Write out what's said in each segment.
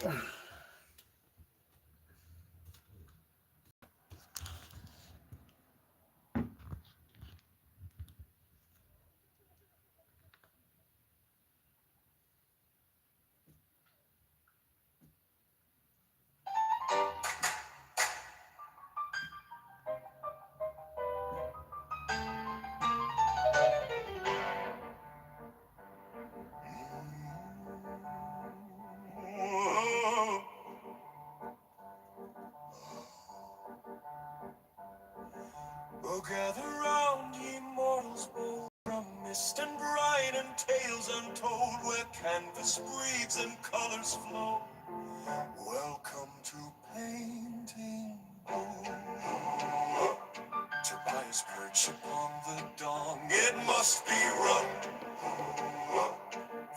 Oh, gather round, ye mortals bold, from mist and bright and tales untold, where canvas breathes and colors flow. Welcome to Painting Booth. Tobias perch upon the dong, it must be run.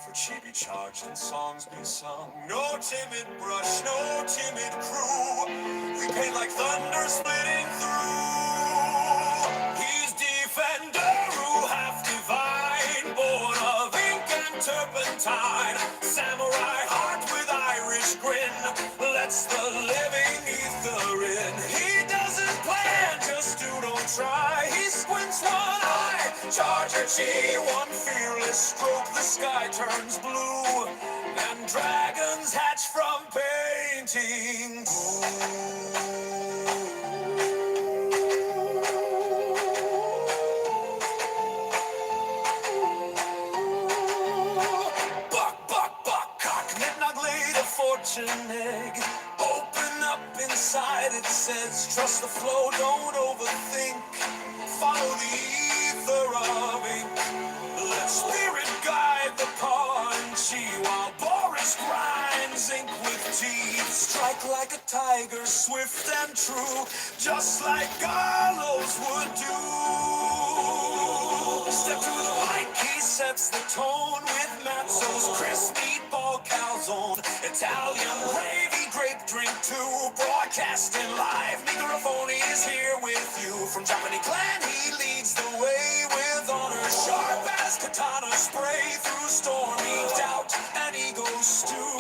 For chibi charged and songs be sung. No timid brush, no timid crew. We paint like thunder splitting through. He's defender who half divine, born of ink and turpentine. Samurai heart with Irish grin, lets the living ether in. He doesn't plan, just do don't try. He squints one eye, Charger G, one fearless stroke, the sky turns blue, and dragons hatch from painting. Buck, buck, buck, cock, nitnog laid a fortune egg. Open up inside, it says, trust the flow, don't overthink. Follow the ether of ink. Let spirit guide the punchy, while Boris grinds ink with teeth. Strike like a tiger, swift and true, just like Garlows would do. Step to the mic, he sets the tone with Mazzo's crisp meatball calzone. Italian gravy, grape drink too, broadcasting live. Migrafoni is here with you. From Japanese clan, he leads the way with honor. Sharp as katana spray through stormy doubt and ego stew.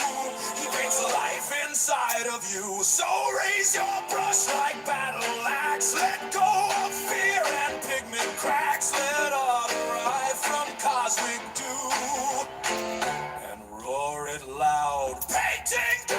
He brings life inside of you. So raise your brush like battle axe. Let go of fear and pigment cracks. Let art arrive from cosmic dew and roar it loud. Painting down!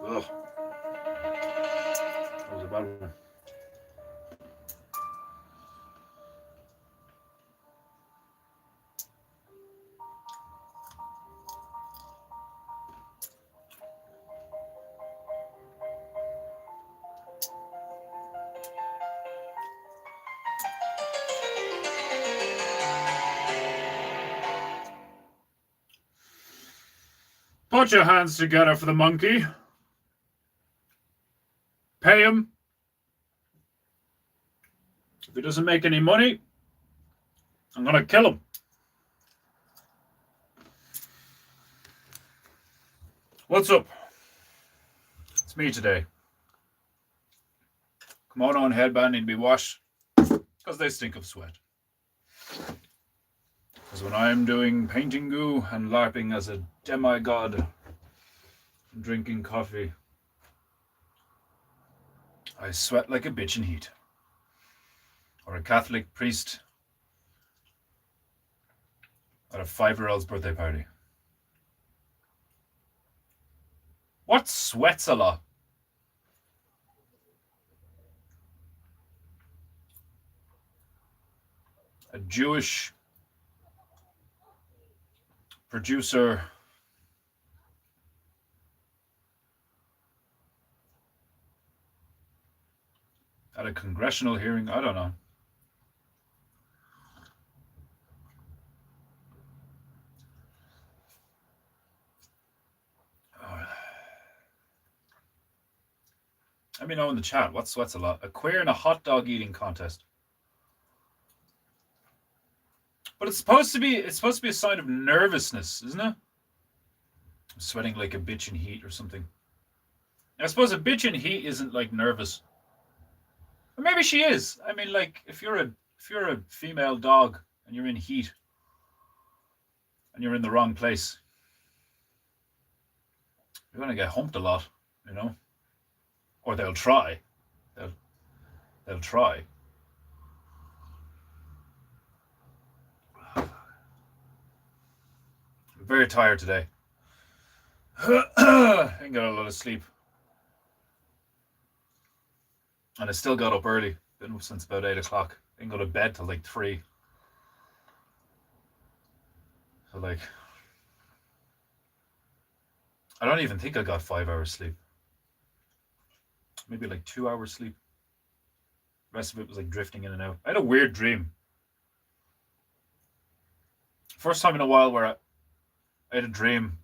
Ugh. That was a bad one. Put your hands together for the monkey. Pay him. If he doesn't make any money, I'm gonna kill him. What's up? It's me today. Kimono and headband need to be washed because they stink of sweat. Because when I'm doing painting goo and LARPing as a demigod and drinking coffee, I sweat like a bitch in heat. Or a Catholic priest at a 5-year-old's birthday party. What sweats a lot? a Jewish producer at a congressional hearing. I don't know. Let me know in the chat. What's a lot? A queer in a hot dog eating contest. But it's supposed to be a sign of nervousness, isn't it? I'm sweating like a bitch in heat or something. I suppose a bitch in heat isn't like nervous. Or maybe she is. I mean, like if you're a female dog and you're in heat and you're in the wrong place, you're gonna get humped a lot, you know? Or they'll try. They'll try. I'm very tired today. I ain't got a lot of sleep. And I still got up early. Been up since about 8 o'clock. Didn't go to bed till like 3. So like, I don't even think I got 5 hours sleep. Maybe like 2 hours sleep. The rest of it was like drifting in and out. I had a weird dream. First time in a while where I had a dream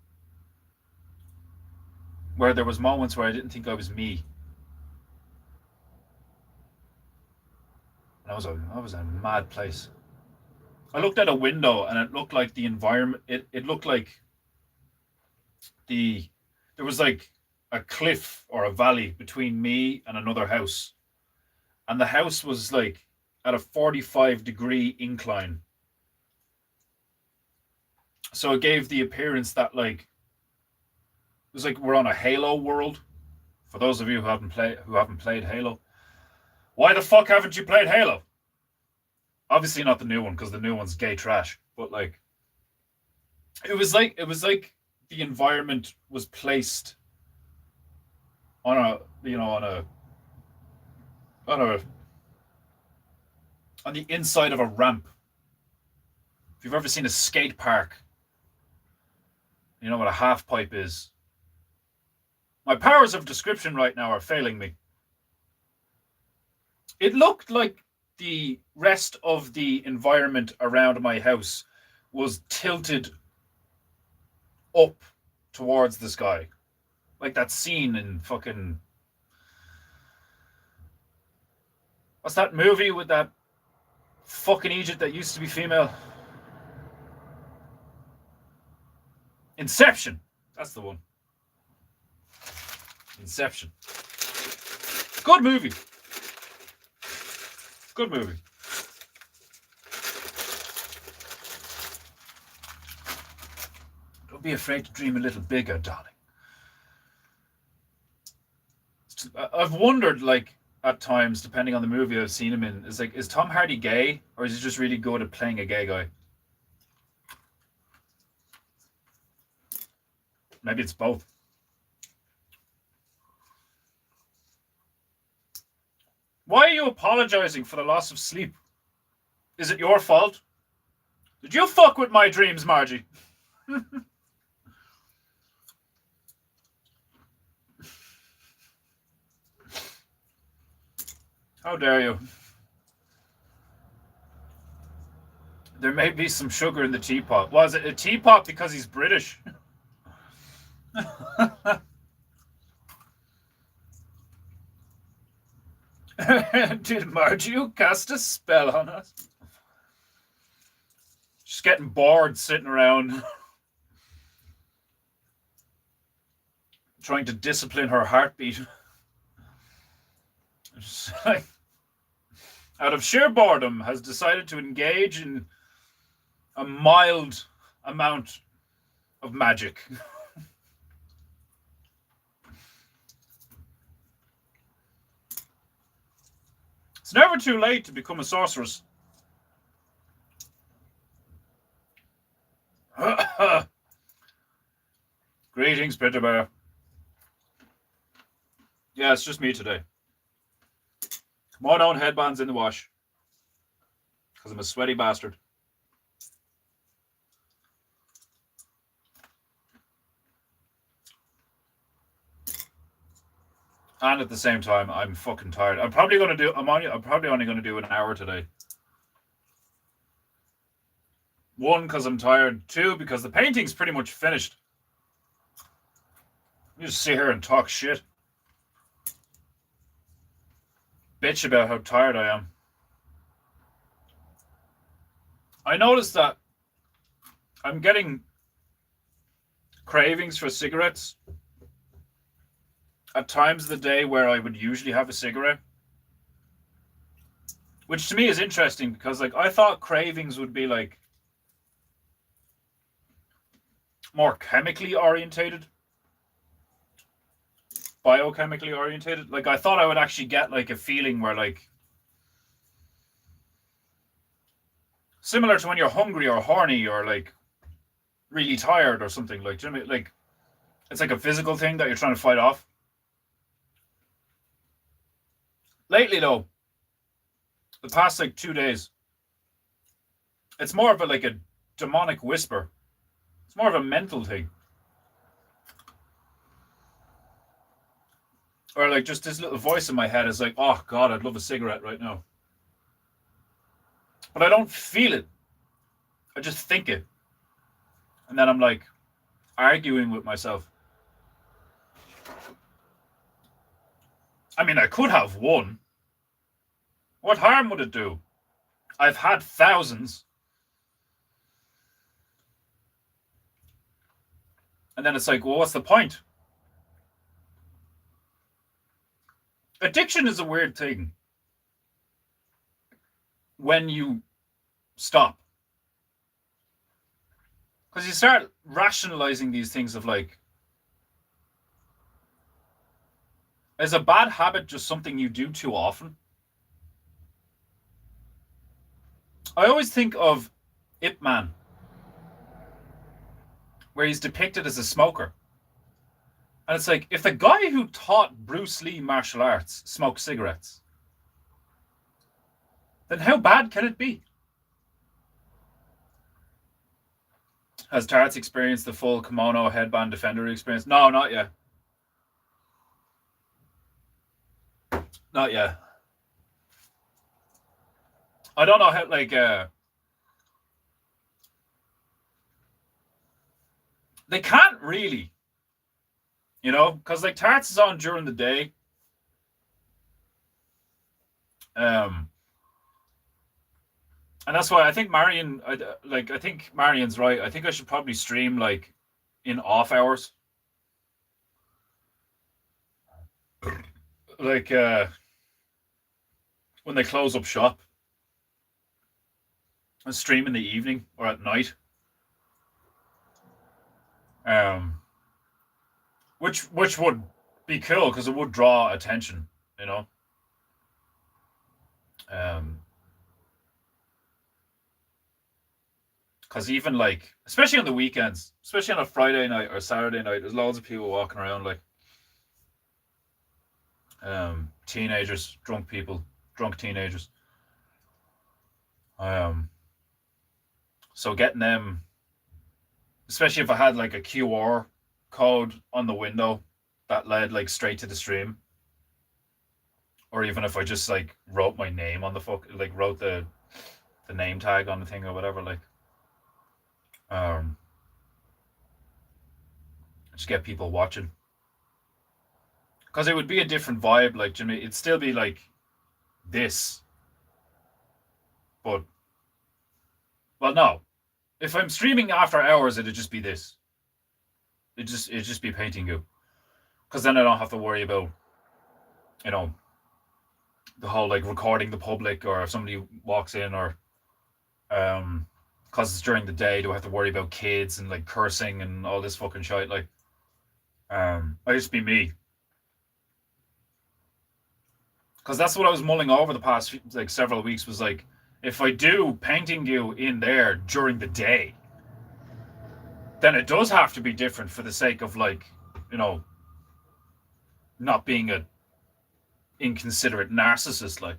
where there was moments where I didn't think I was me. And I was in a mad place. I looked at a window and it looked like the environment. It looked like there was like a cliff or a valley between me and another house, and the house was like at a 45-degree incline. So it gave the appearance that like it was like we're on a Halo world. For those of you who haven't played Halo, why the fuck haven't you played Halo? Obviously not the new one, because the new one's gay trash. But like, it was like the environment was placed on the inside of a ramp. If you've ever seen a skate park, you know what a half pipe is. My powers of description right now are failing me. It looked like the rest of the environment around my house was tilted up towards the sky. Like that scene in fucking... What's that movie with that fucking Egypt that used to be female? Inception. That's the one. Inception. Good movie. Good movie. Don't be afraid to dream a little bigger, darling. I've wondered, like, at times, depending on the movie I've seen him in, is Tom Hardy gay, or is he just really good at playing a gay guy? Maybe it's both. Why are you apologizing for the loss of sleep? Is it your fault? Did you fuck with my dreams, Margie? How dare you? There may be some sugar in the teapot. Was it a teapot because he's British? Did Margie cast a spell on us? She's getting bored sitting around trying to discipline her heartbeat. Like, out of sheer boredom, has decided to engage in a mild amount of magic. It's never too late to become a sorceress. Greetings, Peter Bear. Yeah, it's just me today. Come on down, headbands in the wash. because I'm a sweaty bastard. And at the same time, I'm fucking tired. I'm probably only going to do an hour today. One, because I'm tired. Two, because the painting's pretty much finished. You just sit here and talk shit. Bitch about how tired I am. I noticed that I'm getting cravings for cigarettes at times of the day where I would usually have a cigarette. Which to me is interesting because like I thought cravings would be like more chemically orientated. Biochemically orientated. Like I thought I would actually get like a feeling where like similar to when you're hungry or horny or like really tired or something, like, do you know what I mean? Like it's like a physical thing that you're trying to fight off. Lately though, the past like 2 days, it's more of a like a demonic whisper. It's more of a mental thing. Or like just this little voice in my head is like, oh God, I'd love a cigarette right now. But I don't feel it. I just think it. And then I'm like arguing with myself. I mean, I could have one. What harm would it do? I've had thousands. And then it's like, well, what's the point? Addiction is a weird thing. When you stop. Because you start rationalizing these things of like, is a bad habit just something you do too often? I always think of Ip Man, where he's depicted as a smoker. And it's like, if the guy who taught Bruce Lee martial arts smoked cigarettes, then how bad can it be? Has Tarts experienced the full kimono headband defender experience? No, not yet. Not yet. I don't know how, like, they can't really, you know, because like Tarts is on during the day. And that's why I think I think Marion's right. I think I should probably stream like in off hours. Like when they close up shop. And stream in the evening or at night. Which would be cool because it would draw attention, you know. Because even like, especially on the weekends, especially on a Friday night or Saturday night, there's loads of people walking around like teenagers, drunk teenagers. So getting them, especially if I had like a QR code on the window that led like straight to the stream, or even if I just like wrote my name on the wrote the name tag on the thing or whatever, like just get people watching, because it would be a different vibe. Like, Jimmy, it'd still be like this, but well, no. If I'm streaming after hours, it'd just be this. It'd just be painting goo, because then I don't have to worry about, you know, the whole like recording the public, or if somebody walks in, or because it's during the day, do I have to worry about kids and like cursing and all this fucking shit? Like, I just be me, because that's what I was mulling over the past like several weeks. Was like, if I do painting you in there during the day, then it does have to be different for the sake of like, you know, not being a inconsiderate narcissist. Like,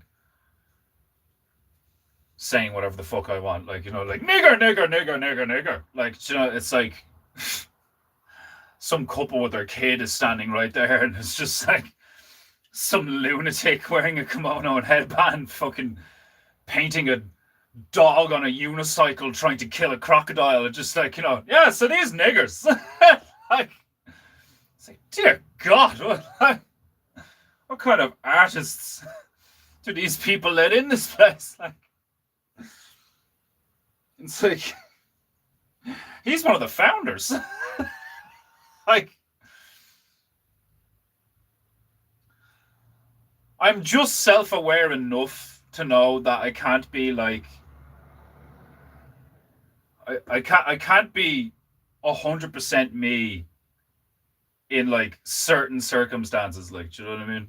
saying whatever the fuck I want. Like, you know, like nigger, nigger, nigger, nigger, nigger. Like, you know, it's like some couple with their kid is standing right there, and it's just like some lunatic wearing a kimono and headband fucking painting a dog on a unicycle trying to kill a crocodile. And just like, you know, yeah, so these niggers. Like, it's like, dear God, what kind of artists do these people let in this place? Like, it's like, he's one of the founders. Like, I'm just self-aware enough to know that I can't be like, I can't be 100% me in like certain circumstances. Like, do you know what I mean?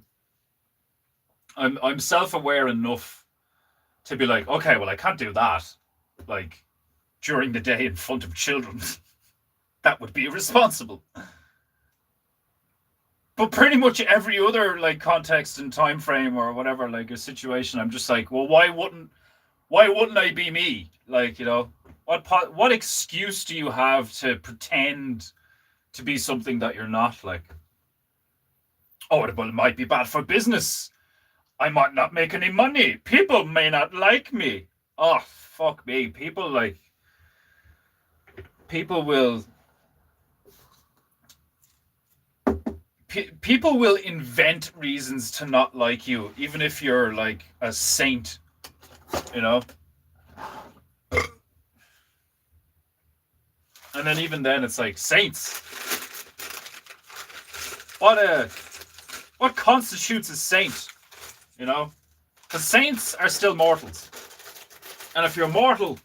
I'm self-aware enough to be like, okay, well, I can't do that like during the day in front of children. That would be irresponsible. But pretty much every other like context and time frame or whatever, like a situation, I'm just like, well, why wouldn't I be me? Like, you know, what excuse do you have to pretend to be something that you're not? Like, oh, well, it might be bad for business. I might not make any money. People may not like me. Oh, fuck me. People will people will invent reasons to not like you, even if you're like a saint, you know. And then even then, it's like, saints. What constitutes a saint? You know, the saints are still mortals, and if you're mortal,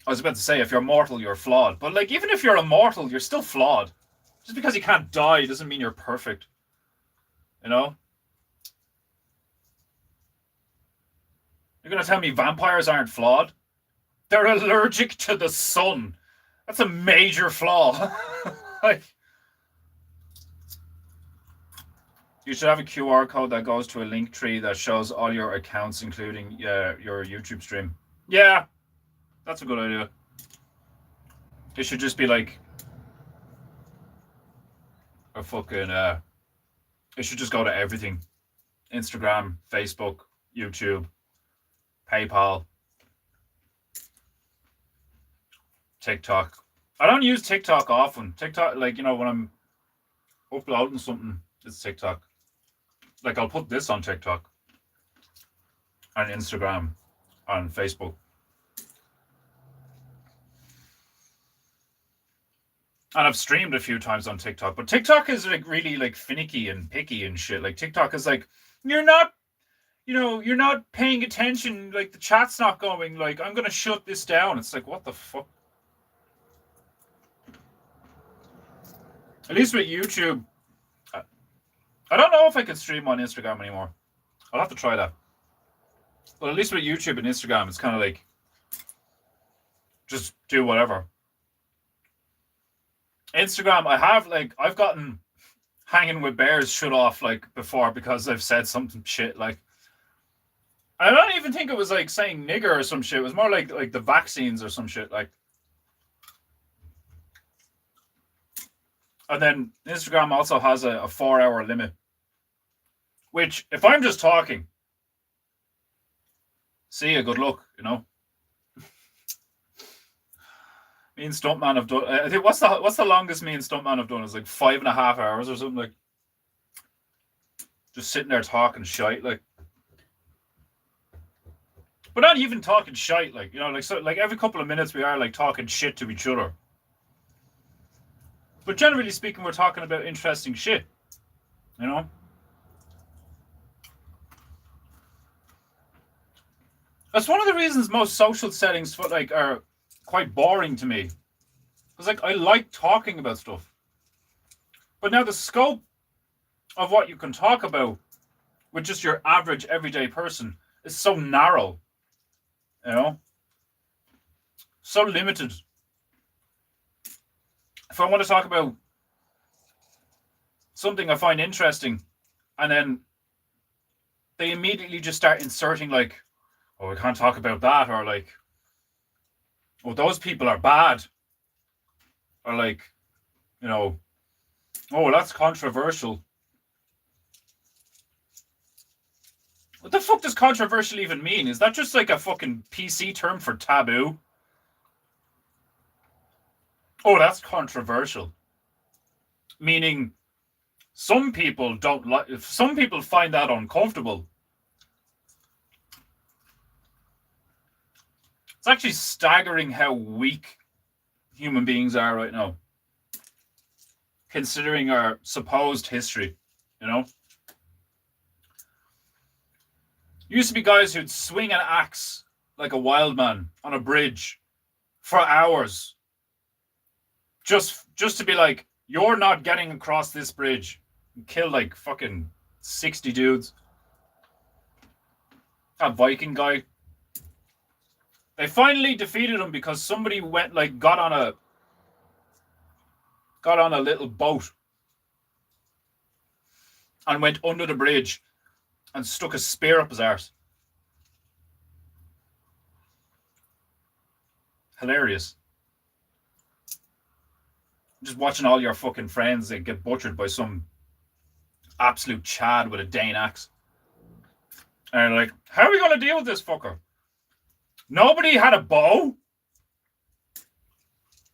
I was about to say, if you're mortal, you're flawed. But like, even if you're immortal, you're still flawed. Just because you can't die doesn't mean you're perfect. You know? You're going to tell me vampires aren't flawed? They're allergic to the sun. That's a major flaw. Like, you should have a QR code that goes to a link tree that shows all your accounts, including your YouTube stream. Yeah, that's a good idea. It should just be like a fucking it should just go to everything. Instagram, Facebook, YouTube, PayPal, TikTok. I don't use TikTok often. TikTok, like, you know, when I'm uploading something, it's TikTok. Like, I'll put this on TikTok, on Instagram, on Facebook. And I've streamed a few times on TikTok, but TikTok is like really like finicky and picky and shit. Like, TikTok is like, you're not paying attention. Like, the chat's not going. Like, I'm gonna shut this down. It's like, what the fuck? At least with YouTube, I don't know if I can stream on Instagram anymore. I'll have to try that. But at least with YouTube and Instagram, it's kind of like, just do whatever. Instagram, I've gotten hanging with bears shut off like before because I've said something shit. Like, I don't even think it was like saying nigger or some shit. It was more like the vaccines or some shit. Like, and then Instagram also has a 4-hour limit, which if I'm just talking, see ya, good luck, you know. Me and Stuntman have done. I think what's the longest me and Stuntman have done is like 5.5 hours or something, like just sitting there talking shite, like. But not even talking shite, like, you know, like, so like every couple of minutes we are like talking shit to each other. But generally speaking, we're talking about interesting shit, you know. That's one of the reasons most social settings like are quite boring to me. Because like, I like talking about stuff, but now the scope of what you can talk about with just your average everyday person is so narrow, you know, so limited. If I want to talk about something I find interesting, and then they immediately just start inserting like, oh, we can't talk about that, or like, oh, those people are bad, or like, you know, oh, that's controversial. What the fuck does controversial even mean? Is that just like a fucking PC term for taboo? Oh, that's controversial. Meaning some people don't like, some people find that uncomfortable. It's actually staggering how weak human beings are right now, considering our supposed history, you know? Used to be guys who'd swing an axe like a wild man on a bridge for hours. Just to be like, you're not getting across this bridge. And kill like fucking 60 dudes. That Viking guy. They finally defeated him because somebody went like got on a little boat and went under the bridge and stuck a spear up his arse. Hilarious. Just watching all your fucking friends get butchered by some absolute Chad with a Dane axe. And like, how are we going to deal with this fucker? Nobody had a bow?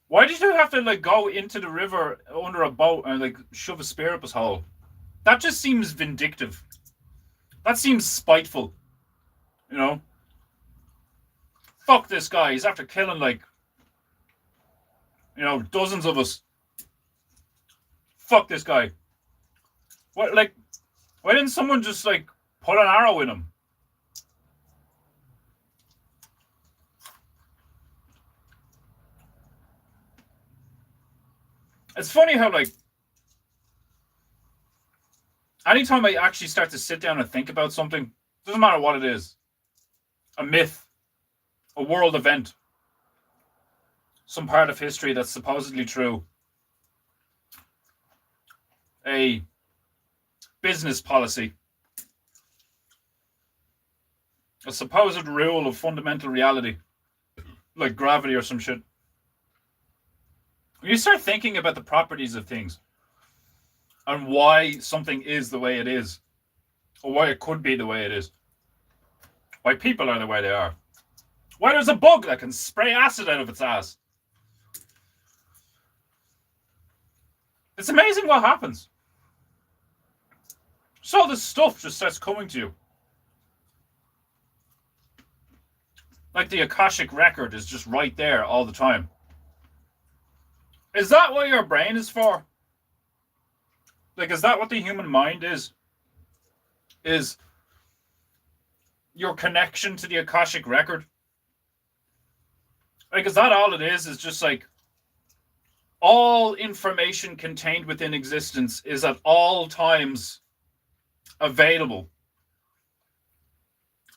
Why did you have to like go into the river under a boat and like shove a spear up his hole? That just seems vindictive. That seems spiteful. You know? Fuck this guy. He's after killing like, you know, dozens of us. Fuck this guy. What, like, why didn't someone just like put an arrow in him? It's funny how like anytime I actually start to sit down and think about something, doesn't matter what it is, a myth, a world event, some part of history that's supposedly true, a business policy, a supposed rule of fundamental reality, like gravity or some shit. When you start thinking about the properties of things and why something is the way it is, or why it could be the way it is, why people are the way they are, why there's a bug that can spray acid out of its ass. It's amazing what happens. So this stuff just starts coming to you. Like the Akashic record is just right there all the time. Is that what your brain is for? Like, is that what the human mind is? Is your connection to the Akashic record? Like, is that all it is? Is just like all information contained within existence is at all times available.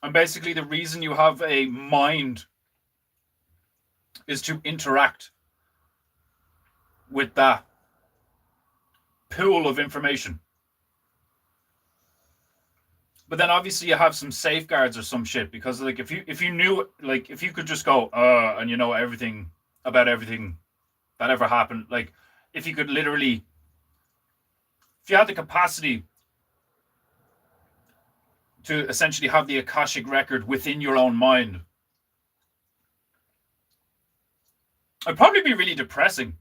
And basically the reason you have a mind is to interact with that pool of information. But then obviously you have some safeguards or some shit, because like if you knew, like if you could just go and you know everything about everything that ever happened, like if you could literally, if you had the capacity to essentially have the Akashic record within your own mind, it'd probably be really depressing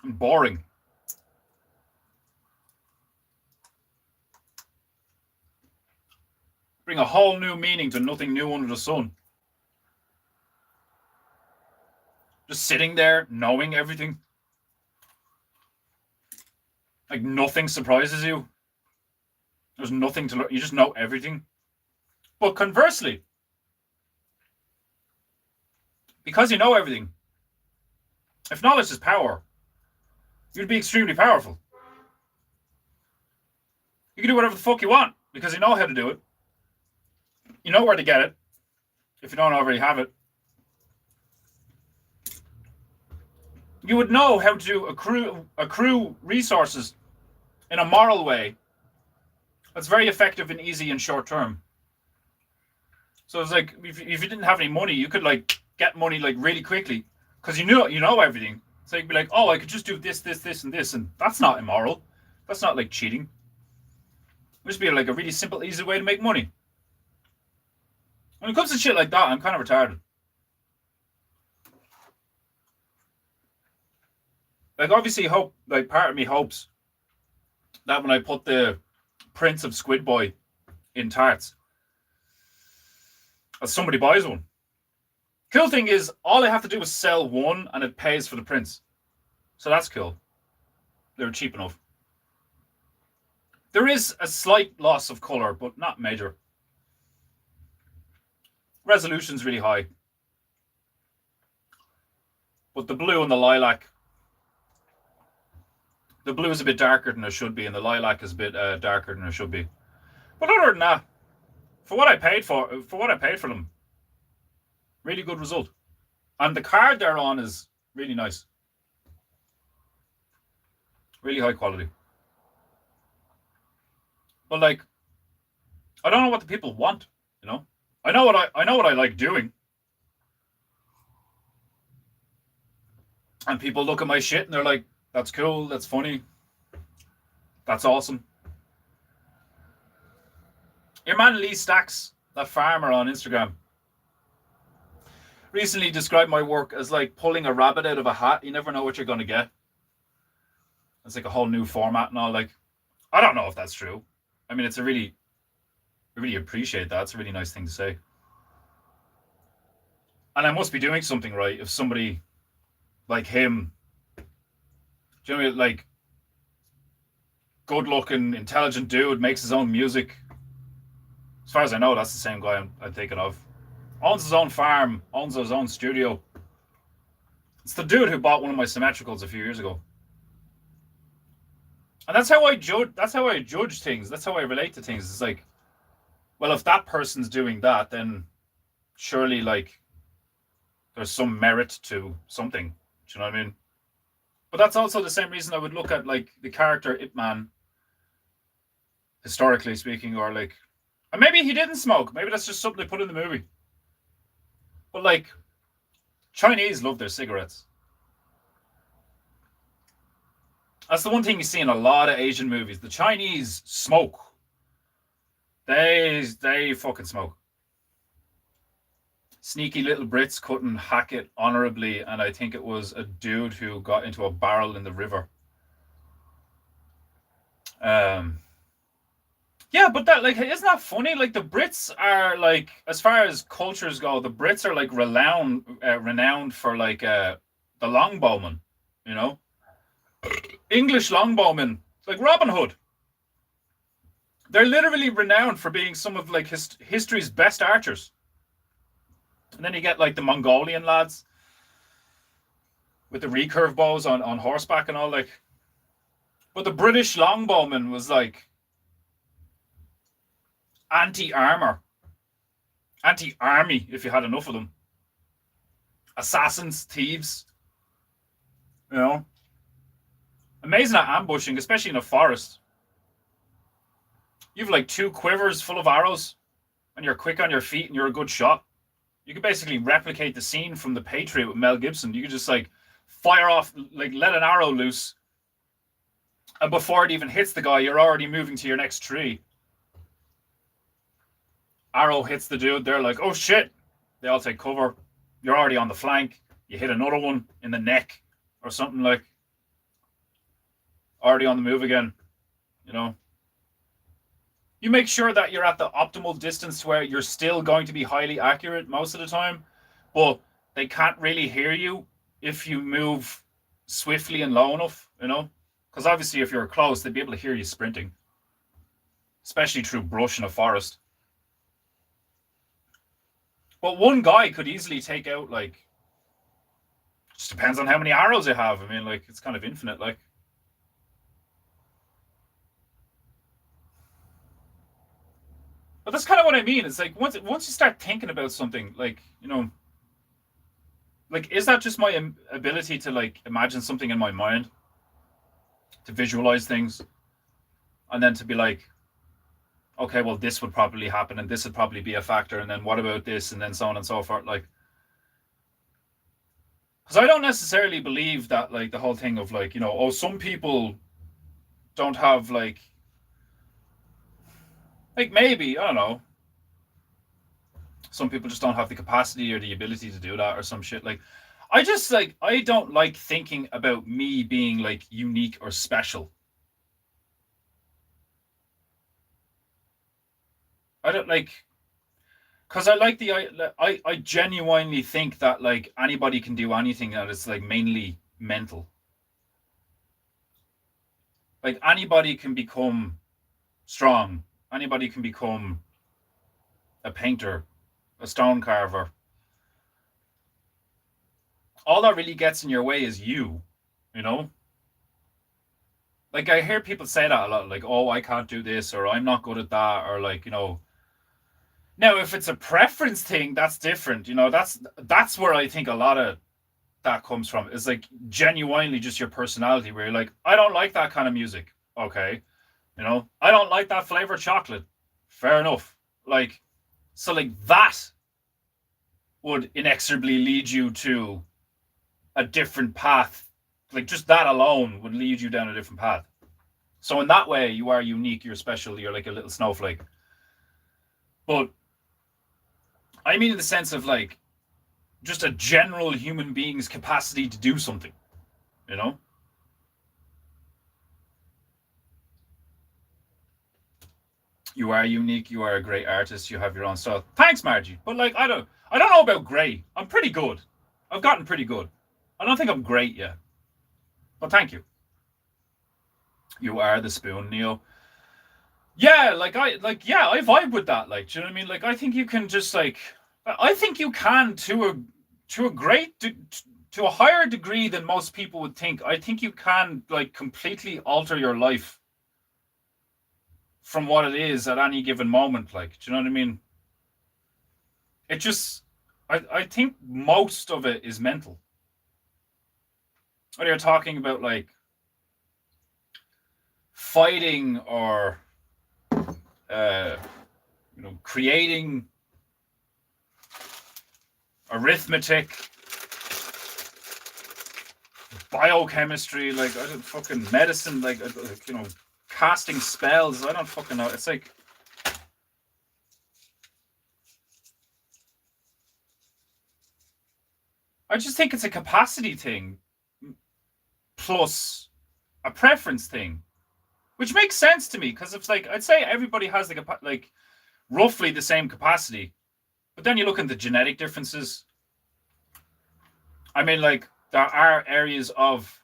and boring. Bring a whole new meaning to nothing new under the sun. Just sitting there, knowing everything. Like nothing surprises you. There's nothing to learn. You just know everything. But conversely, because you know everything, if knowledge is power, you'd be extremely powerful. You can do whatever the fuck you want because you know how to do it. You know where to get it if you don't already have it. You would know how to accrue resources in a moral way that's very effective and easy and short term. So it's like if you didn't have any money, you could like get money like really quickly because you know everything. So you'd be like, oh, I could just do this, this, this, and this, and that's not immoral. That's not like cheating. It just be like a really simple, easy way to make money. When it comes to shit like that, I'm kind of retarded. Like obviously, hope like part of me hopes that when I put the prints of Squid Boy in tarts, that somebody buys one. Cool thing is, all I have to do is sell one, and it pays for the prints. So that's cool. They're cheap enough. There is a slight loss of color, but not major. Resolution's really high. But the blue and the lilac, the blue is a bit darker than it should be, and the lilac is a bit darker than it should be. But other than that, for what I paid for them, really good result. And the card they're on is really nice. Really high quality. But like, I don't know what the people want, you know? I know what I like doing. And people look at my shit and they're like, that's cool, that's funny, that's awesome. Your man Lee Stacks, that farmer on Instagram, recently described my work as like pulling a rabbit out of a hat. You never know what you're going to get. It's like a whole new format and all. Like, I don't know if that's true. I mean, I really appreciate that. It's a really nice thing to say. And I must be doing something right if somebody like him, do you know what I mean? Like, good-looking, intelligent dude, makes his own music. As far as I know, that's the same guy I'm thinking of. Owns his own farm, owns his own studio. It's the dude who bought one of my symmetricals a few years ago. And that's how I judge things. That's how I relate to things. It's like, well, if that person's doing that, then surely like there's some merit to something. Do you know what I mean? But that's also the same reason I would look at like the character Ip Man, historically speaking, or like, and maybe he didn't smoke. Maybe that's just something they put in the movie. But like, Chinese love their cigarettes. That's the one thing you see in a lot of Asian movies. The Chinese smoke. They fucking smoke. Sneaky little Brits couldn't hack it honorably, and I think it was a dude who got into a barrel in the river. Yeah, but that, like, isn't that funny? Like, the Brits are like, as far as cultures go, the Brits are like renowned for like the longbowmen, you know, English longbowmen, like Robin Hood. They're literally renowned for being some of like history's best archers. And then you get like the Mongolian lads with the recurve bows on horseback and all, like. But the British longbowman was like anti-armor, anti-army if you had enough of them. Assassins, thieves, you know. Amazing at ambushing, especially in a forest. You've like 2 quivers full of arrows and you're quick on your feet and you're a good shot. You can basically replicate the scene from The Patriot with Mel Gibson. You can just like fire off, like let an arrow loose, and before it even hits the guy, you're already moving to your next tree. Arrow hits the dude, they're like, oh shit. They all take cover. You're already on the flank. You hit another one in the neck or something, like, already on the move again, you know. You make sure that you're at the optimal distance where you're still going to be highly accurate most of the time, but they can't really hear you if you move swiftly and low enough, you know? Because obviously if you're close, they'd be able to hear you sprinting, especially through brush in a forest. But one guy could easily take out, like, just depends on how many arrows they have. I mean, like, it's kind of infinite, like. But that's kind of what I mean. It's like once you start thinking about something, like, you know, like, is that just my ability to like imagine something in my mind, to visualize things, and then to be like, okay, well, this would probably happen and this would probably be a factor. And then what about this? And then so on and so forth. Like, because I don't necessarily believe that, like, the whole thing of, like, oh, some people don't have, like maybe, I don't know, some people just don't have the capacity or the ability to do that or some shit. Like, I just, like, I don't like thinking about me being, like, unique or special. I don't like, because I like I genuinely think that, like, anybody can do anything, and it's, like, mainly mental. Like, anybody can become strong. Anybody can become a painter, a stone carver. All that really gets in your way is you, you know? Like, I hear people say that a lot, like, oh, I can't do this, or I'm not good at that, or, like, Now, if it's a preference thing, that's different. That's where I think a lot of that comes from. Is, like, genuinely just your personality, where you're like, I don't like that kind of music. Okay. I don't like that flavored chocolate. Fair enough. Like, so, like, that would inexorably lead you to a different path. Like, just that alone would lead you down a different path. So in that way, you are unique, you're special, you're like a little snowflake. But I mean, in the sense of, like, just a general human being's capacity to do something, you know? You are unique, you are a great artist, you have your own style. Thanks, Margie. But, like, I don't know about great. I'm pretty good. I've gotten pretty good. I don't think I'm great yet. But thank you. You are the spoon, Neo. Yeah, yeah, I vibe with that. Like, do you know what I mean? Like, I think you can just, like, I think you can, to a great to a higher degree than most people would think. I think you can, like, completely alter your life from what it is at any given moment. Like, do you know what I mean? It just, I think most of it is mental. Whether you're talking about, like, fighting or creating arithmetic, biochemistry, like, I don't fucking medicine, like, casting spells. I don't fucking know. It's like, I just think it's a capacity thing plus a preference thing, which makes sense to me, because it's like, I'd say everybody has, like, roughly the same capacity, but then you look at the genetic differences. I mean, like, there are areas of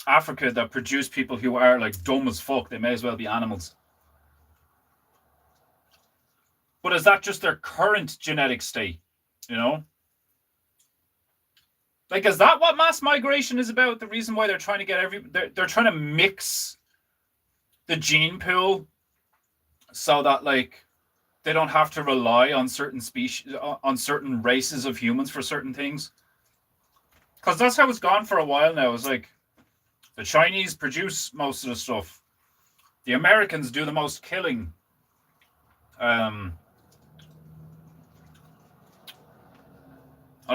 Africa that produce people who are, like, dumb as fuck. They may as well be animals. But is that just their current genetic state? Like, is that what mass migration is about? The reason why they're trying to get they're trying to mix the gene pool so that, like, they don't have to rely on certain species, on certain races of humans for certain things. Because that's how it's gone for a while now. It's like, the Chinese produce most of the stuff. The Americans do the most killing. I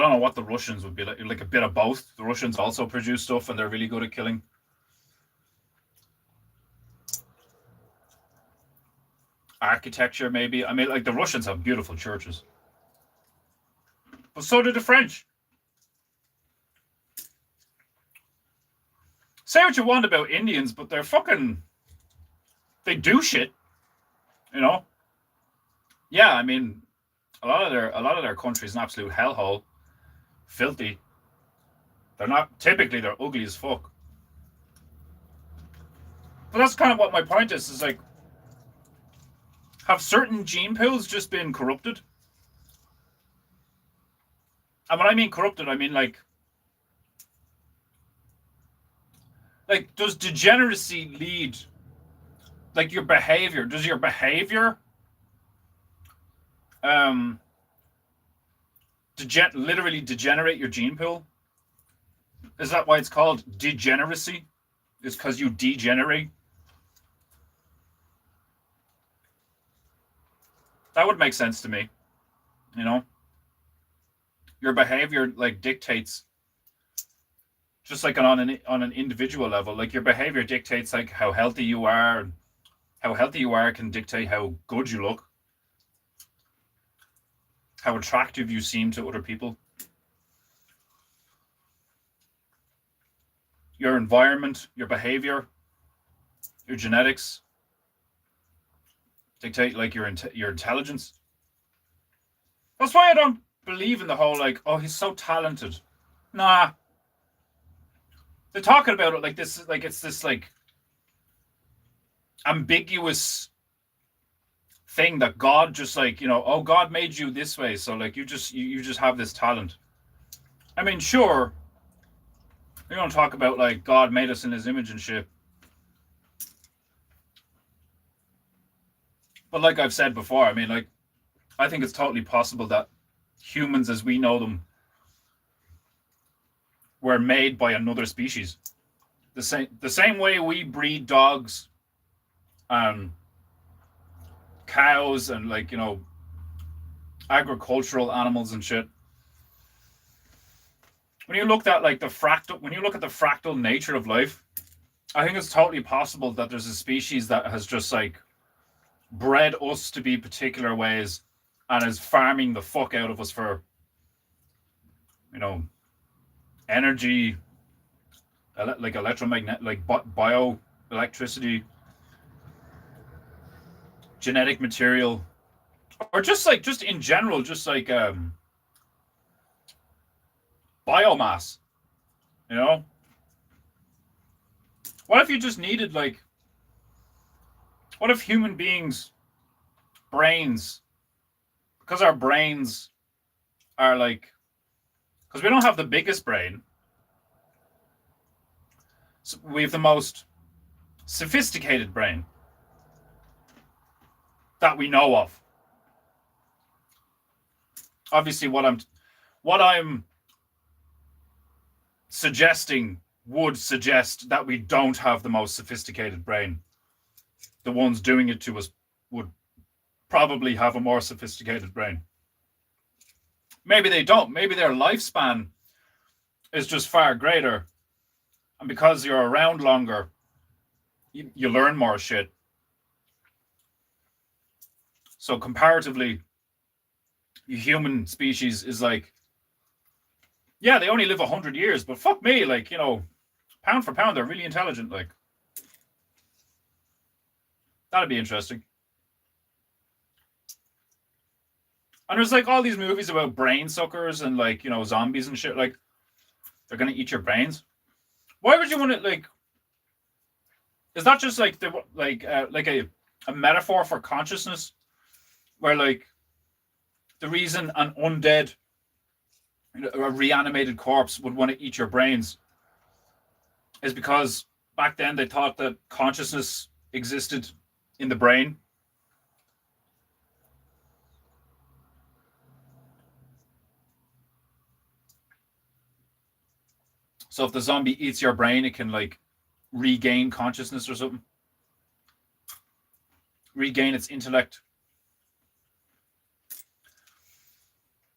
don't know what the Russians would be like. Like, a bit of both. The Russians also produce stuff, and they're really good at killing. Architecture, maybe. I mean, like, the Russians have beautiful churches. But so do the French. Say what you want about Indians, but they're fucking... They do shit. Yeah, I mean, a lot of their country is an absolute hellhole. Filthy. They're not... Typically, they're ugly as fuck. But that's kind of what my point is like, have certain gene pools just been corrupted? And when I mean corrupted, I mean, like, does degeneracy lead, like, your behavior? Does your behavior literally degenerate your gene pool? Is that why it's called degeneracy? It's because you degenerate? That would make sense to me. You know, your behavior like dictates, just like on an individual level. Like your behavior dictates like how healthy you are, and how healthy you are can dictate how good you look, how attractive you seem to other people. Your environment, your behavior, your genetics dictate like your intelligence. That's why I don't believe in the whole like, oh, he's so talented. Nah, they're talking about it like this, like it's this like ambiguous thing that God just like, you know, oh, God made you this way, so like you just have this talent. I mean, sure, we don't talk about like God made us in His image and shit, but like I've said before, I mean, like I think it's totally possible that humans as we know them were made by another species. The same way we breed dogs and cows and like, you know, agricultural animals and shit. When you look at like the fractal nature of life, I think it's totally possible that there's a species that has just like bred us to be particular ways and is farming the fuck out of us for, you know, energy, like electromagnetic, like bioelectricity, genetic material, or just in general, just like biomass. You know, what if you just needed like, what if human beings' brains, because our brains are like, because we don't have the biggest brain, so we have the most sophisticated brain that we know of. Obviously, what I'm suggesting would suggest that we don't have the most sophisticated brain. The ones doing it to us would probably have a more sophisticated brain. Maybe they don't. Maybe their lifespan is just far greater. And because you're around longer, you learn more shit. So comparatively, the human species is like, yeah, they only live 100 years, but fuck me, like, you know, pound for pound, they're really intelligent. Like, that'd be interesting. And there's like all these movies about brain suckers and like, you know, zombies and shit. Like, they're gonna eat your brains. Why would you want to like? Is that just like a metaphor for consciousness, where like the reason an undead, a reanimated corpse would want to eat your brains is because back then they thought that consciousness existed in the brain. So if the zombie eats your brain, it can like regain consciousness or something. Regain its intellect.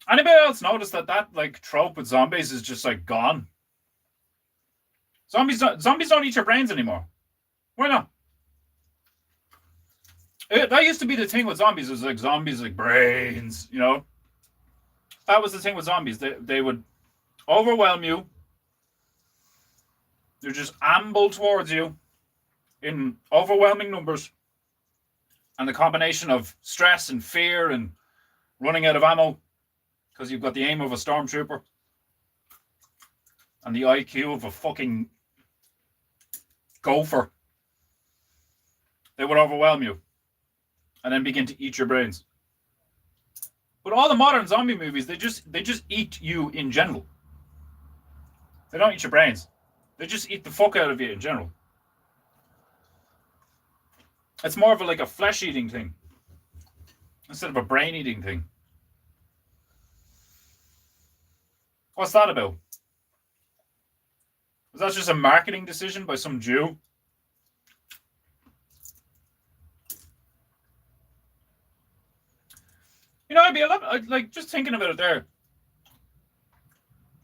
Anybody else notice that like trope with zombies is just like gone? Zombies don't eat your brains anymore. Why not? That used to be the thing with zombies. It was like zombies like brains, you know? That was the thing with zombies. They would overwhelm you. They just amble towards you in overwhelming numbers. And the combination of stress and fear and running out of ammo because you've got the aim of a stormtrooper and the IQ of a fucking gopher, they would overwhelm you and then begin to eat your brains. But all the modern zombie movies, they just eat you in general. They don't eat your brains. They just eat the fuck out of you in general. It's more of a flesh-eating thing instead of a brain-eating thing. What's that about? Was that just a marketing decision by some Jew? You know, I'd be a lot like just thinking about it there.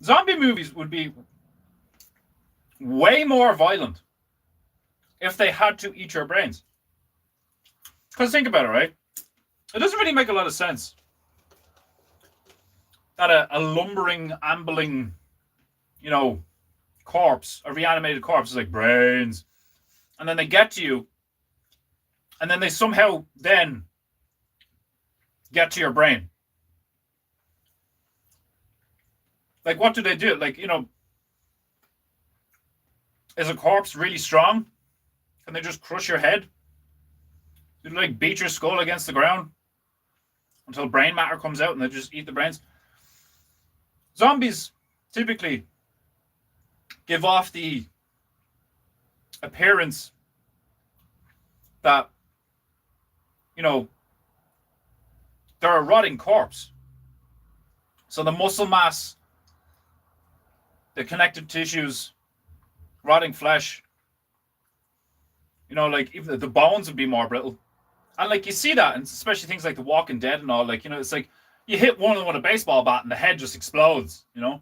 Zombie movies would be way more violent if they had to eat your brains. Because think about it, right? It doesn't really make a lot of sense that a lumbering, ambling, you know, corpse, a reanimated corpse is like brains. And then they get to you, and then they somehow then get to your brain. Like, what do they do? Like, you know, is a corpse really strong? Can they just crush your head? Do they like beat your skull against the ground until brain matter comes out and they just eat the brains? Zombies typically give off the appearance that, you know, they're a rotting corpse. So the muscle mass, the connective tissues, rotting flesh, you know, like even the bones would be more brittle. And like you see that, and especially things like The Walking Dead and all, like, you know, it's like you hit one of them with a baseball bat and the head just explodes, you know?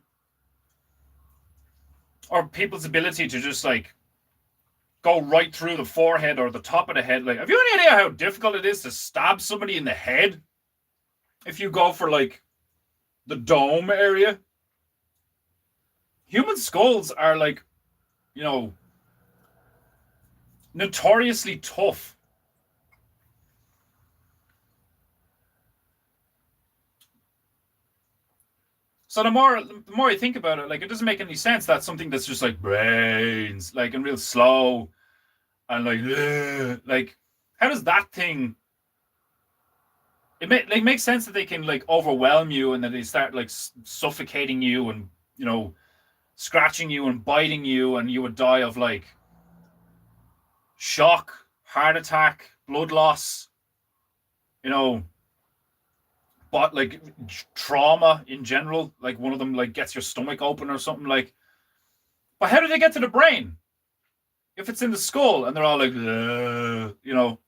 Or people's ability to just like go right through the forehead or the top of the head. Like, have you any idea how difficult it is to stab somebody in the head if you go for like the dome area? Human skulls are like, you know, notoriously tough. So the more you think about it, like, it doesn't make any sense that something that's just like brains, like, and real slow, and like how does that thing? It makes sense that they can like overwhelm you and then they start like suffocating you and, you know, scratching you and biting you, and you would die of like shock, heart attack, blood loss, you know, but like trauma in general. Like one of them like gets your stomach open or something, like. But how do they get to the brain if it's in the skull and they're all like, you know?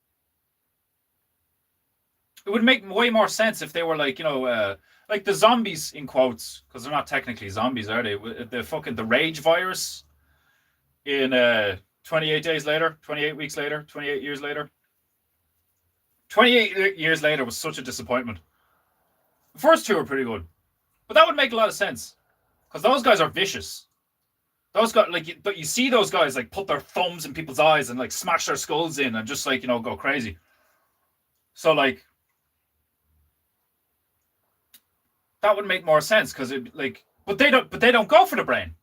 It would make way more sense if they were like, you know, like the zombies in quotes, because they're not technically zombies, are they? The rage virus in 28 days later, 28 weeks later, 28 years later. 28 years later was such a disappointment. The first two were pretty good, but that would make a lot of sense because those guys are vicious. Those guys, like, you see those guys like put their thumbs in people's eyes and like smash their skulls in and just like, you know, go crazy. So like, that would make more sense because it like, but they don't go for the brain.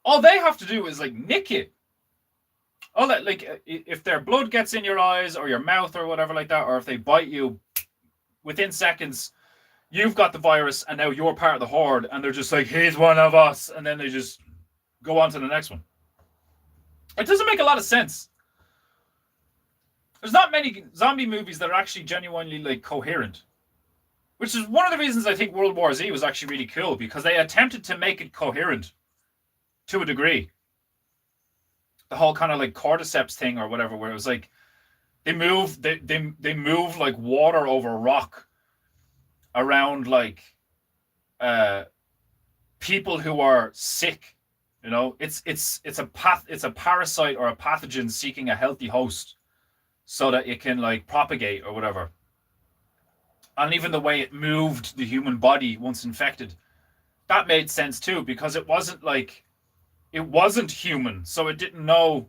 All they have to do is like nick it. All that, like, if their blood gets in your eyes or your mouth or whatever like that, or if they bite you, within seconds, you've got the virus and now you're part of the horde, and they're just like, he's one of us, and then they just go on to the next one. It doesn't make a lot of sense. There's not many zombie movies that are actually genuinely like coherent, which is one of the reasons I think World War Z was actually really cool, because they attempted to make it coherent to a degree. The whole kind of like cordyceps thing or whatever, where it was like they move like water over rock around like people who are sick. You know, it's a parasite or a pathogen seeking a healthy host so that it can like propagate or whatever. And even the way it moved the human body once infected, that made sense too, because it wasn't human, so it didn't know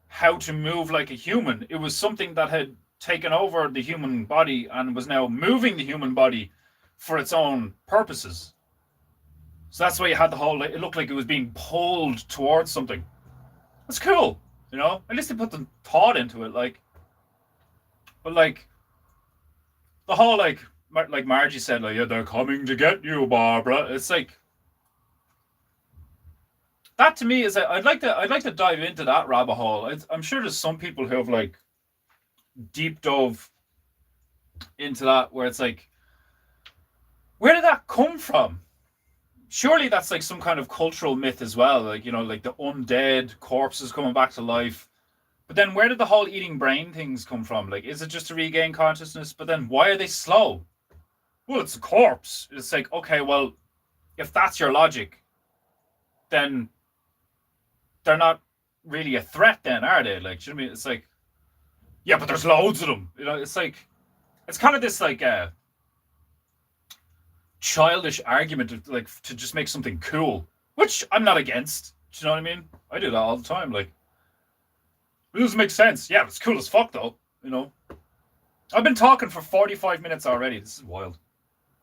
how to move like a human. It was something that had taken over the human body and was now moving the human body for its own purposes. So that's why you had the whole, it looked like it was being pulled towards something. That's cool, you know? At least they put the thought into it, like. But like, the whole like Margie said, like, yeah, they're coming to get you, Barbara. It's like, that to me is, I'd like to dive into that rabbit hole. I'm sure there's some people who have like deep dove into that, where it's like, where did that come from? Surely that's like some kind of cultural myth as well, like, you know, like the undead corpses coming back to life, But then where did the whole eating brain things come from? Like, is it just to regain consciousness? But then why are they slow? Well, it's a corpse. It's like, okay, well, if that's your logic, then they're not really a threat then, are they? Like, you know what I mean? It's like, yeah, but there's loads of them. You know, it's like, it's kind of this like childish argument to just make something cool, which I'm not against. Do you know what I mean? I do that all the time. Like, it doesn't make sense. Yeah, it's cool as fuck though. You know, I've been talking for 45 minutes already. This is wild.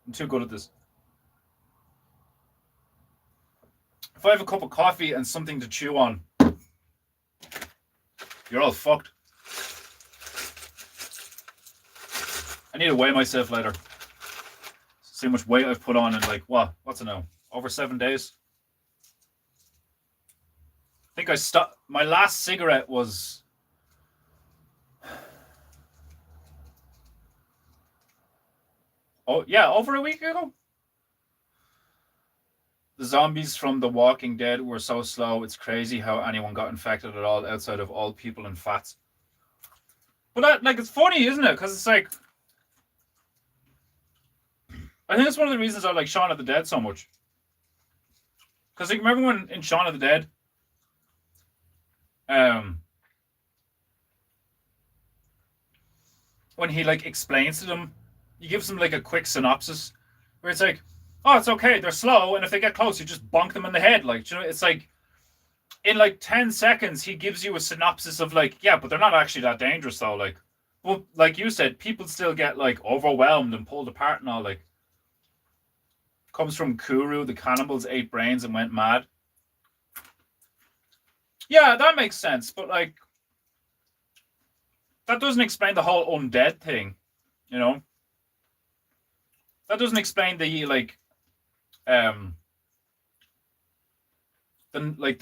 I'm too good at this. If I have a cup of coffee and something to chew on, you're all fucked. I need to weigh myself later. See how much weight I've put on in like, what's it now? Over 7 days? I think I stopped. My last cigarette was... Oh, yeah, over a week ago. The zombies from The Walking Dead were so slow, it's crazy how anyone got infected at all outside of all people and fats. But that, like, it's funny, isn't it? Because it's like... I think it's one of the reasons I like Shaun of the Dead so much. Because, like, remember when in Shaun of the Dead... when he, like, explains to them, he gives them, like, a quick synopsis, where it's like, oh, it's okay, they're slow, and if they get close, you just bonk them in the head. Like, you know, it's like, in like 10 seconds, he gives you a synopsis of like, yeah, but they're not actually that dangerous though. Like, well, like you said, people still get like overwhelmed and pulled apart and all. Like, comes from Kuru, the cannibals ate brains and went mad. Yeah, that makes sense, but like, that doesn't explain the whole undead thing, you know? That doesn't explain the like, the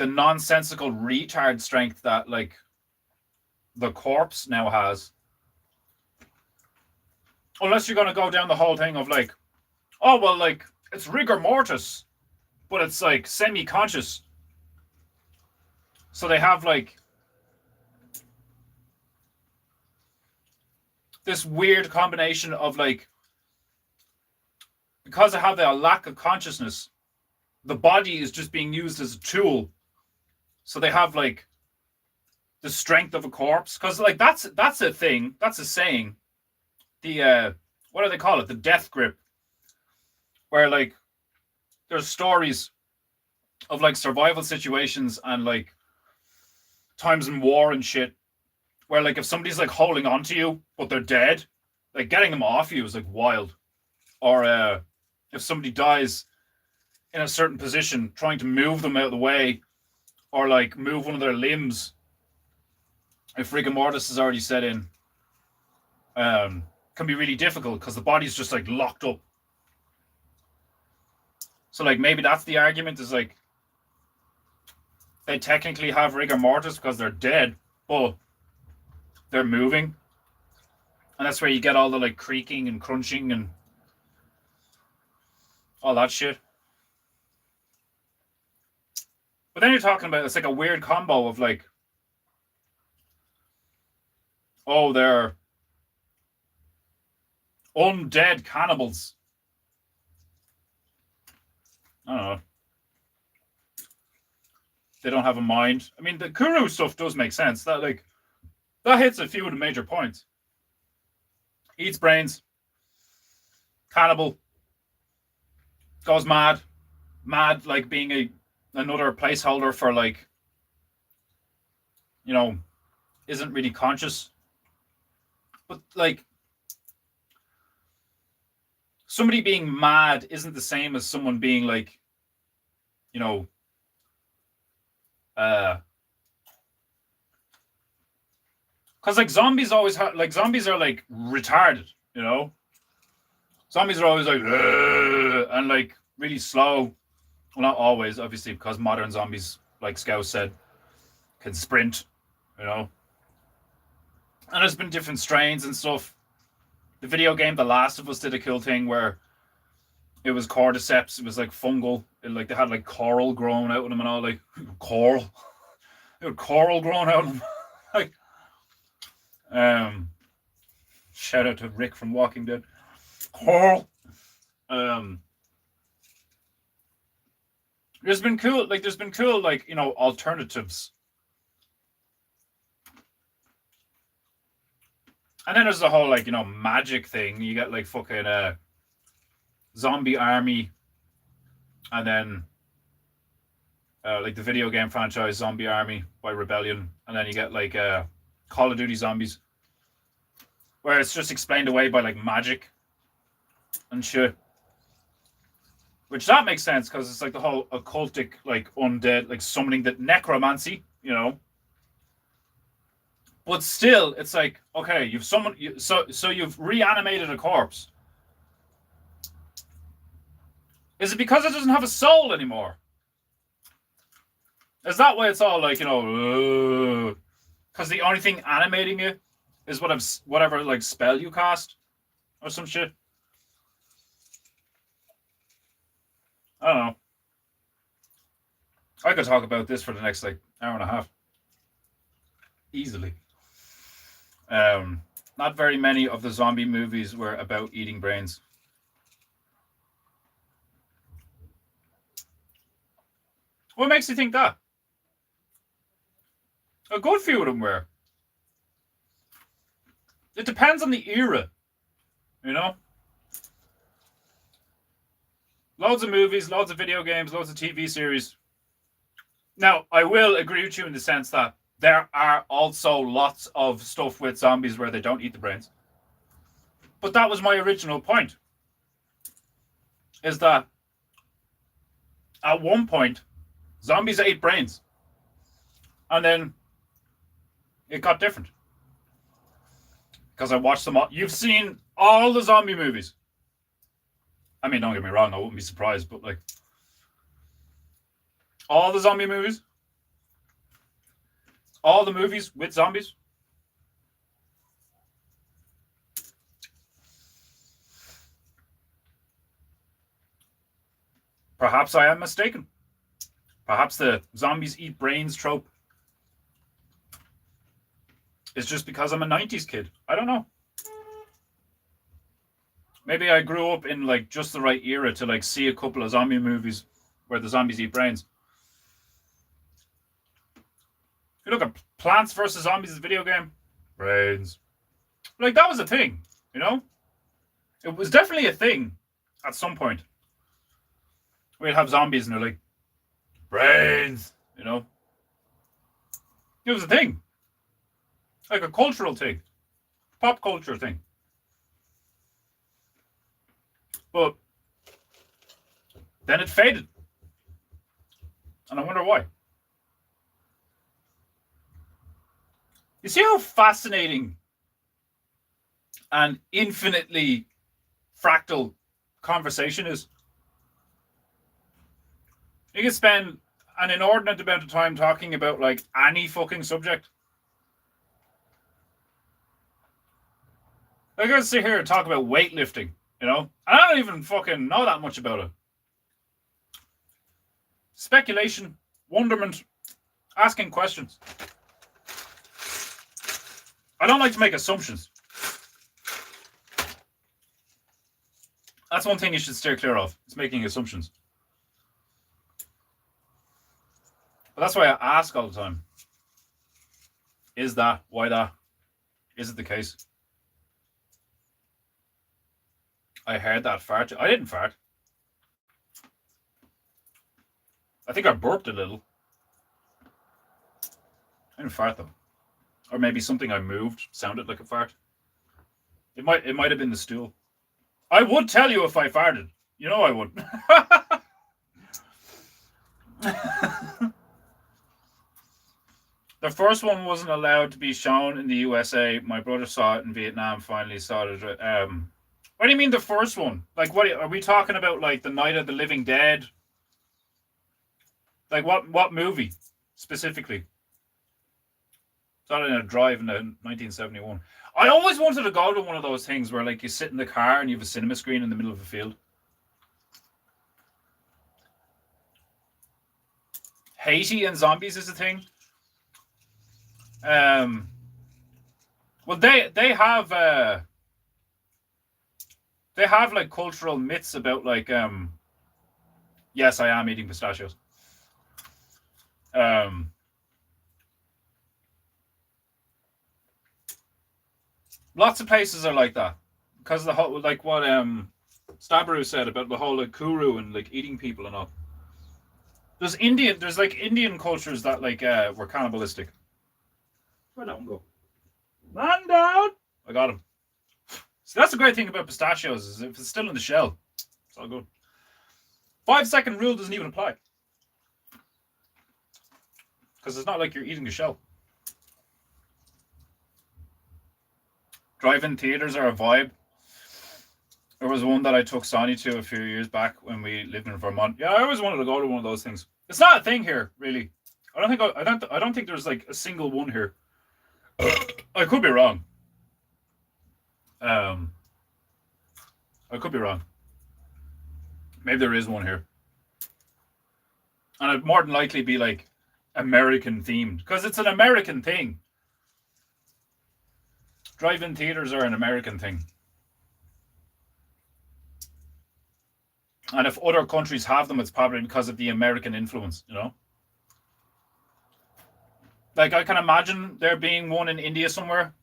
nonsensical retard strength that like the corpse now has. Unless you're gonna go down the whole thing of like, oh well, like it's rigor mortis, but it's like semi-conscious. So they have like this weird combination of like, because they have a lack of consciousness, the body is just being used as a tool. So they have like the strength of a corpse. Because like that's a thing. That's a saying. The what do they call it? The death grip. Where like there's stories of like survival situations and like times in war and shit. Where like if somebody's like holding on to you but they're dead, like getting them off you is like wild. Or if somebody dies in a certain position, trying to move them out of the way or like move one of their limbs, if rigor mortis is already set in, can be really difficult because the body's just like locked up. So like maybe that's the argument, is like they technically have rigor mortis because they're dead, but they're moving. And that's where you get all the like creaking and crunching and all that shit. But then you're talking about, it's like a weird combo of like, oh, they're undead cannibals. I don't know. They don't have a mind. I mean, the Kuru stuff does make sense. That like, that hits a few of the major points. Eats brains. Cannibal. Goes mad. Mad like being another placeholder for like, you know, isn't really conscious. But like, somebody being mad isn't the same as someone being like, you know, because like zombies always have, like zombies are like retarded, you know. Zombies are always like, and like really slow. Well, not always, obviously, because modern zombies, like Scouse said, can sprint, you know. And there's been different strains and stuff. The video game The Last of Us did a cool thing where it was cordyceps. It was like fungal. Like they had like coral growing out of them and all, like coral. They had coral growing out of them. Like, Shout out to Rick from Walking Dead. Carl. There's been cool, alternatives. And then there's the whole, magic thing. You get, fucking Zombie Army. And then, the video game franchise Zombie Army by Rebellion. And then you get, Call of Duty Zombies. Where it's just explained away by, magic and shit. Which that makes sense, because it's, the whole occultic, undead, summoning, the necromancy, But still, it's okay, you've summoned, so you've reanimated a corpse. Is it because it doesn't have a soul anymore? Is that why it's all because the only thing animating you is whatever spell you cast or some shit? I don't know. I could talk about this for the next hour and a half. Easily. Not very many of the zombie movies were about eating brains. What makes you think that? A good few of them were. It depends on the era, Loads of movies, loads of video games, loads of TV series. Now, I will agree with you in the sense that there are also lots of stuff with zombies where they don't eat the brains. But that was my original point. Is that at one point, zombies ate brains. And then it got different. Because I watched them all. You've seen all the zombie movies. I mean, don't get me wrong, I wouldn't be surprised, but all the zombie movies, all the movies with zombies. Perhaps I am mistaken. Perhaps the zombies eat brains trope is just because I'm a 90s kid. I don't know. Maybe I grew up in just the right era to see a couple of zombie movies where the zombies eat brains. You look at Plants vs. Zombies, the video game. Brains. That was a thing, It was definitely a thing at some point. We'd have zombies and they're brains, It was a thing. A cultural thing. Pop culture thing. But then it faded. And I wonder why. You see how fascinating and infinitely fractal conversation is? You can spend an inordinate amount of time talking about any fucking subject. I gotta sit here and talk about weightlifting. And I don't even fucking know that much about it. Speculation, wonderment, asking questions. I don't like to make assumptions. That's one thing you should steer clear of. It's making assumptions. But that's why I ask all the time. Is that? Why that? Is it the case? I heard that fart. I didn't fart. I think I burped a little. I didn't fart though. Or maybe something I moved sounded like a fart. It might have been the stool. I would tell you if I farted. I would. The first one wasn't allowed to be shown in the USA. My brother saw it in Vietnam. Finally saw it. What do you mean the first one? What are we talking about? The Night of the Living Dead? What movie specifically? Saw it in a drive in 1971. I always wanted to go to one of those things where you sit in the car and you have a cinema screen in the middle of a field. Haiti and zombies is a thing. Well, they have like cultural myths about like yes, I am eating pistachios. Um, Lots of places are like that because the whole like what Stabaru said about the whole like kuru and like eating people and all. There's like Indian cultures that like were cannibalistic. Where'd that one go? Man down. I got him. So that's the great thing about pistachios is if it's still in the shell, it's all good. 5-second rule doesn't even apply because it's not like you're eating the shell. Drive-in theaters are a vibe. There was one that I took Sonny to a few years back when we lived in Vermont. Yeah, I always wanted to go to one of those things. It's not a thing here, really. I don't think there's like a single one here. I could be wrong. I could be wrong. Maybe there is one here, and it'd more than likely be like American themed because it's an American thing. Drive-in theaters are an American thing. And if other countries have them, it's probably because of the American influence, you know? Like, I can imagine there being one in India somewhere.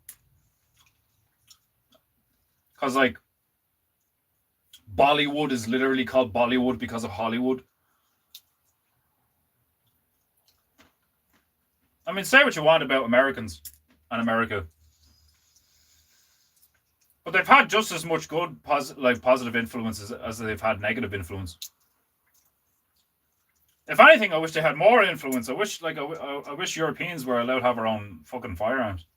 Because, like, Bollywood is literally called Bollywood because of Hollywood. I mean, say what you want about Americans and America. But they've had just as much good, positive influences as they've had negative influence. If anything, I wish they had more influence. I wish Europeans were allowed to have our own fucking firearms.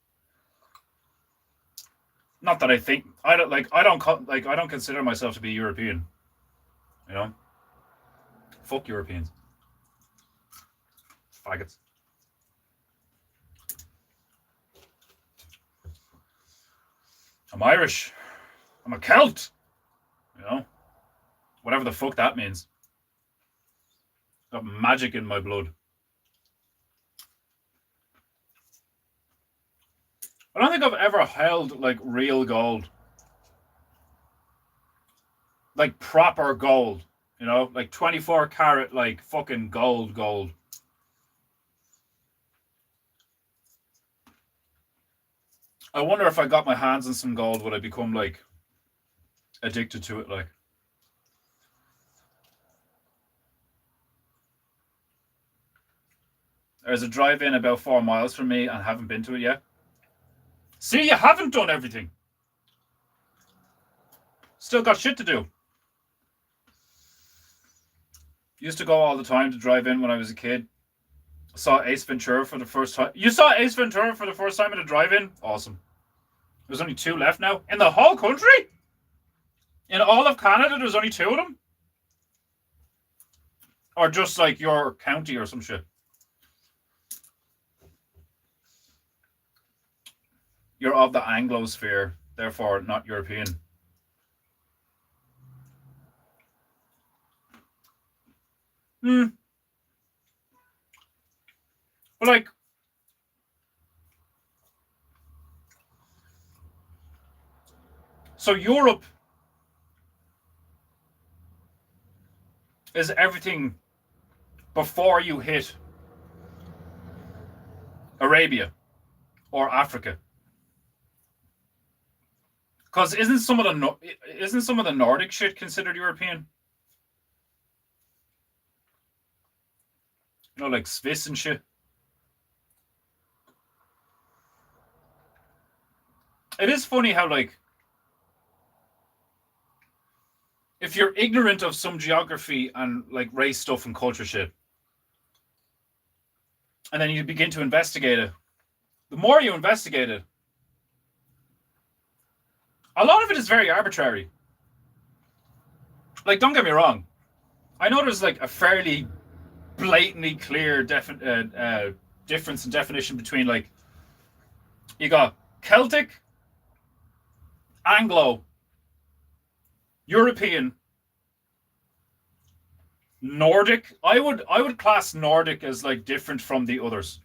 Not that I don't consider myself to be European. You know, fuck Europeans, faggots. I'm Irish. I'm a Celt. You know? Whatever the fuck that means. Got magic in my blood. I don't think I've ever held like real gold. Like proper gold. You know? Like 24 karat like fucking gold. I wonder if I got my hands on some gold, would I become like addicted to it? Like, there's a drive-in about 4 miles from me and haven't been to it yet. See, you haven't done everything. Still got shit to do. Used to go all the time to drive in when I was a kid. Saw Ace Ventura for the first time. You saw Ace Ventura for the first time at a drive-in? Awesome. There's only 2 left now. In the whole country? In all of Canada, there's only 2 of them? Or just like your county or some shit? You're of the Anglosphere, therefore not European. But like, so Europe is everything before you hit Arabia or Africa. Because isn't some of the Nordic shit considered European? You know, like Swiss and shit. It is funny how, like, if you're ignorant of some geography and, like, race stuff and culture shit, and then you begin to investigate it, the more you investigate it, a lot of it is very arbitrary. Like, don't get me wrong. I know there's, like, a fairly blatantly clear difference in definition between, like, you got Celtic, Anglo, European, Nordic. I would class Nordic as like different from the others.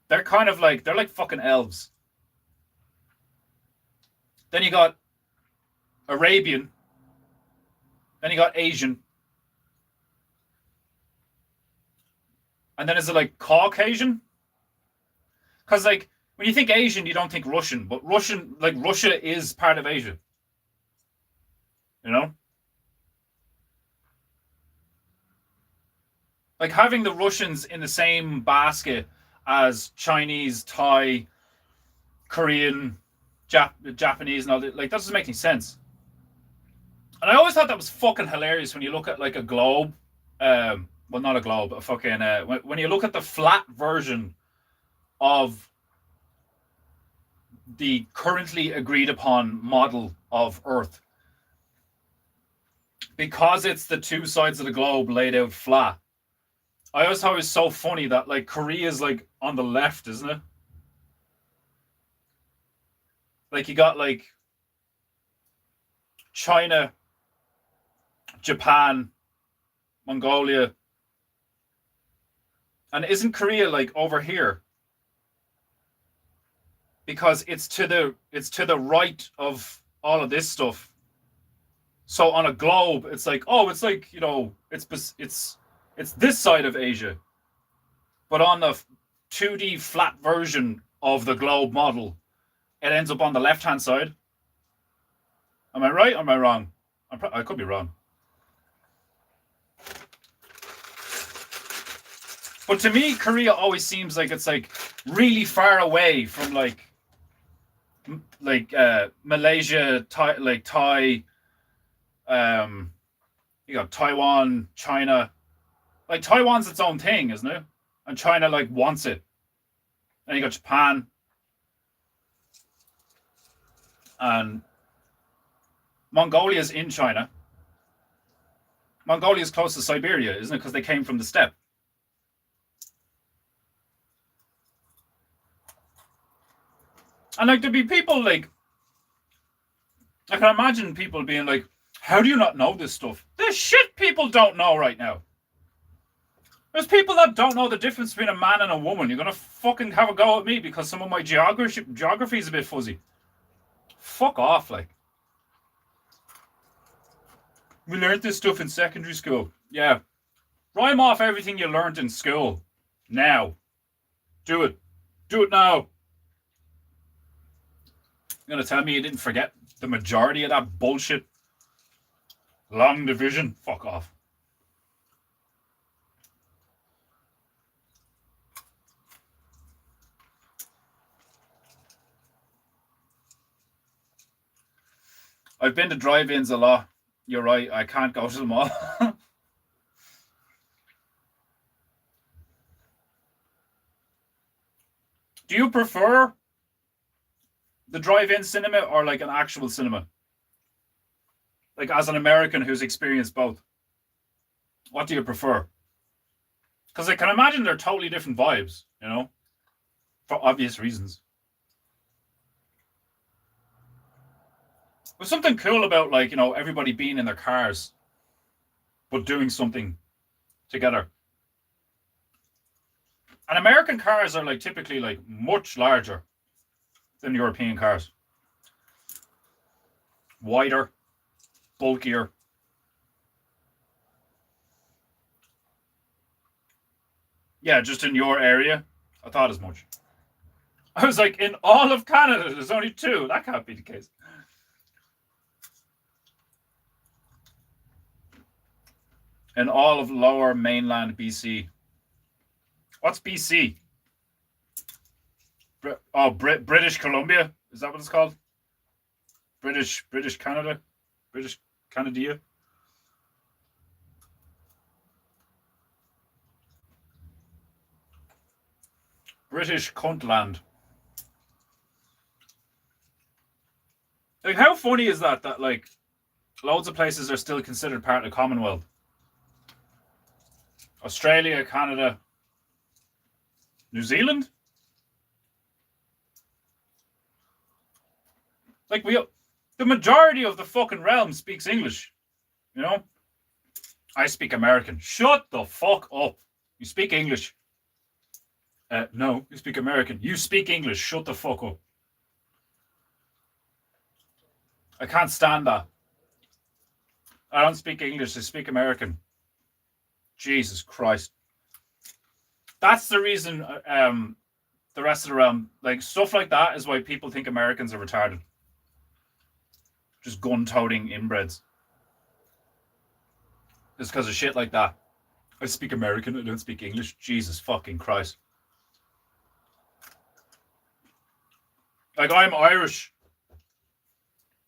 They're kind of like they're like fucking elves. Then you got Arabian. Then you got Asian. And then is it like Caucasian? Because like when you think Asian, you don't think Russian, but Russia is part of Asia. You know? Like having the Russians in the same basket as Chinese, Thai, Korean, Japanese, and all that, like that doesn't make any sense. And I always thought that was fucking hilarious when you look at like a globe. Well, not a globe, a fucking. When you look at the flat version of the currently agreed upon model of Earth, because it's the two sides of the globe laid out flat. I always thought it was so funny that like Korea is like on the left, isn't it? Like you got like China, Japan, Mongolia, and isn't Korea like over here? Because it's to the right of all of this stuff. So on a globe, it's like, oh, it's like, you know, it's this side of Asia. But on the 2D flat version of the globe model, it ends up on the left-hand side. Am I right or am I wrong? I could be wrong. But to me, Korea always seems like it's like really far away from like Malaysia, Thai, you got Taiwan, China. Like Taiwan's its own thing, isn't it? And China like wants it. Then you got Japan. And Mongolia's in China. Mongolia's close to Siberia, isn't it? Because they came from the steppe. And like there'd be people like, I can imagine people being like, how do you not know this stuff? There's shit people don't know right now. There's people that don't know the difference between a man and a woman. You're gonna fucking have a go at me because some of my geography is a bit fuzzy. Fuck off, like. We learned this stuff in secondary school. Yeah. Rhyme off everything you learned in school. Now. Do it. Do it now. You're gonna tell me you didn't forget the majority of that bullshit? Long division? Fuck off. I've been to drive-ins a lot. You're right, I can't go to them all. Do you prefer the drive-in cinema or like an actual cinema? Like as an American who's experienced both, what do you prefer? Because I can imagine they're totally different vibes, you know, for obvious reasons. There's something cool about like, you know, everybody being in their cars, but doing something together. And American cars are like typically like much larger than European cars. Wider, bulkier. Yeah, just in your area. I thought as much. I was like, in all of Canada, there's only two. That can't be the case. In all of lower mainland BC. What's BC? British Columbia? Is that what it's called? British Canada? British Canada? British Cuntland. Like, how funny is that like loads of places are still considered part of the Commonwealth? Australia, Canada, New Zealand? Like, the majority of the fucking realm speaks English, you know? I speak American. Shut the fuck up. You speak English. No, you speak American. You speak English. Shut the fuck up. I can't stand that. I don't speak English. I speak American. Jesus Christ. That's the reason. The rest of the realm, like stuff like that, is why people think Americans are retarded. Just gun-toting inbreds. It's because of shit like that. I speak American. I don't speak English. Jesus fucking Christ. Like, I'm Irish.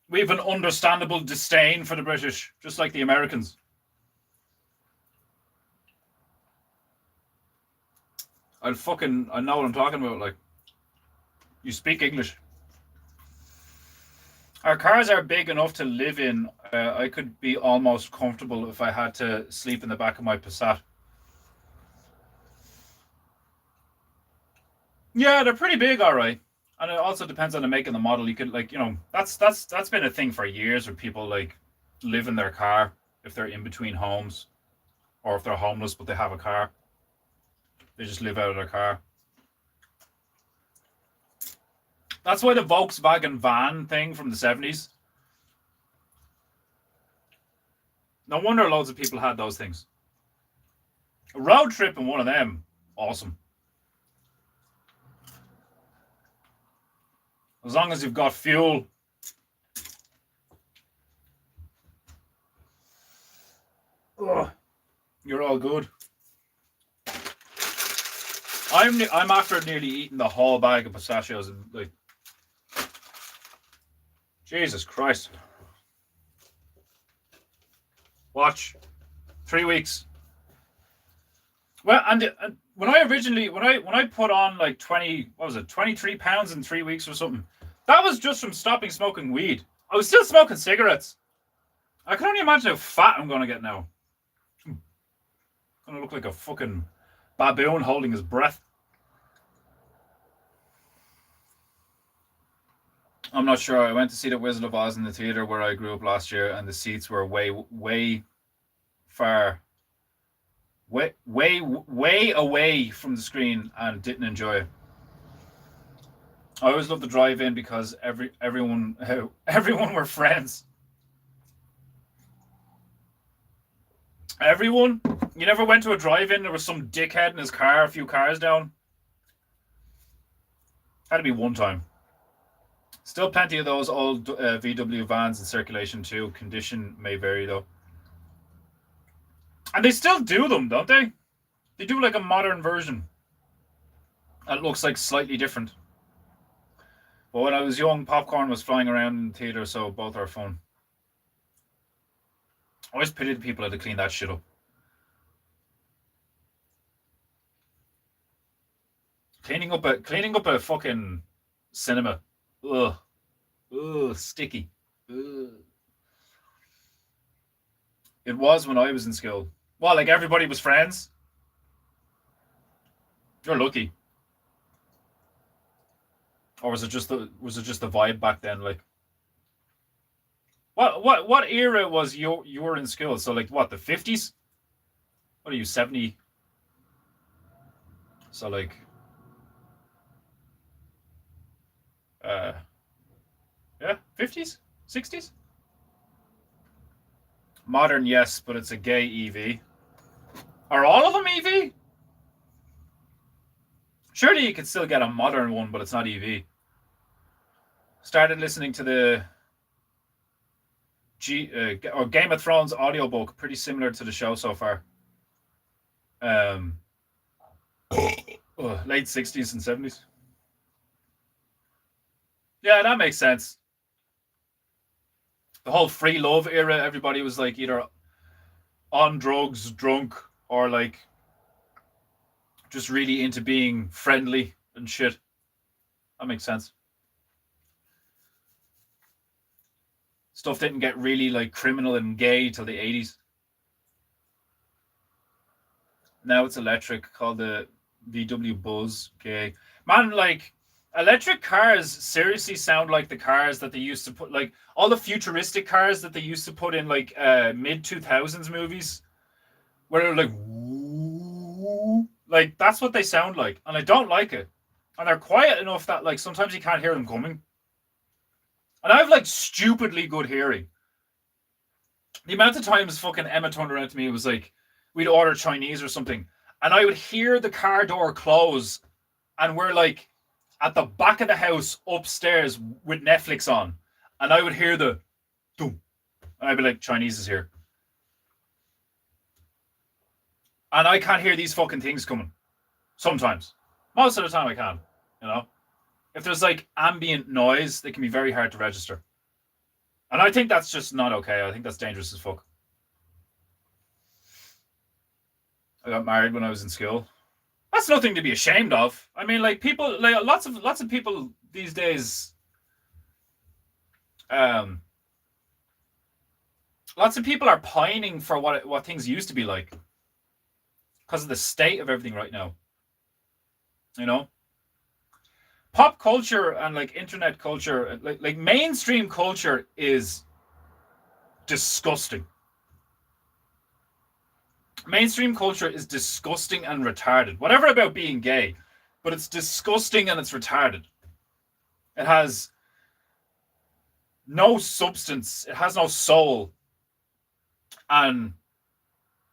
We have an understandable disdain for the British, just like the Americans. I know what I'm talking about. Like, you speak English. Our cars are big enough to live in. I could be almost comfortable if I had to sleep in the back of my Passat. Yeah, they're pretty big, all right. And it also depends on the make and the model. You could, like, that's been a thing for years where people like live in their car if they're in between homes, or if they're homeless but they have a car. They just live out of their car. That's why the Volkswagen van thing from the 70s. No wonder loads of people had those things. A road trip in one of them, awesome. As long as you've got fuel. Ugh, you're all good. I'm after nearly eating the whole bag of pistachios, and like, Jesus Christ. Watch. 3 weeks. Well, and when I put on like 23 pounds in 3 weeks or something, that was just from stopping smoking weed. I was still smoking cigarettes. I can only imagine how fat I'm going to get now. I'm going to look like a fucking baboon holding his breath. I'm not sure. I went to see The Wizard of Oz in the theater where I grew up last year, and the seats were way away from the screen, and didn't enjoy it. I always loved the drive-in because everyone were friends. Everyone? You never went to a drive-in? There was some dickhead in his car, a few cars down. Had to be one time. Still plenty of those old VW vans in circulation too. Condition may vary though. And they still do them, don't they? They do like a modern version. That looks like slightly different. But when I was young, popcorn was flying around in the theater, so both are fun. I always pity the people that had to clean that shit up. Cleaning up a fucking cinema. Ugh. Ugh, sticky. Ugh. It was when I was in school. Well, like everybody was friends. You're lucky. Or was it just the vibe back then? Like, what era was you were in school? So like what, the 50s? What are you, 70? So like yeah, 50s? 60s? Modern, yes, but it's a gay EV. Are all of them EV? Surely you could still get a modern one, but it's not EV. Started listening to the Game of Thrones audiobook, pretty similar to the show so far. Late 60s and 70s. Yeah, that makes sense. The whole free love era, everybody was like either on drugs, drunk, or like just really into being friendly and shit. That makes sense. Stuff didn't get really like criminal and gay till the 80s. Now it's electric, called the VW Buzz. Gay. Man, like, electric cars seriously sound like the cars that they used to put, like all the futuristic cars that they used to put in like mid 2000s movies, where they're like, woo, like that's what they sound like, and I don't like it. And they're quiet enough that like sometimes you can't hear them coming. And I have like stupidly good hearing. The amount of times fucking Emma turned around to me, it was like we'd order Chinese or something, and I would hear the car door close, and we're like at the back of the house upstairs with Netflix on, and I would hear the boom, and I'd be like, Chinese is here. And I can't hear these fucking things coming. Sometimes. Most of the time I can, you know? If there's like ambient noise, they can be very hard to register. And I think that's just not okay. I think that's dangerous as fuck. I got married when I was in school. That's nothing to be ashamed of. I mean, like people, like lots of people these days, lots of people are pining for what things used to be like because of the state of everything right now. You know, pop culture and like internet culture, like mainstream culture is disgusting. Mainstream culture is disgusting and retarded. Whatever about being gay, but it's disgusting and it's retarded. It has no substance. It has no soul. And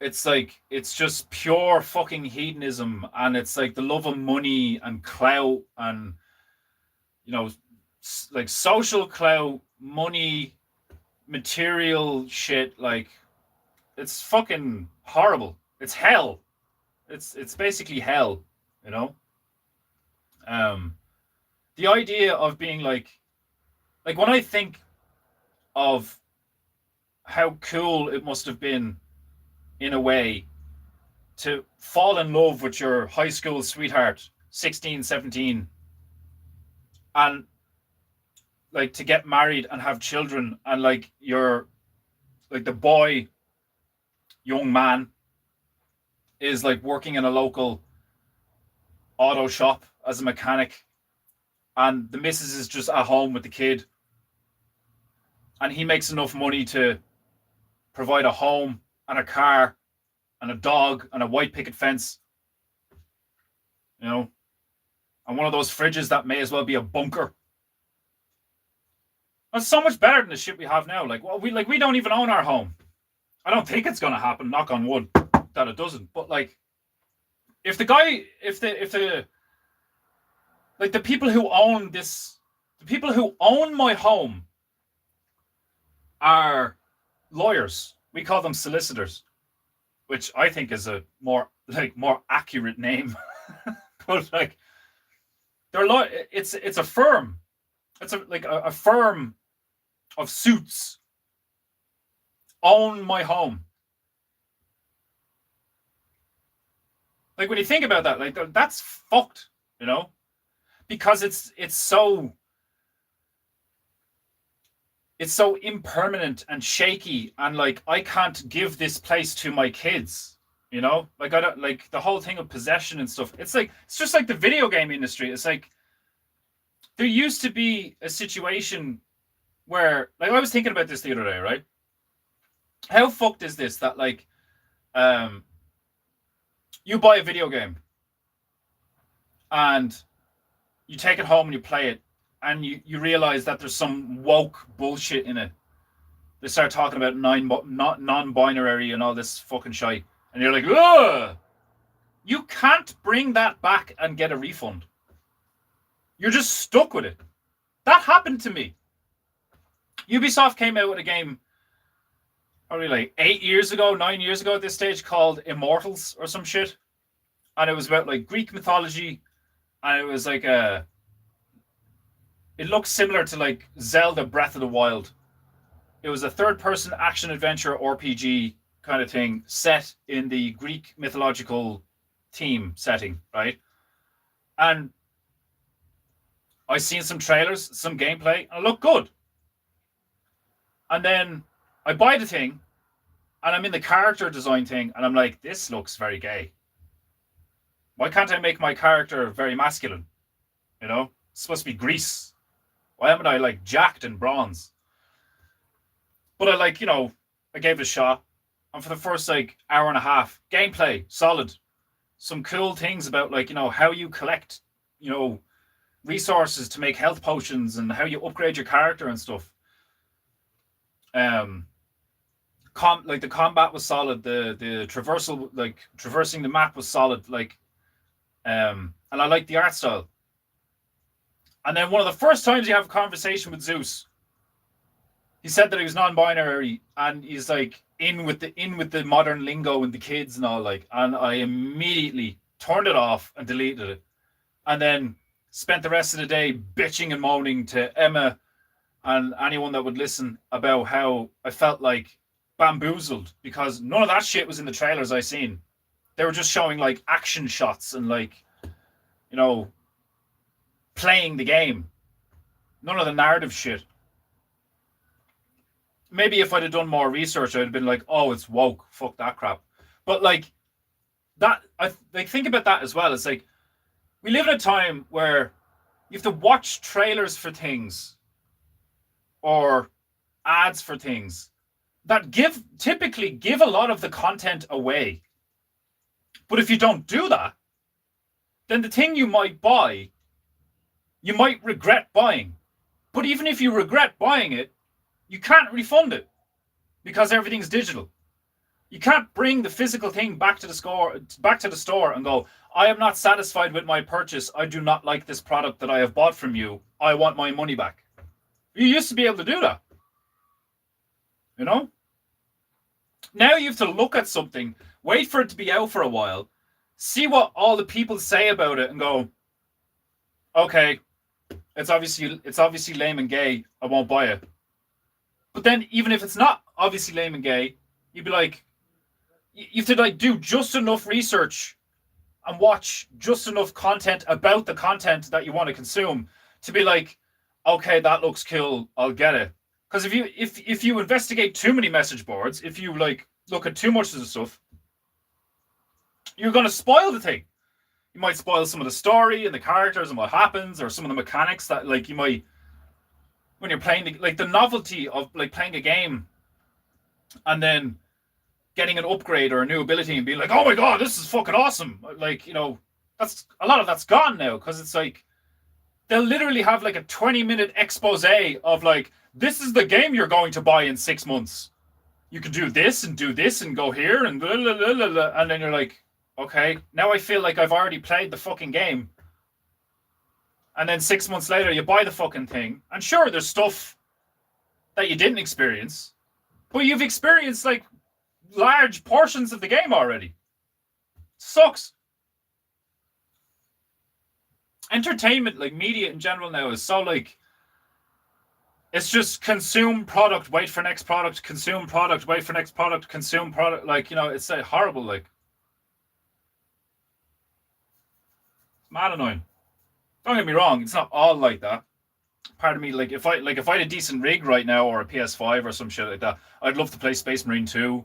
it's like, it's just pure fucking hedonism. And it's like the love of money and clout and, you know, like social clout, money, material shit. Like, it's fucking horrible. It's hell. It's basically hell, you know? The idea of being like when I think of how cool it must have been in a way to fall in love with your high school sweetheart, 16, 17, and like to get married and have children, and like you're like the boy young man is like working in a local auto shop as a mechanic, and the missus is just at home with the kid, and he makes enough money to provide a home and a car and a dog and a white picket fence, you know, and one of those fridges that may as well be a bunker. That's so much better than the shit we have now. Like, well, we don't even own our home. I don't think it's gonna happen, knock on wood, that it doesn't. But like, if the like the people who own this, the people who own my home are lawyers. We call them solicitors, which I think is a more accurate name. But like, it's a firm. It's a firm of suits own my home. Like, when you think about that, like, that's fucked, you know, because it's so impermanent and shaky, and like, I can't give this place to my kids, you know, like, I don't like the whole thing of possession and stuff. It's just like the video game industry. It's like there used to be a situation where, like, I was thinking about this the other day, right? How fucked is this that like you buy a video game and you take it home and you play it, and you realize that there's some woke bullshit in it. They start talking about non-binary and all this fucking shit, and you're like, ugh! You can't bring that back and get a refund. You're just stuck with it. That happened to me. Ubisoft came out with a game probably like 9 years ago at this stage, called Immortals or some shit. And it was about like Greek mythology, and it was like it looked similar to like Zelda Breath of the Wild. It was a third-person action-adventure RPG kind of thing set in the Greek mythological theme setting, right? And I seen some trailers, some gameplay, and it looked good. And then I buy the thing, and I'm in the character design thing, and I'm like, this looks very gay. Why can't I make my character very masculine? You know, it's supposed to be Greece. Why haven't I like jacked in bronze? But I like, you know, I gave it a shot, and for the first like hour and a half, gameplay solid, some cool things about like, you know, how you collect, you know, resources to make health potions and how you upgrade your character and stuff. Like the combat was solid, the traversal, like traversing the map was solid, like and I like the art style. And then one of the first times you have a conversation with Zeus, he said that he was non-binary and he's like in with the modern lingo and the kids and all, like, and I immediately turned it off and deleted it. And then spent the rest of the day bitching and moaning to Emma and anyone that would listen about how I felt like bamboozled because none of that shit was in the trailers I seen. They were just showing like action shots and like, you know, playing the game. None of the narrative shit. Maybe if I'd have done more research, I'd have been like, oh, it's woke. Fuck that crap. But like that, I like think about that as well. It's like we live in a time where you have to watch trailers for things or ads for things that typically give a lot of the content away. But if you don't do that, then the thing you might buy, you might regret buying. But even if you regret buying it, you can't refund it because everything's digital. You can't bring the physical thing back to the store and go, I am not satisfied with my purchase. I do not like this product that I have bought from you. I want my money back. You used to be able to do that. You know? Now you have to look at something, wait for it to be out for a while, see what all the people say about it and go, okay, it's obviously lame and gay. I won't buy it. But then even if it's not obviously lame and gay, you'd be like, you have to like do just enough research and watch just enough content about the content that you want to consume to be like, okay, that looks cool, I'll get it. Because if you investigate too many message boards, if you like look at too much of the stuff, you're going to spoil the thing. You might spoil some of the story and the characters and what happens, or some of the mechanics that like you might, when you're playing, like the novelty of like playing a game and then getting an upgrade or a new ability and being like, oh my god, this is fucking awesome. Like, you know, that's a lot of that's gone now because it's like they'll literally have like a 20-minute expose of like, this is the game you're going to buy in 6 months. You can do this and go here and blah, blah, blah, blah, blah. And then you're like, okay, now I feel like I've already played the fucking game. And then 6 months later, you buy the fucking thing. And sure, there's stuff that you didn't experience, but you've experienced like large portions of the game already. Sucks. Entertainment, like media in general now, is so like, it's just consume product, wait for next product, consume product, wait for next product, consume product. Like, you know, it's like horrible. Like, it's mad annoying. Don't get me wrong, it's not all like that. Part of me, like if I had a decent rig right now or a PS5 or some shit like that, I'd love to play Space Marine 2,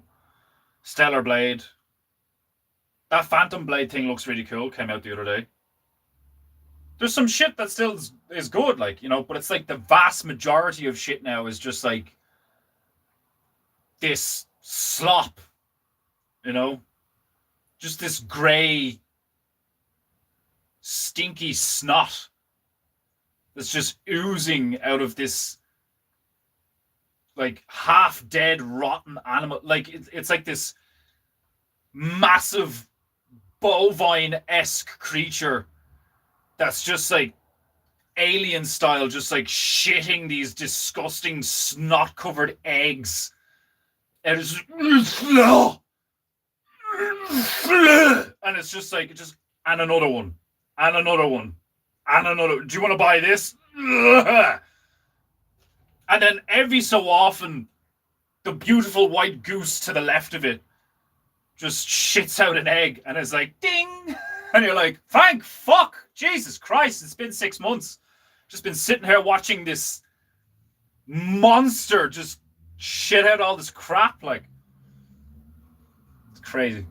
Stellar Blade. That Phantom Blade thing looks really cool. Came out the other day. There's some shit that still is good, like, you know, but it's like the vast majority of shit now is just like this slop, you know, just this grey, stinky snot that's just oozing out of this like half dead, rotten animal. Like it's like this massive bovine-esque creature that's just like alien style, just like shitting these disgusting snot covered eggs. And it's just, and it's just like, and another one, and another one, and another. Do you want to buy this? And then every so often, the beautiful white goose to the left of it just shits out an egg, and it's like, ding! And you're like, thank fuck! Jesus Christ, it's been 6 months. Just been sitting here watching this monster just shit out all this crap. Like, it's crazy.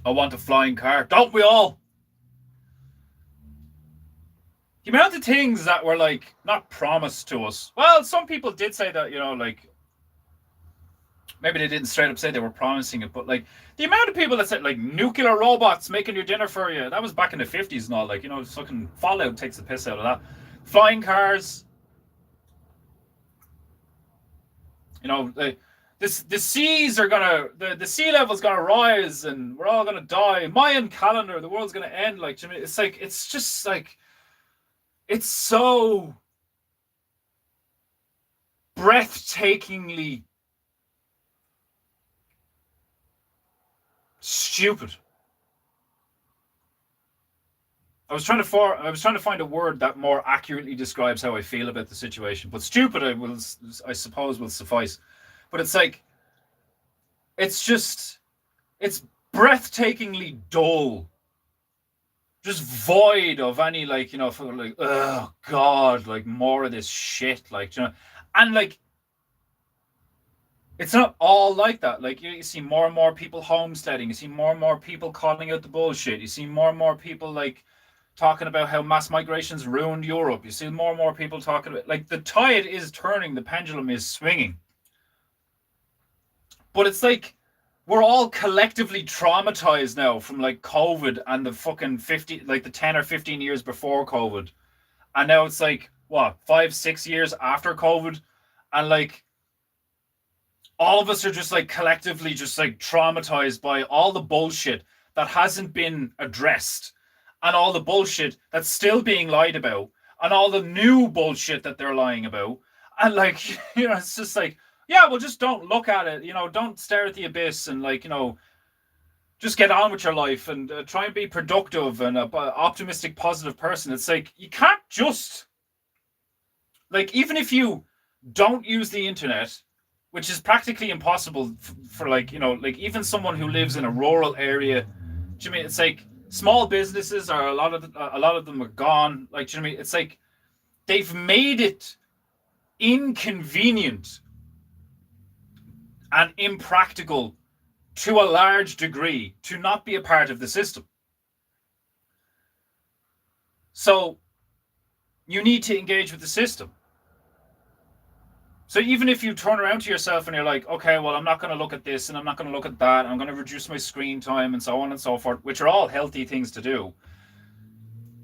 I want a flying car. Don't we all? The amount of things that were like not promised to us. Well, some people did say that, you know, like maybe they didn't straight up say they were promising it, but like the amount of people that said like nuclear robots making your dinner for you, that was back in the 50s and all. Like, you know, fucking Fallout takes the piss out of that. Flying cars, you know, the seas are gonna the sea level's gonna rise and we're all gonna die. Mayan calendar, the world's gonna end. Like, Jimmy, it's like it's just like it's so breathtakingly stupid. I was trying to find a word that more accurately describes how I feel about the situation, but stupid I suppose will suffice. But it's like it's just it's breathtakingly dull, just void of any like, you know, for like, oh god, like more of this shit, like, you know. And like it's not all like that. Like you see more and more people homesteading, you see more and more people calling out the bullshit, you see more and more people like talking about how mass migrations ruined Europe, you see more and more people talking about like the tide is turning, the pendulum is swinging. But it's like we're all collectively traumatized now from like COVID and the fucking 50, like the 10 or 15 years before COVID. And now it's like, what, 5, 6 years after COVID? And like, all of us are just like collectively just like traumatized by all the bullshit that hasn't been addressed and all the bullshit that's still being lied about and all the new bullshit that they're lying about. And like, you know, it's just like, yeah, well, just don't look at it, you know, don't stare at the abyss and like, you know, just get on with your life and try and be productive and an optimistic, positive person. It's like, you can't just, like, even if you don't use the internet, which is practically impossible for like, you know, like even someone who lives in a rural area, do you mean it's like small businesses are a lot of them are gone. Like, do you know what I mean? It's like they've made it inconvenient and impractical to a large degree to not be a part of the system. So you need to engage with the system. So even if you turn around to yourself and you're like, okay, well, I'm not going to look at this and I'm not going to look at that, and I'm going to reduce my screen time and so on and so forth, which are all healthy things to do.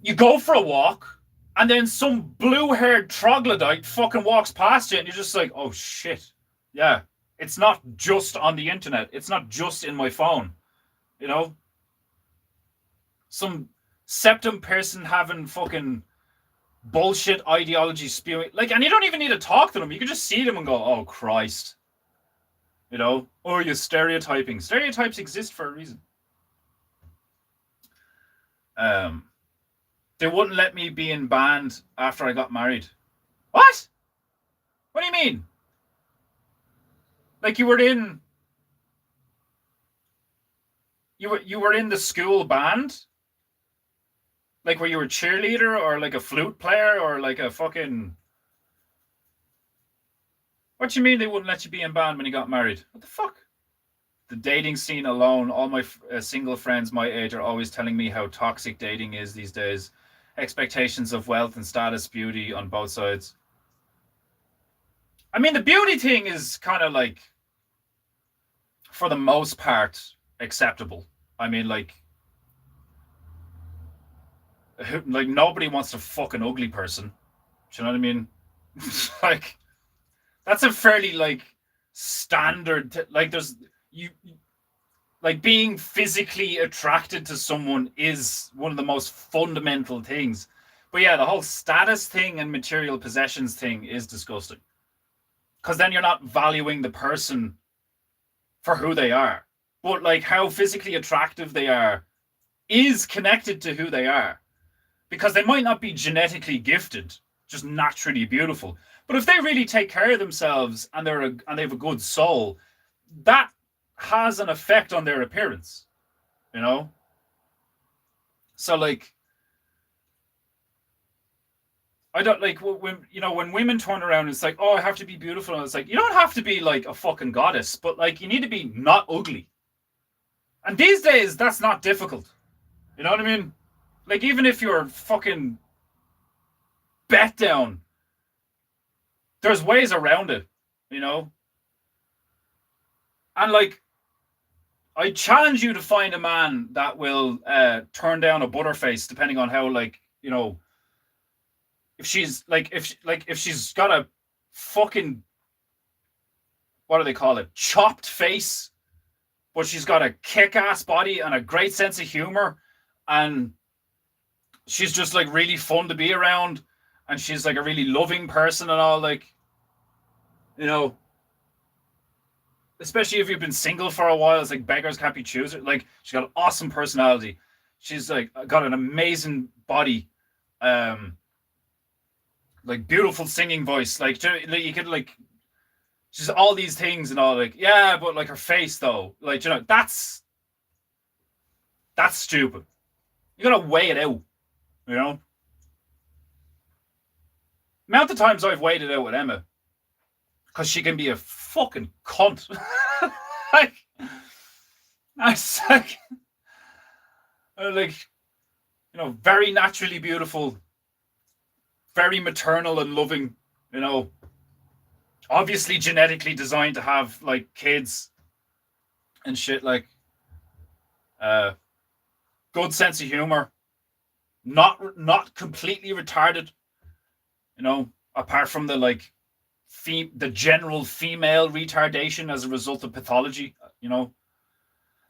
You go for a walk and then some blue-haired troglodyte fucking walks past you and you're just like, oh shit. Yeah, it's not just on the internet. It's not just in my phone. You know? Some septum person having fucking bullshit ideology spewing. Like, and you don't even need to talk to them. You can just see them and go, oh Christ. You know? Oh, you're stereotyping. Stereotypes exist for a reason. They wouldn't let me be in band after I got married. What? What do you mean? Like you were in the school band? Like where you were a cheerleader or like a flute player or like a fucking... What do you mean they wouldn't let you be in band when you got married? What the fuck? The dating scene alone, all my single friends my age are always telling me how toxic dating is these days. Expectations of wealth and status, beauty on both sides. I mean, the beauty thing is kind of like, for the most part, acceptable. I mean, like nobody wants to fuck an ugly person. Do you know what I mean? Like, that's a fairly like standard. Like, there's you. Like being physically attracted to someone is one of the most fundamental things. But yeah, the whole status thing and material possessions thing is disgusting. Because then you're not valuing the person for who they are. But like how physically attractive they are is connected to who they are. Because they might not be genetically gifted, just naturally beautiful. But if they really take care of themselves and they have a good soul, that has an effect on their appearance, you know? So like, I don't like when, you know, when women turn around and it's like, oh, I have to be beautiful. And it's like, you don't have to be like a fucking goddess, but like, you need to be not ugly. And these days, that's not difficult. You know what I mean? Like, even if you're fucking bet down, there's ways around it, you know? And like, I challenge you to find a man that will turn down a butterface, depending on how, like, if she's like, if she's got a fucking, what do they call it, chopped face, but she's got a kick-ass body and a great sense of humor, and she's just like really fun to be around, and she's like a really loving person and all, like, you know, especially if you've been single for a while. It's like beggars can't be choosers. Like, she's got an awesome personality. She's like got an amazing body, like beautiful singing voice. Like, you could like, she's all these things and all, like, yeah, but like her face though, like, that's stupid. You gotta weigh it out, you know. Amount of times I've weighed it out with Emma, because she can be a fucking cunt. Like, I like, very naturally beautiful, very maternal and loving, obviously genetically designed to have like kids and shit, like, good sense of humor, not completely retarded, apart from the like the general female retardation as a result of pathology,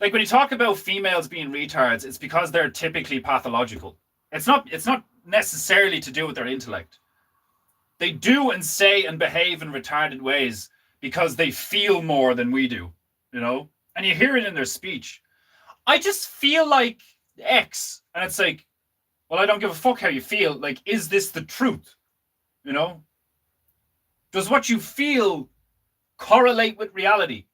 like when you talk about females being retards, it's because they're typically pathological. It's not necessarily to do with their intellect. They do and say and behave in retarded ways because they feel more than we do, and you hear it in their speech. I just feel like X, and it's like, well, I don't give a fuck how you feel. Like, is this the truth? Does what you feel correlate with reality?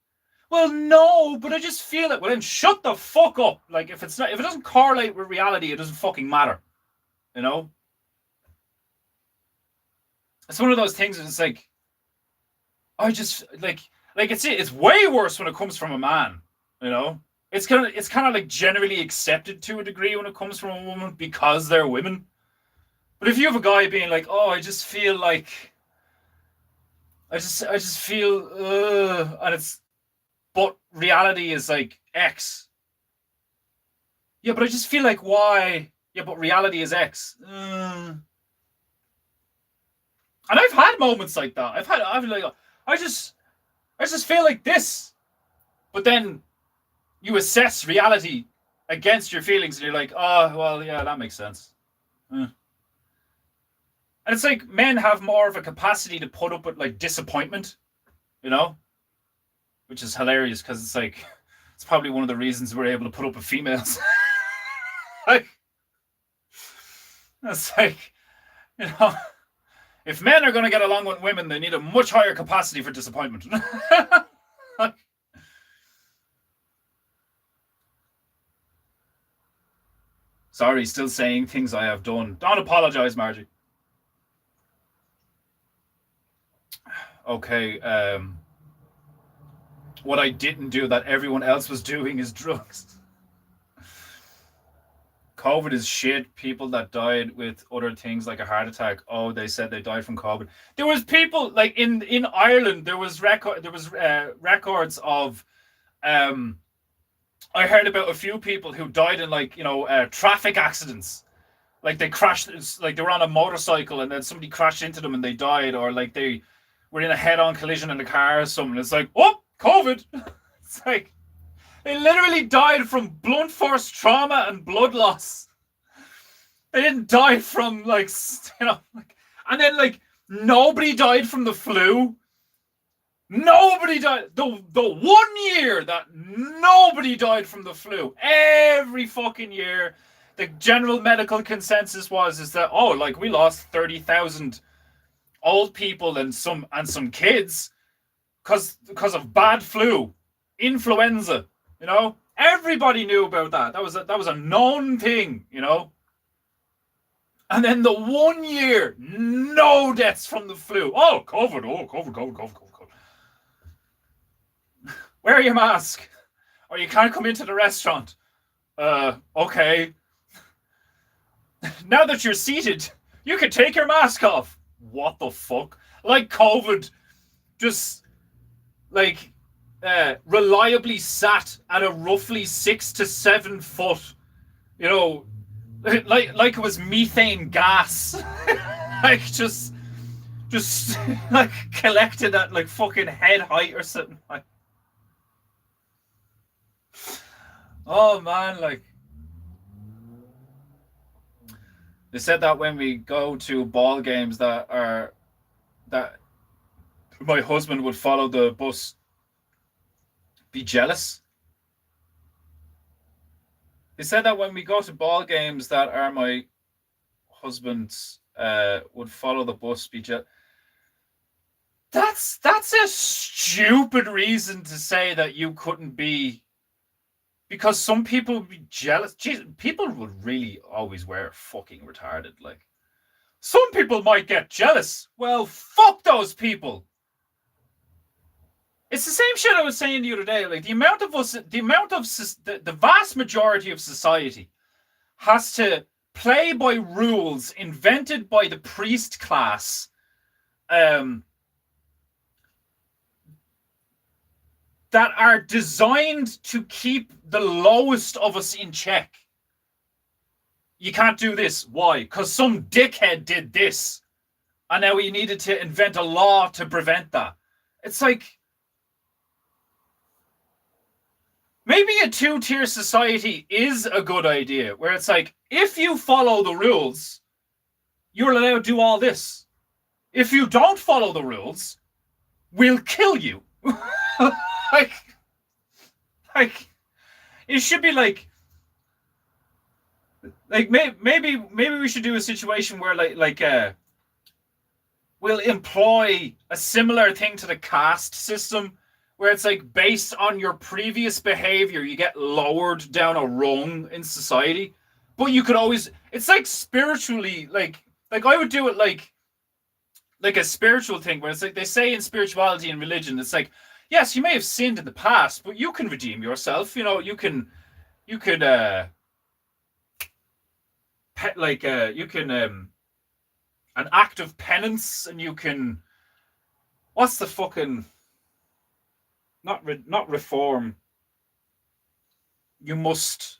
Well, no, but I just feel it. Well, then shut the fuck up. Like, if it doesn't correlate with reality, it doesn't fucking matter. It's one of those things that it's like, I just like it's way worse when it comes from a man. It's kind of like generally accepted to a degree when it comes from a woman because they're women. But if you have a guy being like, oh, I just feel like, I just feel, and it's, but reality is like X. Yeah, but I just feel like Y. Yeah, but reality is X. And I've had moments like that. I've like, I just feel like this. But then you assess reality against your feelings, and you're like, oh, well, yeah, that makes sense. And it's like men have more of a capacity to put up with like disappointment, which is hilarious because it's like, it's probably one of the reasons we're able to put up with females. Like, it's like, if men are going to get along with women, they need a much higher capacity for disappointment. Sorry, still saying things I have done. Don't apologize, Margie. Okay, what I didn't do that everyone else was doing is drugs. COVID is shit. People that died with other things like a heart attack, oh, they said they died from COVID. There was people like in Ireland. There was records of. I heard about a few people who died in like traffic accidents. Like they crashed, like they were on a motorcycle and then somebody crashed into them and they died, or like they were in a head-on collision in a car or something. It's like, oh, COVID. It's like, they literally died from blunt force trauma and blood loss. They didn't die from like, and then like nobody died from the flu. Nobody died. The 1 year that nobody died from the flu, every fucking year, the general medical consensus is that, oh, like we lost 30,000 old people and some kids because of bad flu, influenza. Everybody knew about that. That was a known thing. And then the 1 year, no deaths from the flu. Oh, COVID. Oh, COVID. Wear your mask, or you can't come into the restaurant. Okay. Now that you're seated, you can take your mask off. What the fuck? Like COVID, just like reliably sat at a roughly 6 to 7 foot, you know, like it was methane gas, like just like collected at like fucking head height or something. Like, oh man, like they said that when we go to ball games that my husband would follow the bus, be jealous. They said that when we go to ball games that are my husband's would follow the bus, be jealous. That's a stupid reason to say that you couldn't be, because some people would be jealous. Jeez, people would really always wear fucking retarded. Like, some people might get jealous. Well, fuck those people. It's the same shit I was saying the other day. Like, the vast majority of society has to play by rules invented by the priest class, that are designed to keep the lowest of us in check. You can't do this. Why? Because some dickhead did this, and now we needed to invent a law to prevent that. It's like, maybe a two-tier society is a good idea, where it's like, if you follow the rules, you're allowed to do all this. If you don't follow the rules, we'll kill you. like, it should be like maybe we should do a situation where we'll employ a similar thing to the caste system, where it's like, based on your previous behavior, you get lowered down a rung in society. But you could always, it's like spiritually, like I would do it like a spiritual thing, where it's like they say in spirituality and religion, it's like, yes, you may have sinned in the past, but you can redeem yourself. You know, you could an act of penance, and you can, what's the fucking, not reform. You must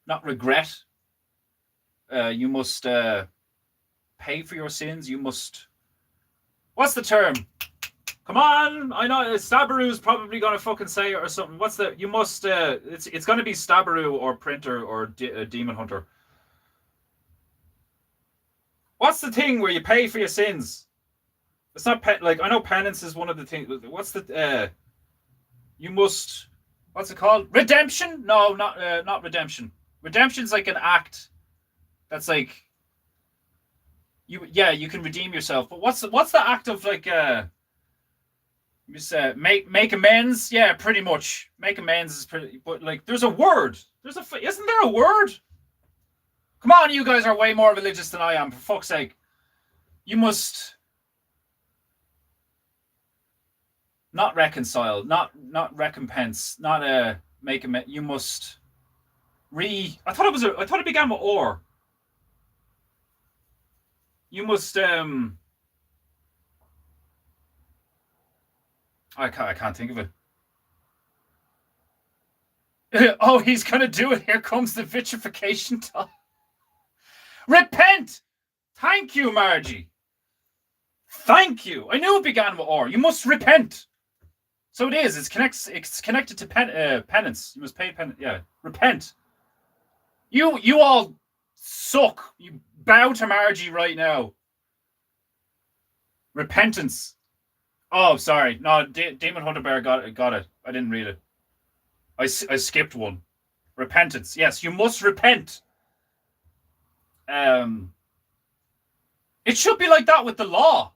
not regret. You must pay for your sins. You must, what's the term? Come on, I know Stabaroo's probably gonna fucking say it or something. What's the, you must, it's gonna be Stabaroo or Printer or Demon Hunter. What's the thing where you pay for your sins? It's not like, I know penance is one of the things. What's the you must, what's it called? Redemption? No, not redemption. Redemption's like an act that's like, you can redeem yourself. But what's the act of like make amends? Yeah, pretty much. Make amends is pretty, but like, there's a word. Isn't there a word? Come on, you guys are way more religious than I am, for fuck's sake. You must not reconcile, not recompense, not make a. You must I thought it began with or. You must I can't think of it. Oh, he's gonna do it. Here comes the vitrification time. Repent! Thank you, Margie. Thank you. I knew it began with or. You must repent. So it is. It's connected to penance. You must pay penance. Yeah. Repent. You all suck. You bow to Margie right now. Repentance. Oh, sorry. No, Demon Hunter Bear got it. I didn't read it. I skipped one. Repentance. Yes, you must repent. It should be like that with the law.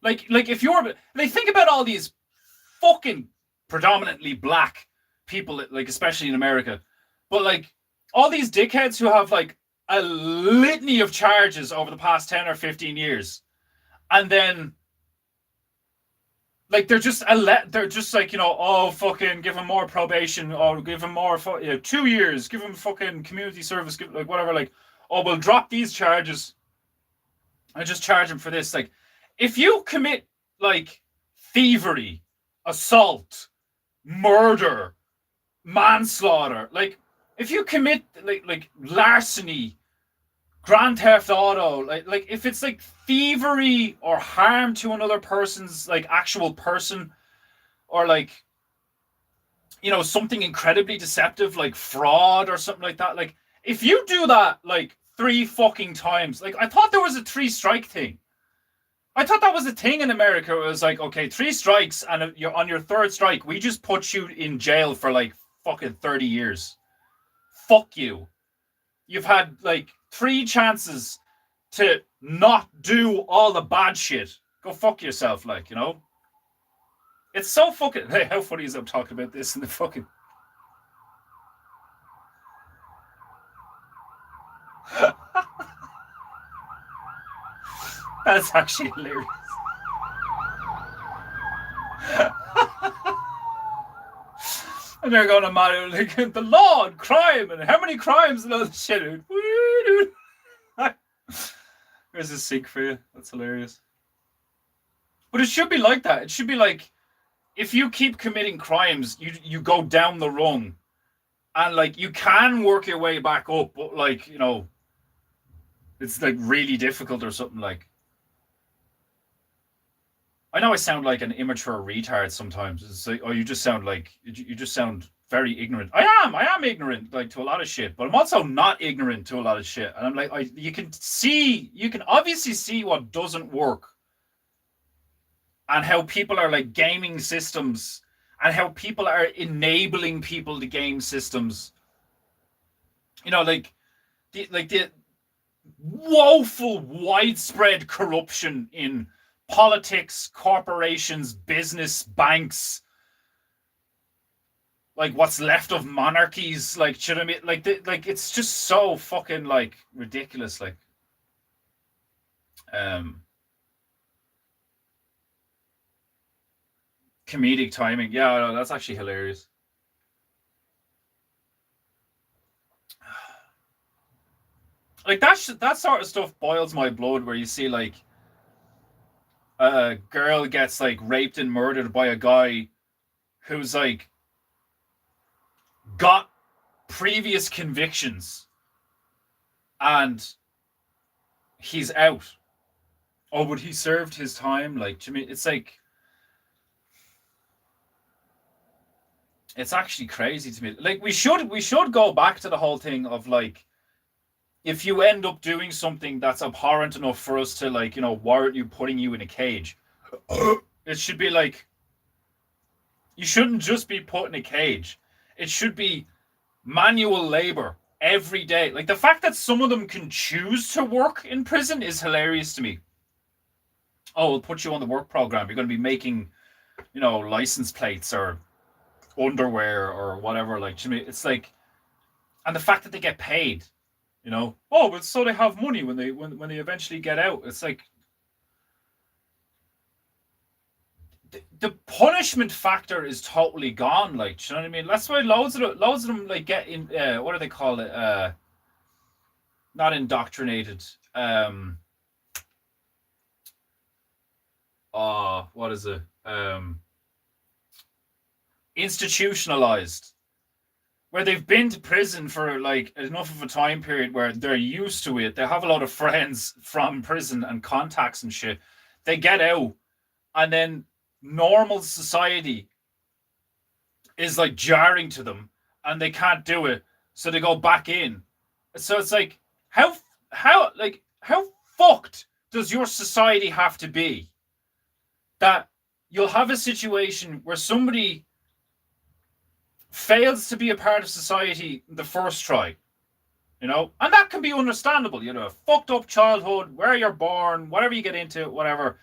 Like if you're, like, think about all these fucking predominantly black people, like, especially in America, but like all these dickheads who have like a litany of charges over the past 10 or 15 years, and then like they're just like, you know, oh, fucking give him more probation, or give him more 2 years, give him fucking community service, like whatever, like, oh, we'll drop these charges and just charge him for this. Like, if you commit like thievery assault, murder, manslaughter. Like, if you commit like larceny, Grand Theft Auto, like if it's like thievery or harm to another person's like actual person, or like, you know, something incredibly deceptive like fraud or something like that. Like, if you do that like 3 fucking times, like, I thought there was a 3 strike thing. I thought that was a thing in America. It was like, okay, 3 strikes, and you're on your 3rd strike, we just put you in jail for like fucking 30 years. Fuck you. You've had like 3 chances to not do all the bad shit. Go fuck yourself, like, you know? It's so fucking. Hey, how funny is I'm talking about this in the fucking. That's actually hilarious. And they're going to matter like the law and crime and how many crimes and all this shit. There's a sync for you. That's hilarious. But it should be like that. It should be like, if you keep committing crimes, you go down the rung, and like you can work your way back up, but like, you know, it's like really difficult or something. Like, I know I sound like an immature retard sometimes. It's like, oh, you just sound very ignorant. I am ignorant, like, to a lot of shit, but I'm also not ignorant to a lot of shit. And I'm like, you can obviously see what doesn't work, and how people are like gaming systems, and how people are enabling people to game systems. You know, like the woeful widespread corruption in politics, corporations, business, banks, like what's left of monarchies. Like, should I mean, like it's just so fucking like ridiculous. Like, comedic timing. Yeah, no, that's actually hilarious. Like, that sort of stuff boils my blood, where you see like a girl gets like raped and murdered by a guy who's like got previous convictions, and he's out. Oh, but he served his time. Like, to me, it's like, it's actually crazy to me. Like, we should go back to the whole thing of like, if you end up doing something that's abhorrent enough for us to, like, you know, warrant you putting you in a cage, it should be like, you shouldn't just be put in a cage. It should be manual labor every day. Like, the fact that some of them can choose to work in prison is hilarious to me. Oh, we'll put you on the work program. You're going to be making, you know, license plates or underwear or whatever. Like, to me, it's like, and the fact that they get paid, you know, oh, but so they have money when they eventually get out. It's like, the punishment factor is totally gone. Like, do you know what I mean? That's why loads of them like get in. What do they call it? Not indoctrinated. What is it? Institutionalized, where they've been to prison for like enough of a time period where they're used to it. They have a lot of friends from prison and contacts and shit. They get out, and then normal society is like jarring to them, and they can't do it, so they go back in. So it's like, how fucked does your society have to be that you'll have a situation where somebody fails to be a part of society the first try, you know? And that can be understandable. You know, a fucked up childhood, where you're born, whatever you get into, whatever.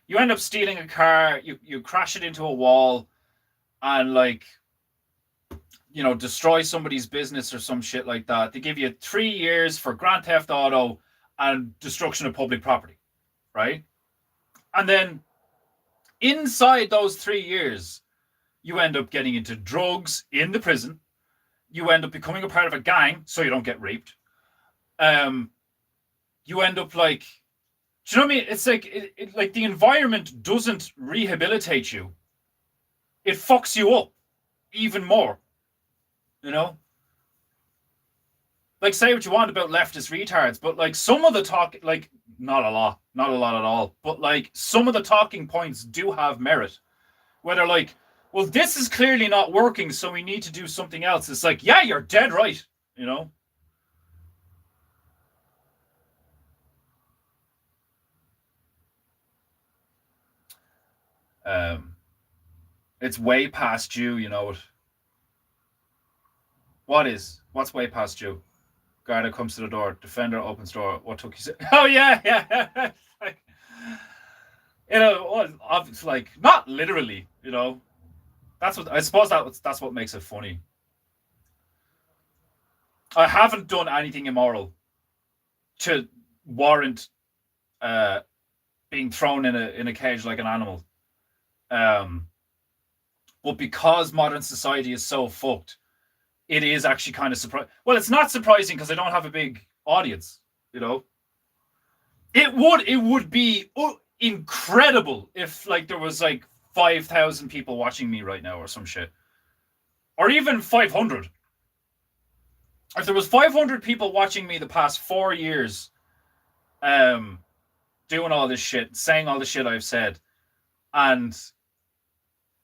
You end up stealing a car, you crash it into a wall, and like, you know, destroy somebody's business or some shit like that. They give you 3 years for Grand Theft Auto and destruction of public property, right? And then inside those 3 years, you end up getting into drugs in the prison. You end up becoming a part of a gang so you don't get raped. You end up like, do you know what I mean? It's like, like the environment doesn't rehabilitate you. it fucks you up even more, you know? Like, say what you want about leftist retards, but like some of the talk, like, not a lot at all, but like some of the talking points do have merit. Where they're like, well, this is clearly not working, so we need to do something else. It's like, yeah, you're dead right, you know? It's way past due, you know it. What's way past due? Garda comes to the door. Defender opens door. What took you? Oh yeah, yeah. Like, you know, it's like not literally. You know, that's what I suppose that's what makes it funny. I haven't done anything immoral to warrant being thrown in a cage like an animal. Um, but because modern society is so fucked, it is actually kind of surprising. Well, it's not surprising because I don't have a big audience, you know. It would be incredible if like there was like 5,000 people watching me right now or some shit, or even 500. If there was 500 people watching me the past 4 years, doing all this shit, saying all the shit I've said, and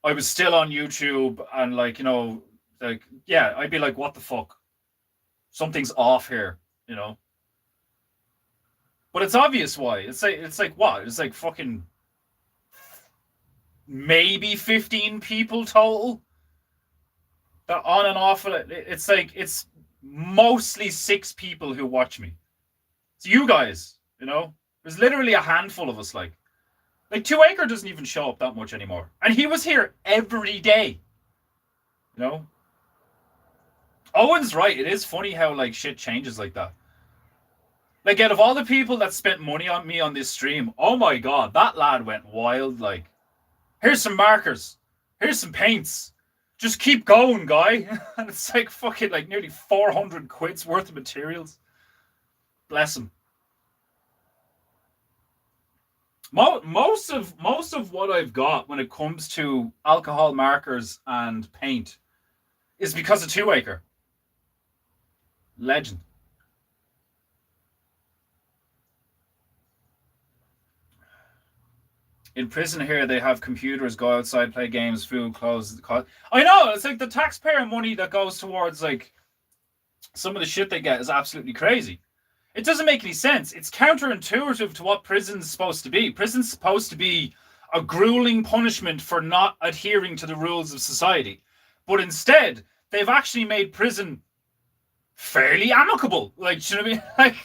I was still on YouTube and like, you know, like, yeah, I'd be like, what the fuck? Something's off here, you know? But it's obvious why. It's like what? It's like fucking maybe 15 people total. That on and off. It's like it's mostly 6 people who watch me. It's you guys, you know? There's literally a handful of us, like 2acre doesn't even show up that much anymore. And he was here every day. You know? Owen's right. It is funny how like shit changes like that. Like out of all the people that spent money on me on this stream, oh my god, that lad went wild. Like, here's some markers, here's some paints. Just keep going, guy. And it's like fucking like nearly 400 quid's worth of materials. Bless him. Most of what I've got when it comes to alcohol markers and paint is because of 2acre. Legend. In prison here, they have computers, go outside, play games, food, clothes. I know, it's like the taxpayer money that goes towards like some of the shit they get is absolutely crazy. It doesn't make any sense. It's counterintuitive to what prison's supposed to be. Prison's supposed to be a grueling punishment for not adhering to the rules of society. But instead, they've actually made prison fairly amicable. Like, you know what I mean? Like,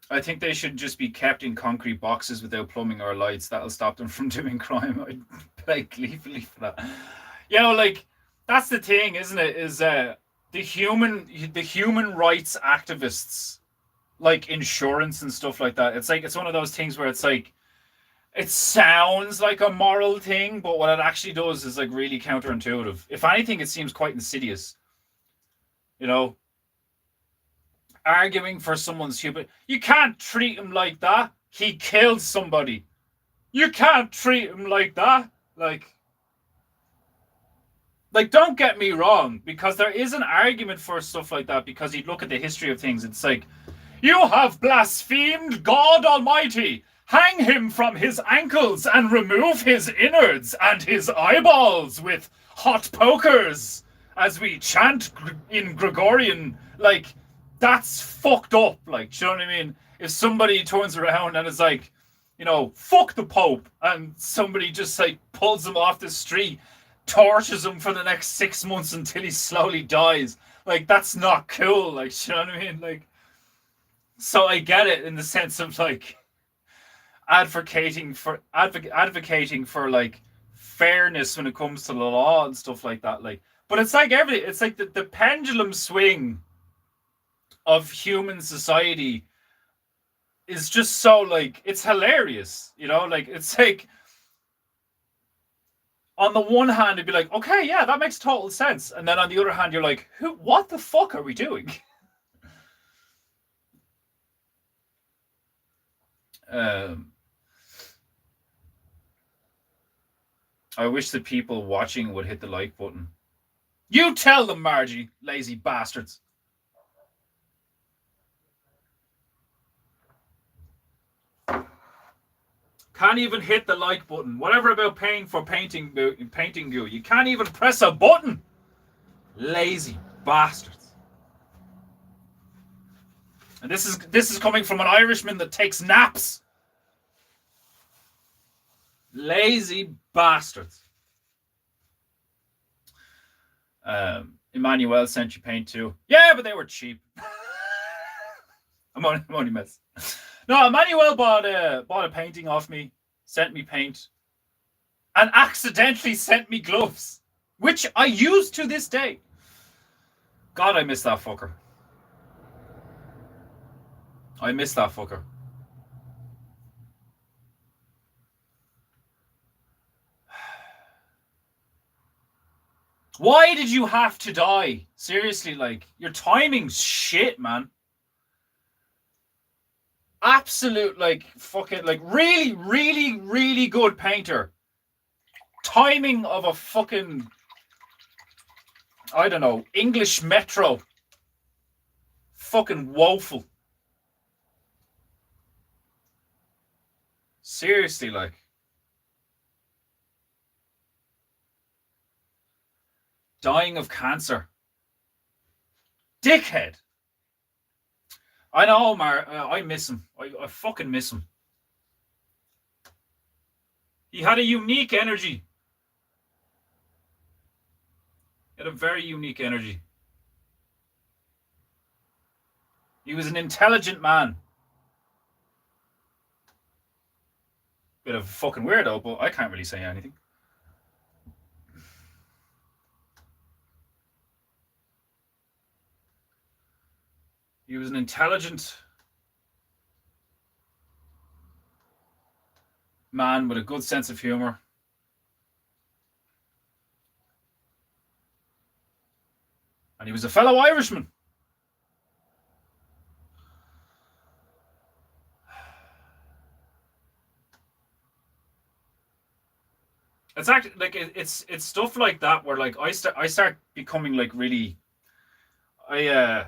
I think they should just be kept in concrete boxes without plumbing or lights. That'll stop them from doing crime. I'd play gleefully for that. You know, like, that's the thing, isn't it? Is the human rights activists, like insurance and stuff like that. It's like it's one of those things where it's like it sounds like a moral thing, but what it actually does is like really counterintuitive. If anything, it seems quite insidious. You know, arguing for someone's human. You can't treat him like that. He killed somebody. You can't treat him like that. Like, don't get me wrong, because there is an argument for stuff like that, because you look at the history of things, it's like, you have blasphemed God Almighty. Hang him from his ankles and remove his innards and his eyeballs with hot pokers as we chant in Gregorian. Like, that's fucked up. Like, do you know what I mean? If somebody turns around and is like, you know, fuck the Pope, and somebody just like pulls him off the street, tortures him for the next 6 months until he slowly dies. Like, that's not cool. Like, you know what I mean? Like, so I get it in the sense of like advocating for like fairness when it comes to the law and stuff like that. Like, but it's like everything. It's like the pendulum swing of human society is just so like it's hilarious. You know, like it's like, on the one hand, it'd be like, okay, yeah, that makes total sense. And then on the other hand, you're like, what the fuck are we doing? Um, I wish the people watching would hit the like button. You tell them, Margie, lazy bastards. Can't even hit the like button. Whatever about paying for painting goo. You can't even press a button. Lazy bastards. And this is coming from an Irishman that takes naps. Lazy bastards. Emmanuel sent you paint too. Yeah, but they were cheap. I'm only messing. No, Emmanuel bought a painting off me, sent me paint, and accidentally sent me gloves, which I use to this day. God, I miss that fucker. I miss that fucker. Why did you have to die? Seriously, like, your timing's shit, man. Absolute, like, fucking, like, really, really, really good painter. Timing of a fucking, I don't know, English metro. Fucking woeful. Seriously, like. Dying of cancer. Dickhead. I know, Mar. I miss him. I fucking miss him. He had a unique energy. He had a very unique energy. He was an intelligent man. Bit of a fucking weirdo, but I can't really say anything. He was an intelligent man with a good sense of humor. And he was a fellow Irishman. It's actually like it's stuff like that where like I start becoming like really I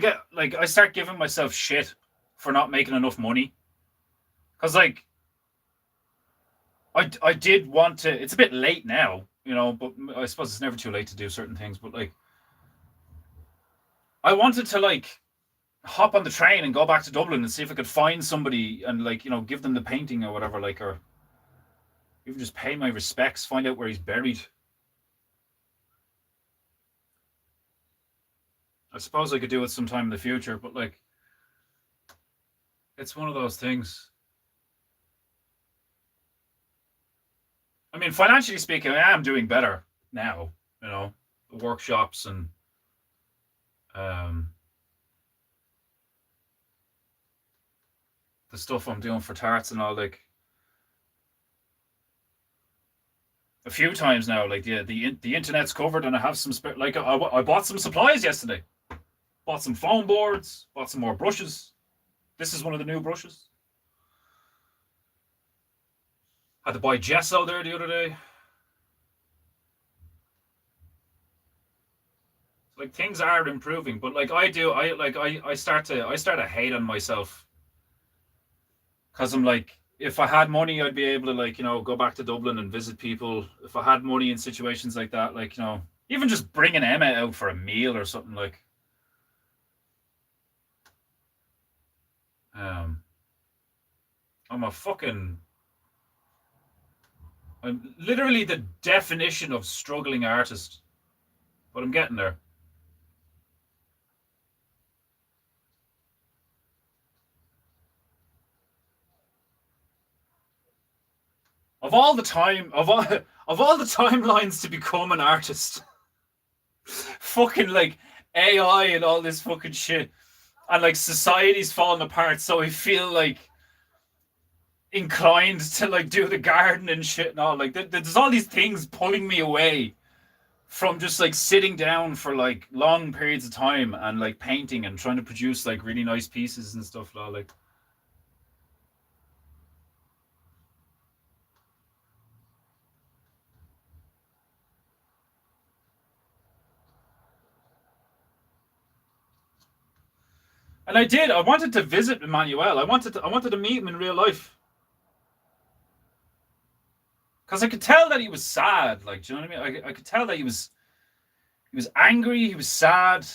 get like I start giving myself shit for not making enough money. Cause like I did want to. It's a bit late now, you know, but I suppose it's never too late to do certain things. But like, I wanted to like hop on the train and go back to Dublin and see if I could find somebody and like, you know, give them the painting or whatever, like, or even just pay my respects, find out where he's buried. I suppose I could do it sometime in the future, but like, it's one of those things. I mean, financially speaking, I am doing better now, you know, the workshops and the stuff I'm doing for tarts and all, like a few times now, like the internet's covered and I have some like I bought some supplies yesterday. Bought some foam boards, bought some more brushes. This is one of the new brushes. Had to buy gesso there the other day. Like things are improving, but like I start to hate on myself. Cause I'm like, if I had money, I'd be able to like, you know, go back to Dublin and visit people. If I had money in situations like that, like, you know, even just bringing Emma out for a meal or something like. I'm literally the definition of struggling artist, but I'm getting there. Of all the timelines to become an artist, fucking like AI and all this fucking shit, and like society's falling apart, so I feel like inclined to like do the garden and shit and all. Like there's all these things pulling me away from just like sitting down for like long periods of time and like painting and trying to produce like really nice pieces and stuff like. And I did. I wanted to visit Emmanuel. I wanted to meet him in real life. Because I could tell that he was sad. Like, do you know what I mean? I could tell that he was angry. He was sad.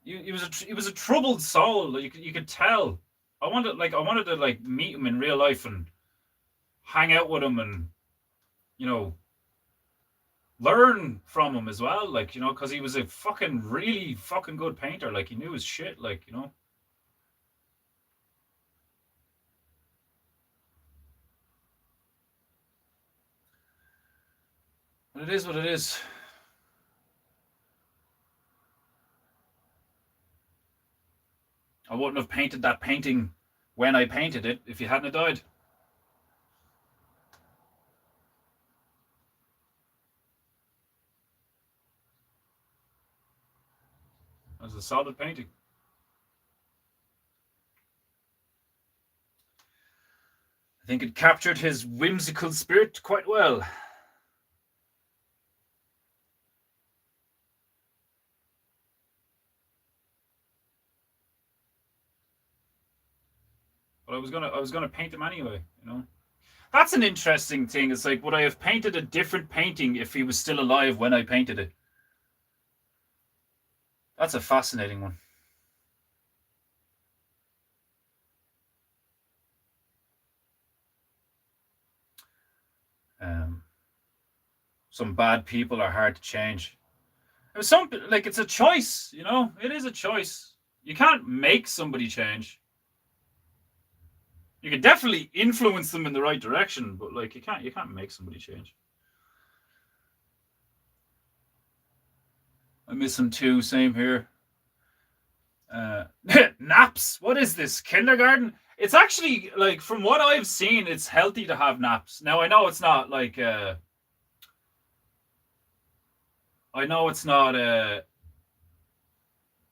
He was a troubled soul. Like, you could tell. I wanted to like meet him in real life and hang out with him and, you know, learn from him as well. Like, you know, because he was a fucking really fucking good painter. Like, he knew his shit. Like, you know. But it is what it is. I wouldn't have painted that painting when I painted it if he hadn't died. It was a solid painting. I think it captured his whimsical spirit quite well. But I was gonna paint him anyway, you know. That's an interesting thing. It's like, would I have painted a different painting if he was still alive when I painted it? That's a fascinating one. Some bad people are hard to change. It's a choice, you know. It is a choice. You can't make somebody change. You can definitely influence them in the right direction, but like you can't make somebody change. I miss him too. Same here. Naps. What is this? Kindergarten? It's actually, like, from what I've seen, it's healthy to have naps. Now I know it's not like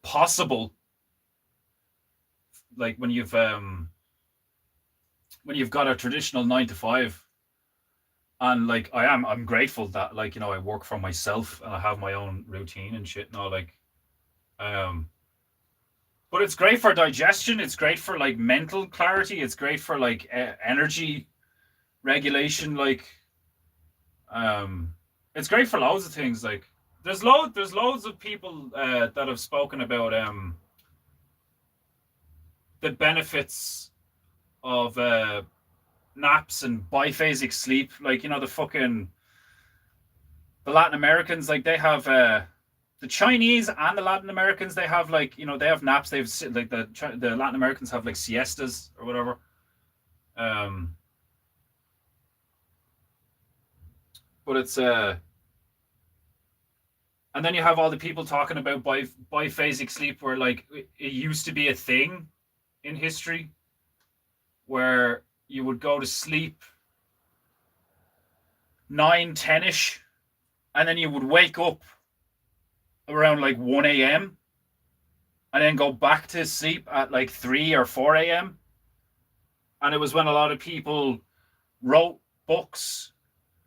possible, like when you've got a traditional 9 to 5. And like I'm grateful that, like, you know, I work for myself and I have my own routine and shit. No, like, but it's great for digestion. It's great for like mental clarity. It's great for like energy regulation. Like, it's great for loads of things. Like, there's loads of people that have spoken about the benefits of naps and biphasic sleep. Like, you know, the Latin Americans, like, they have the Chinese and the Latin Americans, they have, like, you know, they have naps. They've, like, the Latin Americans have like siestas or whatever. But it's and then you have all the people talking about biphasic sleep, where like it used to be a thing in history where you would go to sleep 9, 10-ish, and then you would wake up around like 1 a.m. and then go back to sleep at like 3 or 4 a.m. And it was when a lot of people wrote books,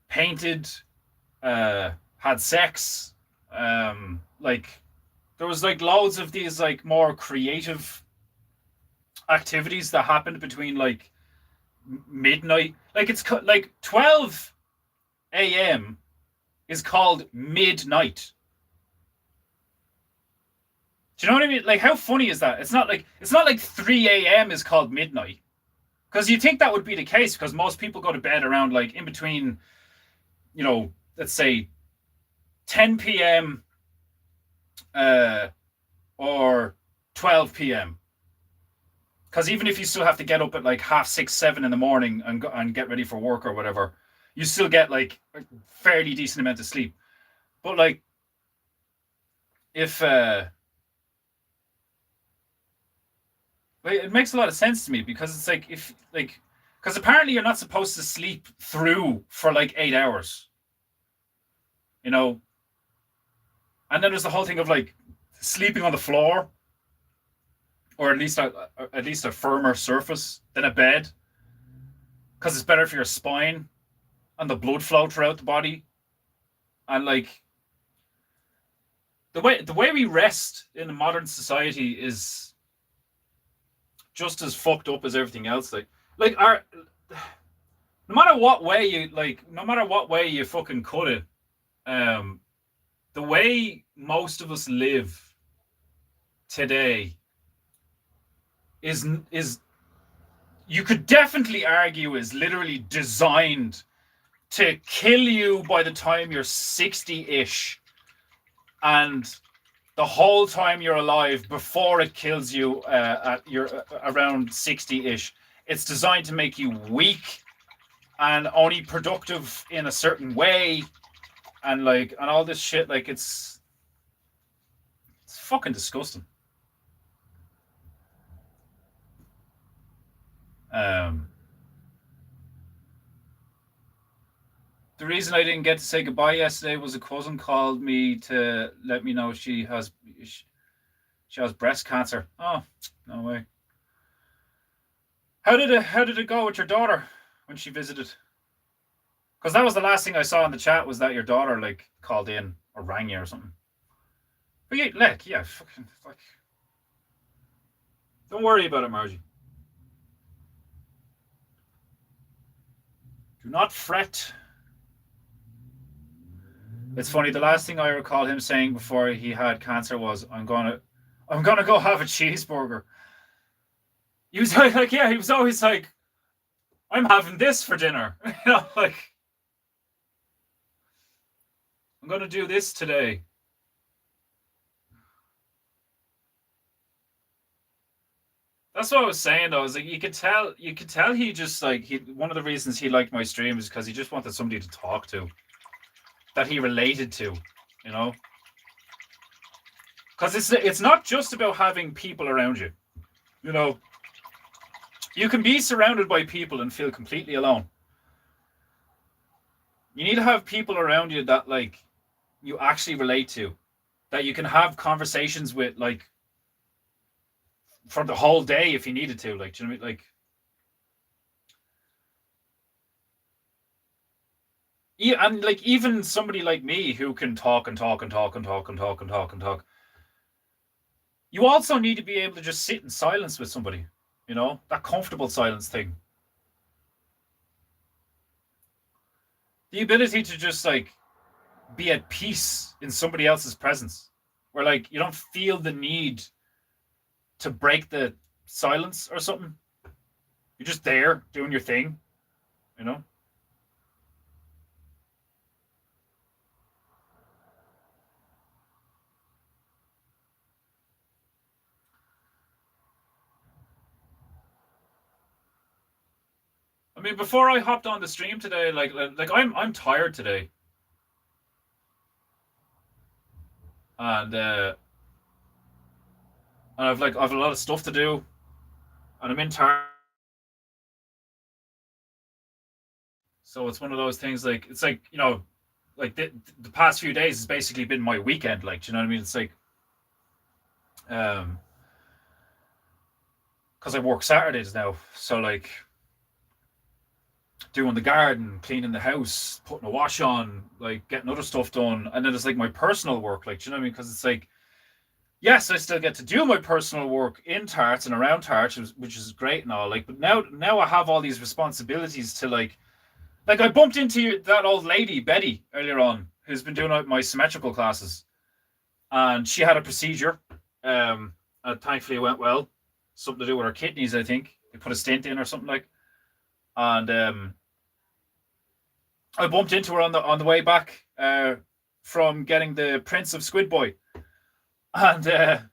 painted, had sex. Like, there was like loads of these like more creative activities that happened between like midnight. Like, it's like 12 a.m. is called midnight. Do you know what I mean? Like, how funny is that? It's not like 3 a.m. is called midnight. Because you think that would be the case, because most people go to bed around like in between, you know, let's say 10 p.m. Or 12 p.m. Because even if you still have to get up at like 6:30, 7 in the morning and get ready for work or whatever, you still get like a fairly decent amount of sleep. But like, if it makes a lot of sense to me, because it's like, because apparently you're not supposed to sleep through for like 8 hours, you know. And then there's the whole thing of like sleeping on the floor, or at least a firmer surface than a bed, because it's better for your spine and the blood flow throughout the body. And like, the way we rest in a modern society is just as fucked up as everything else. Like our no matter what way you no matter what way you fucking cut it, um, the way most of us live today is you could definitely argue is literally designed to kill you by the time you're 60-ish, and the whole time you're alive before it kills you at your around 60-ish. It's designed to make you weak and only productive in a certain way, and all this shit. Like it's fucking disgusting. The reason I didn't get to say goodbye yesterday was a cousin called me to let me know she has breast cancer. Oh, no way. How did it go with your daughter when she visited? Because that was the last thing I saw in the chat, was that your daughter called in or rang you or something. But yeah, fucking don't worry about it, Margie. Do not fret. It's funny, the last thing I recall him saying before he had cancer was, I'm gonna go have a cheeseburger. He was he was always like, I'm having this for dinner. I'm gonna do this today. That's what I was saying though. I was like, you could tell he just one of the reasons he liked my stream is because he just wanted somebody to talk to, that he related to, because it's not just about having people around you. You can be surrounded by people and feel completely alone. You need to have people around you that you actually relate to, that you can have conversations with for the whole day if you needed to. Do you know what I mean? Yeah, and even somebody like me who can talk and talk and talk and talk and talk and talk and talk. You also need to be able to just sit in silence with somebody, that comfortable silence thing. The ability to just be at peace in somebody else's presence, where you don't feel the need to break the silence or something. You're just there doing your thing, I mean, before I hopped on the stream today, I'm tired today, and I've a lot of stuff to do, and I'm in tired. So it's one of those things. It's the past few days has basically been my weekend. Do you know what I mean? It's because I work Saturdays now, so doing the garden, cleaning the house, putting a wash on, getting other stuff done, and then it's my personal work. Do you know what I mean? Because it's yes, I still get to do my personal work in Tarts and around Tarts, which is great and all. But now I have all these responsibilities to I bumped into that old lady Betty earlier on, who's been doing my symmetrical classes, and she had a procedure. And thankfully it went well. Something to do with her kidneys, I think. They put a stent in or something and I bumped into her on the way back from getting the Prince of Squidboy, and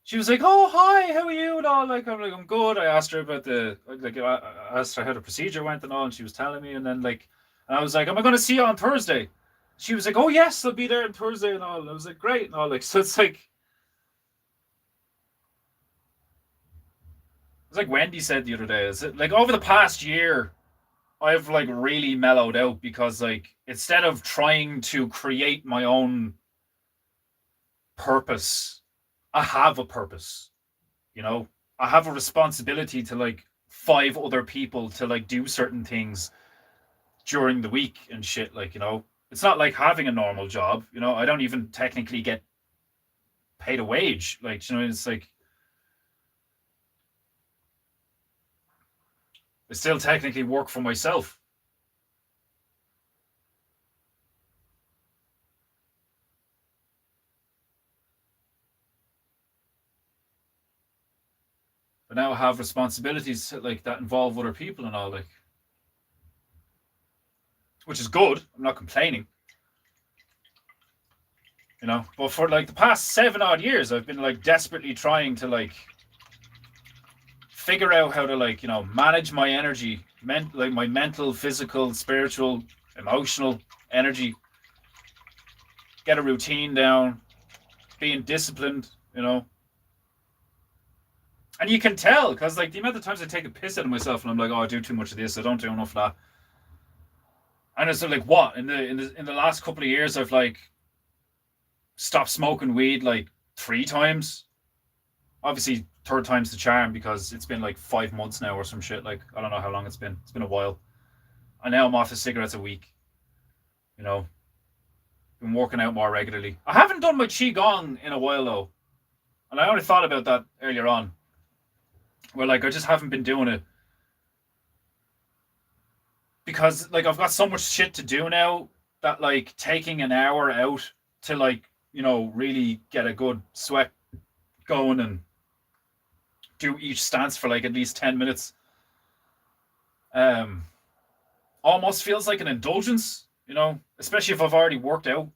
she was like, "Oh, hi, how are you?" And all I'm good. I asked her about I asked her how the procedure went and all, and she was telling me, and then and I was like, "Am I going to see you on Thursday?" She was like, "Oh yes, I'll be there on Thursday and all." And I was like, "Great," and all so it's like Wendy said the other day, is it over the past year, I've really mellowed out, because instead of trying to create my own purpose, I have a purpose. I have a responsibility to 5 other people to do certain things during the week and shit. It's not like having a normal job. I don't even technically get paid a wage. It's I still technically work for myself. But now I have responsibilities like that involve other people and all, like, which is good. I'm not complaining, you know. But for like the past 7 odd years, I've been like desperately trying to like figure out how to like manage my energy, like my mental, physical, spiritual, emotional energy, get a routine down, being disciplined, And you can tell because like the amount of times I take a piss out of myself and I'm like, oh, I do too much of this, I don't do enough of that. And it's like, what in the last couple of years I've like stopped smoking weed like 3 times. Obviously, third time's the charm because it's been like 5 months now or some shit. Like I don't know how long it's been. It's been a while. And now I'm off to cigarettes a week. Been working out more regularly. I haven't done my qigong in a while though, and I only thought about that earlier on. Where like I just haven't been doing it because like I've got so much shit to do now that like taking an hour out to like really get a good sweat going and do each stance for like at least 10 minutes almost feels like an indulgence, especially if I've already worked out.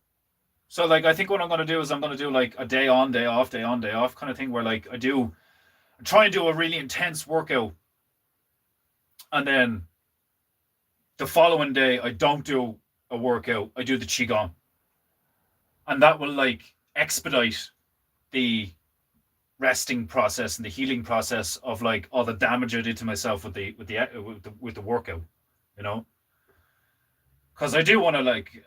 So like I think what I'm going to do is I'm going to do like a day on, day off, day on, day off kind of thing where like I try and do a really intense workout and then the following day I don't do a workout, I do the qigong, and that will like expedite the resting process and the healing process of like all the damage I did to myself with the workout, because I do want to like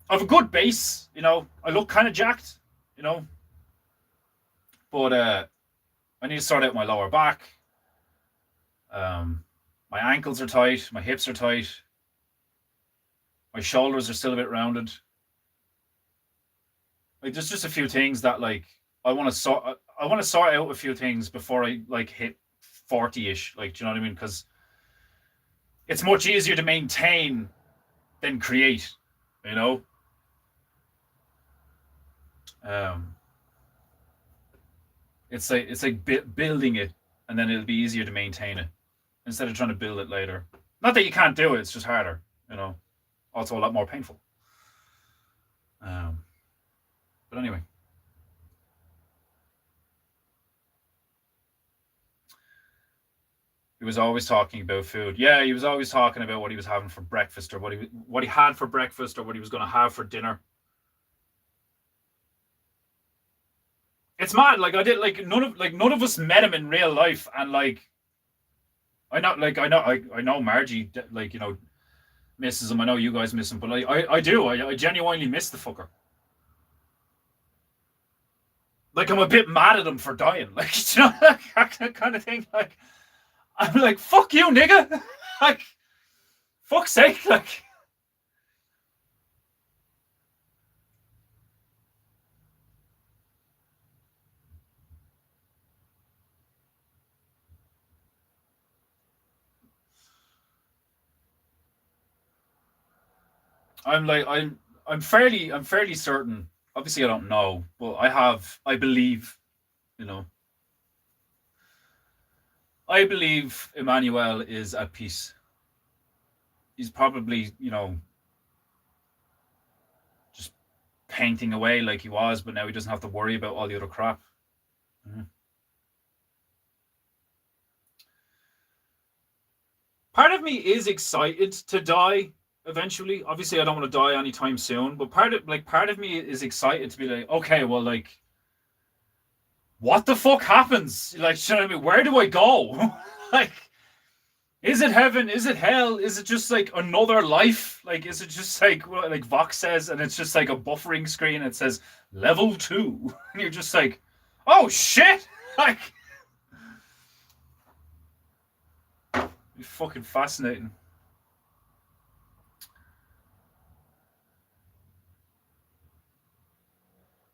I have a good base, I look kind of jacked, but I need to sort out my lower back. My ankles are tight, my hips are tight, my shoulders are still a bit rounded. Like there's just a few things that like I want to sort out a few things before I like hit 40-ish. Like, do you know what I mean? Because it's much easier to maintain than create, It's like building it, and then it'll be easier to maintain it instead of trying to build it later. Not that you can't do it; it's just harder, Also, a lot more painful. But anyway, he was always talking about food. Yeah, he was always talking about what he was having for breakfast, or what he had for breakfast, or what he was going to have for dinner. It's mad. Like I did. Like none of us met him in real life, and like I know Margie. Like misses him. I know you guys miss him, but like I do. I genuinely miss the fucker. Like I'm a bit mad at him for dying. Like that kind of thing. Like I'm like fuck you, nigga. Like fuck's sake. Like. I'm fairly certain. Obviously, I don't know, but I believe, I believe Emmanuel is at peace. He's probably, just painting away like he was, but now he doesn't have to worry about all the other crap. Mm-hmm. Part of me is excited to die eventually. Obviously, I don't want to die anytime soon, but part of me is excited to be like, okay, well, like, what the fuck happens? Like, you know what I mean? Where do I go? Like, is it heaven? Is it hell? Is it just like another life? Like, is it just like Vox says, and it's just like a buffering screen? It says level 2, and you're just like, oh shit! Like, it's fucking fascinating.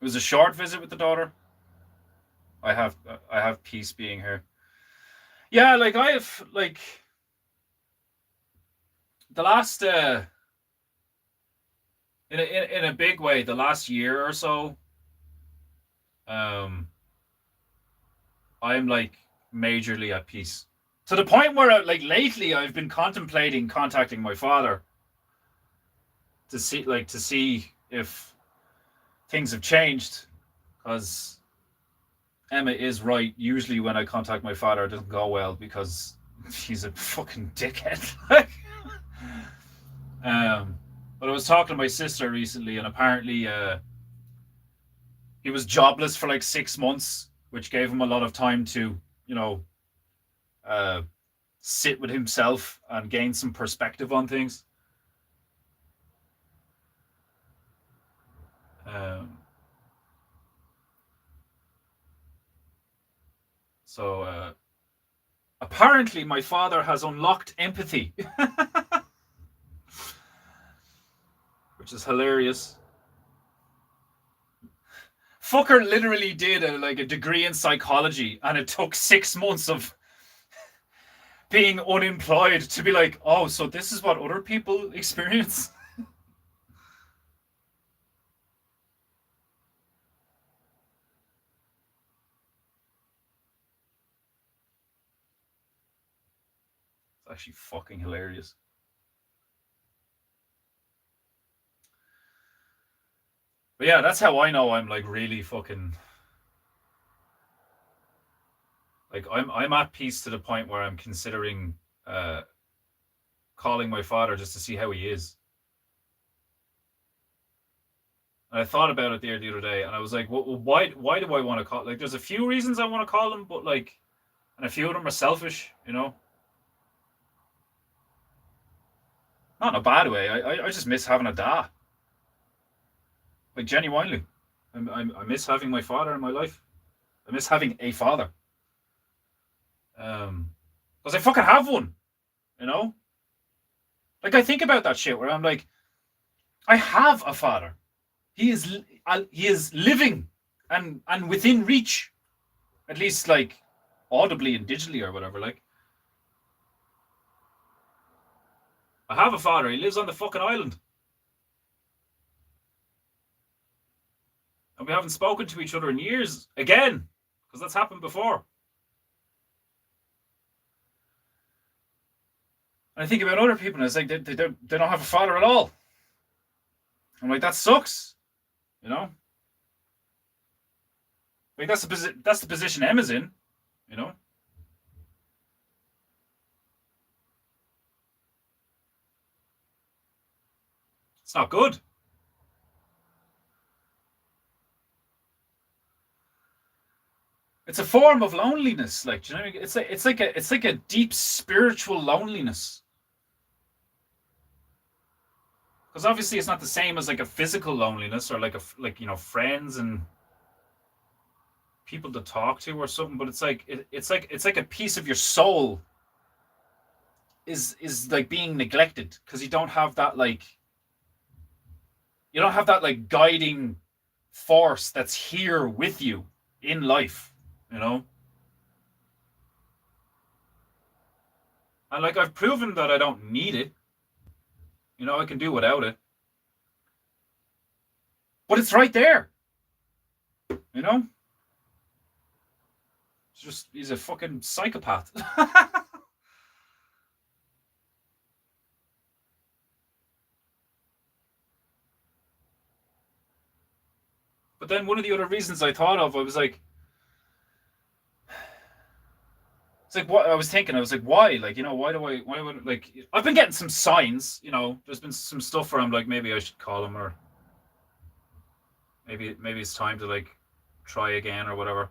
It was a short visit with the daughter. I have peace being here. Yeah, like I have like the last in a big way, the last year or so, um, I'm like majorly at peace. To the point where, like, lately, I've been contemplating contacting my father to see if things have changed. Because Emma is right. Usually, when I contact my father, it doesn't go well because he's a fucking dickhead. But I was talking to my sister recently, and apparently, he was jobless for like 6 months, which gave him a lot of time to, you know, uh, sit with himself and gain some perspective on things. Um, so apparently, my father has unlocked empathy, which is hilarious. Fucker literally did a degree in psychology, and it took 6 months of being unemployed to be like, oh, so this is what other people experience. It's actually fucking hilarious. But yeah, that's how I know I'm like really fucking like I'm at peace to the point where I'm considering calling my father just to see how he is. And I thought about it there the other day, and I was like, well, why do I want to call? Like, there's a few reasons I want to call him, but like, and a few of them are selfish, you know. Not in a bad way. I just miss having a dad. Like, genuinely, I miss having my father in my life. I miss having a father. Because I fucking have one, you know. Like, I think about that shit where I'm like, I have a father. He is living and within reach, at least like audibly and digitally or whatever. Like, I have a father. He lives on the fucking island, and we haven't spoken to each other in years again, because that's happened before. And I think about other people, and it's like they don't have a father at all. I'm like, that sucks, you know. Like, that's the position Emma's in, you know. It's not good. It's a form of loneliness, like, do you know what I mean? It's like a deep spiritual loneliness. Because obviously it's not the same as like a physical loneliness or like you know, friends and people to talk to or something, but it's like a piece of your soul is like being neglected because you don't have that like guiding force that's here with you in life, you know. And like, I've proven that I don't need it, you know. I can do without it, but it's right there, you know. It's just, he's a fucking psychopath. But then one of the other reasons I thought of, I was like, it's like, what I was thinking, I was like, why? Like, you know, why would, like, I've been getting some signs, you know, there's been some stuff where I'm like, maybe I should call him, or maybe it's time to like try again or whatever.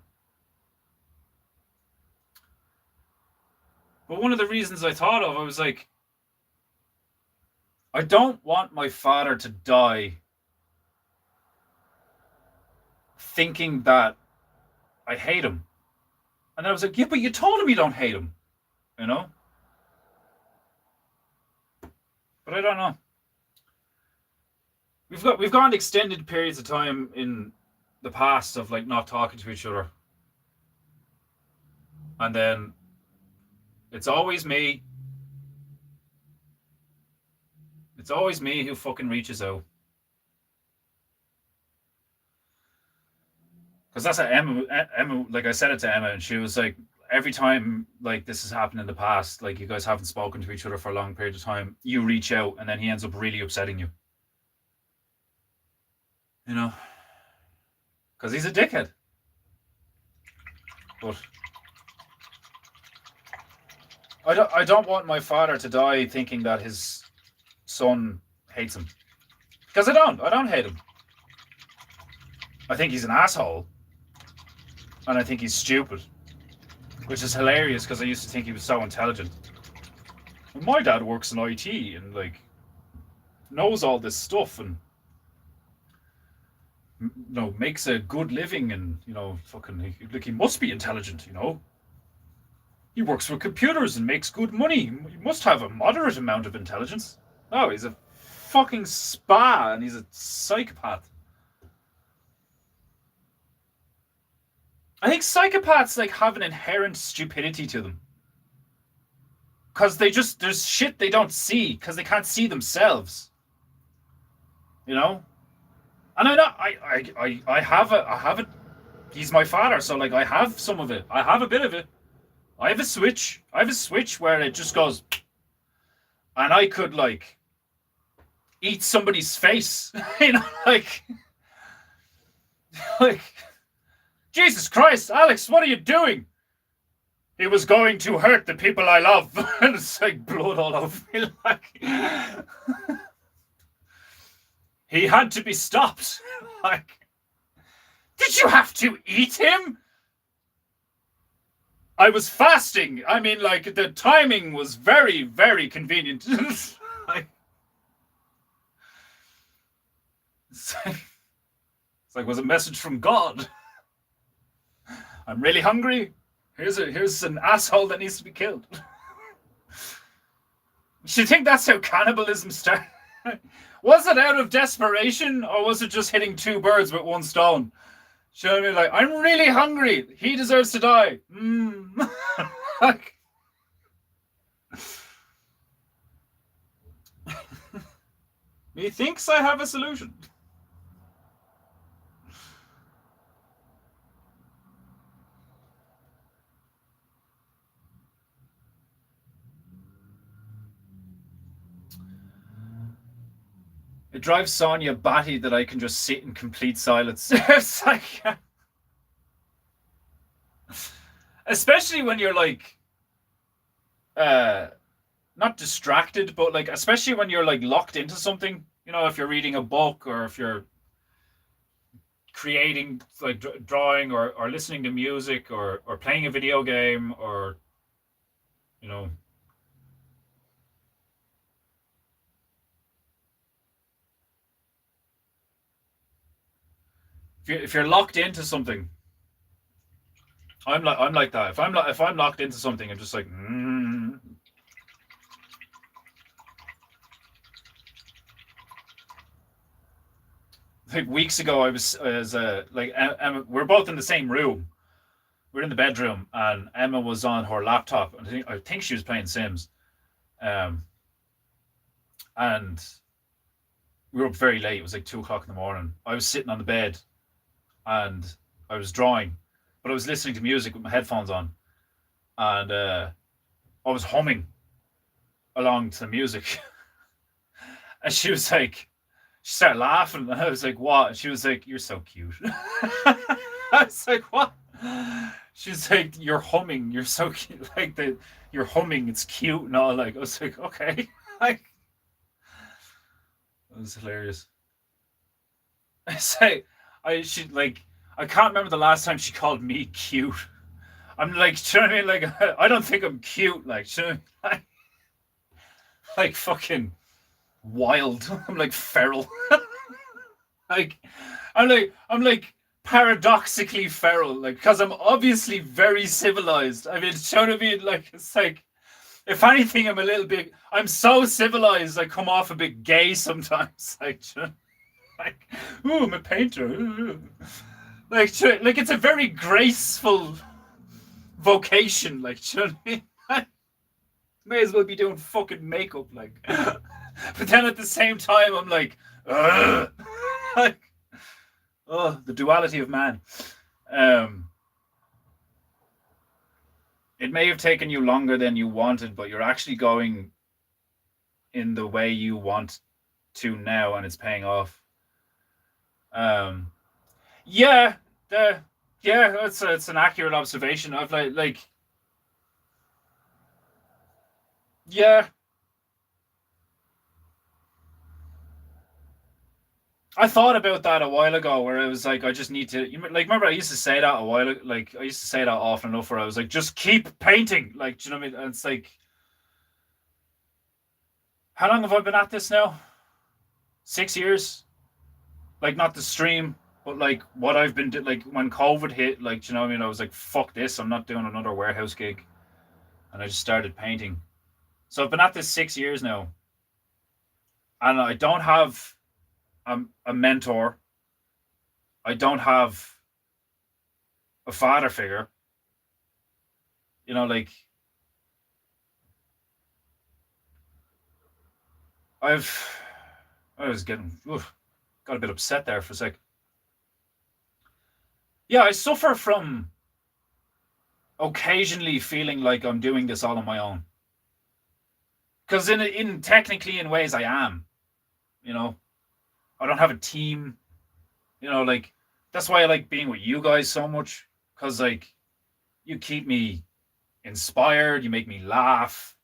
But one of the reasons I thought of, I was like, I don't want my father to die thinking that I hate him. And then I was like, yeah, but you told him you don't hate him, you know? But I don't know. We've gone extended periods of time in the past of like not talking to each other. And then it's always me. It's always me who fucking reaches out. Because that's what Emma, like I said it to Emma, and she was like, every time like this has happened in the past, like you guys haven't spoken to each other for a long period of time, you reach out and then he ends up really upsetting you. You know? Because he's a dickhead. But I don't want my father to die thinking that his son hates him. Because I don't hate him. I think he's an asshole. And I think he's stupid. Which is hilarious because I used to think he was so intelligent. And my dad works in IT and like knows all this stuff and makes a good living and fucking like he must be intelligent, He works with computers and makes good money. He must have a moderate amount of intelligence. No, he's a fucking spa and he's a psychopath. I think psychopaths like have an inherent stupidity to them. Because there's shit they don't see because they can't see themselves. And I have it. He's my father, so like I have some of it. I have a bit of it. I have a switch where it just goes, and I could like eat somebody's face, like Jesus Christ, Alex, what are you doing? He was going to hurt the people I love, and it's like blood all over me. Like he had to be stopped. Like, did you have to eat him? I was fasting. I mean, like, the timing was very, very convenient. It's like, was a message from God. I'm really hungry. Here's an asshole that needs to be killed. Do you think that's how cannibalism started? Was it out of desperation, or was it just hitting two birds with one stone? You know what I mean? Like, I'm really hungry. He deserves to die. Like, methinks I have a solution. It drives Sonia batty that I can just sit in complete silence. It's like, especially when you're like, not distracted, but like, especially when you're like locked into something. If you're reading a book or if you're creating, like drawing or listening to music or playing a video game or, If you're locked into something, I'm like that. If I'm locked into something, I'm just like. Like weeks ago, I was like Emma. We're both in the same room. We're in the bedroom, and Emma was on her laptop, and I think she was playing Sims. And we were up very late. It was like 2:00 in the morning. I was sitting on the bed. And I was drawing, but I was listening to music with my headphones on, and I was humming along to the music. And she started laughing, and I was like, "What?" And she was like, "You're so cute." I was like, "What?" She's like, "You're humming. You're so cute. Like you're humming. It's cute." And all. Like I was like, "Okay." Like it was hilarious. I say. I can't remember the last time she called me cute. I'm like, do you know what I mean? Like, I don't think I'm cute. Like, do you know what I mean? Like fucking wild. I'm like feral. Like, I'm like paradoxically feral. Like, because I'm obviously very civilized. I mean, do you know what I mean? Like, it's like, if anything, I'm so civilized. I come off a bit gay sometimes. Like, do you know? Like, ooh, I'm a painter. Ooh. Like it's a very graceful vocation. Like, you know what I mean? May as well be doing fucking makeup. Like, But then at the same time, I'm like, ugh. Like, oh, the duality of man. Um, it may have taken you longer than you wanted, but you're actually going in the way you want to now, and it's paying off. Um, yeah, the yeah, it's an accurate observation. I've yeah, I thought about that a while ago, where it was like, I just need to, like, remember I used to say that a while ago, like, I used to say that often enough, where I was like, just keep painting, like, do you know what I mean? And it's like, how long have I been at this now? 6 years? Like, not the stream, but like what I've been doing. Like, when COVID hit, like, do you know what I mean? I was like, fuck this, I'm not doing another warehouse gig, and I just started painting. So I've been at this 6 years now, and I don't have a mentor. I don't have a father figure. Like, I've I was getting got a bit upset there for a sec. Yeah, I suffer from occasionally feeling like I'm doing this all on my own. Because in technically in ways I am, you know. I don't have a team, like, that's why I like being with you guys so much, because like, you keep me inspired, you make me laugh.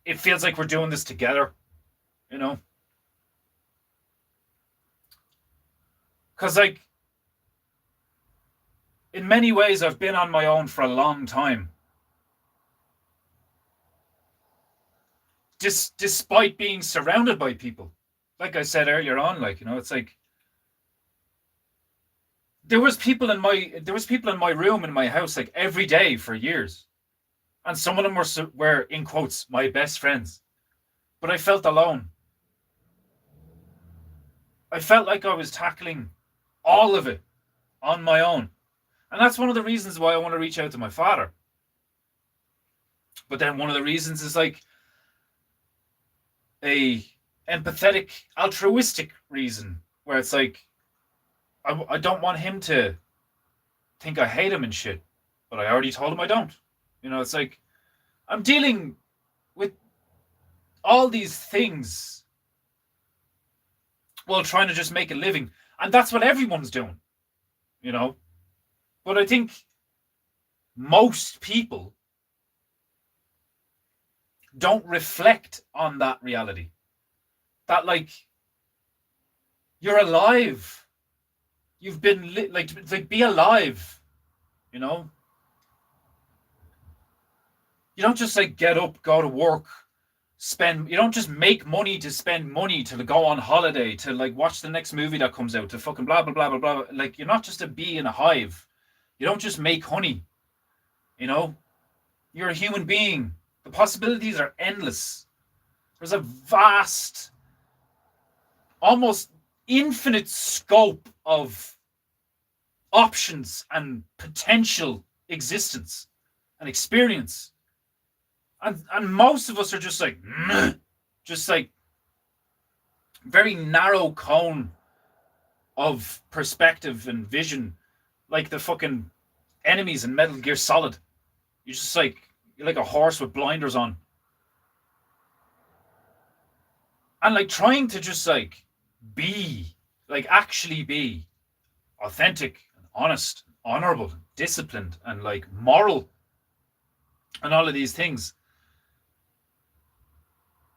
It feels like we're doing this together, you know. Because like, in many ways I've been on my own for a long time. Despite being surrounded by people. Like I said earlier on, like, it's like, there was people in my room in my house like every day for years, and some of them were in quotes my best friends, but I felt alone. I felt like I was tackling all of it on my own, and that's one of the reasons why I want to reach out to my father. But then one of the reasons is like a empathetic, altruistic reason, where it's like, I don't want him to think I hate him and shit, but I already told him I don't. It's like, I'm dealing with all these things while trying to just make a living, and that's what everyone's doing, But I think most people don't reflect on that reality. That, like, you're alive. You've been like be alive, You don't just like get up, go to work, you don't just make money to spend money, to go on holiday, to like watch the next movie that comes out, to fucking blah blah blah blah blah. Like, you're not just a bee in a hive. You don't just make honey. You're a human being. The possibilities are endless. There's a vast, almost infinite scope of options and potential existence and experience. And most of us are just like, just like very narrow cone of perspective and vision, like the fucking enemies in Metal Gear Solid. You're just like, you're like a horse with blinders on. And like, trying to just like be, like, actually be authentic and honest, honorable, disciplined, and like moral, and all of these things.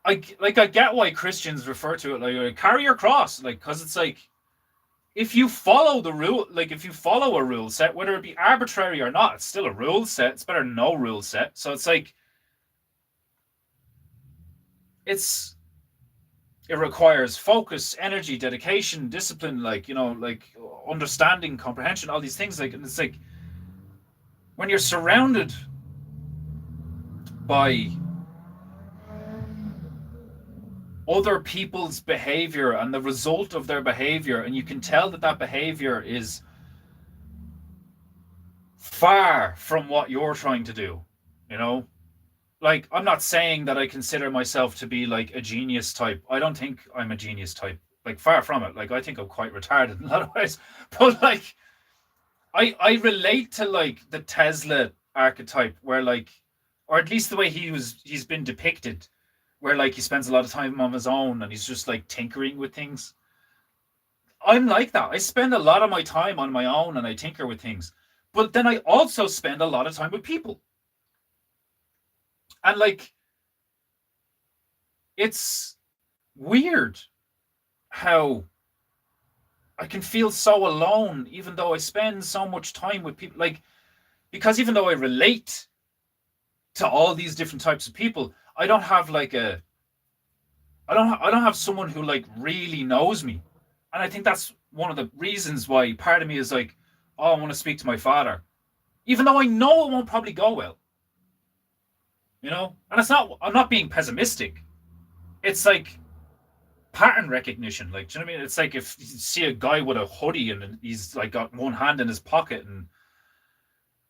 I get why Christians refer to it like carry your cross, like, because it's like, if you follow the rule, like, if you follow a rule set, whether it be arbitrary or not, it's still a rule set. It's better than no rule set. So it's like, it requires focus, energy, dedication, discipline, like, like understanding, comprehension, all these things. Like, and it's like, when you're surrounded by other people's behavior and the result of their behavior, and you can tell that behavior is far from what you're trying to do, like, I'm not saying that I consider myself to be like a genius type. I don't think I'm a genius type. Like, far from it. Like, I think I'm quite retarded in a lot of ways. But like, I relate to like the Tesla archetype, where like, or at least the way he's been depicted, where like he spends a lot of time on his own and he's just like tinkering with things. I'm like that. I spend a lot of my time on my own and I tinker with things. But then I also spend a lot of time with people. And like, it's weird how I can feel so alone, even though I spend so much time with people. Like, because even though I relate to all these different types of people, I don't have like I don't have someone who like really knows me. And I think that's one of the reasons why part of me is like, oh, I want to speak to my father, even though I know it won't probably go well. You know, and it's not. I'm not being pessimistic. It's like pattern recognition. Like, do you know what I mean? It's like if you see a guy with a hoodie and he's like got one hand in his pocket and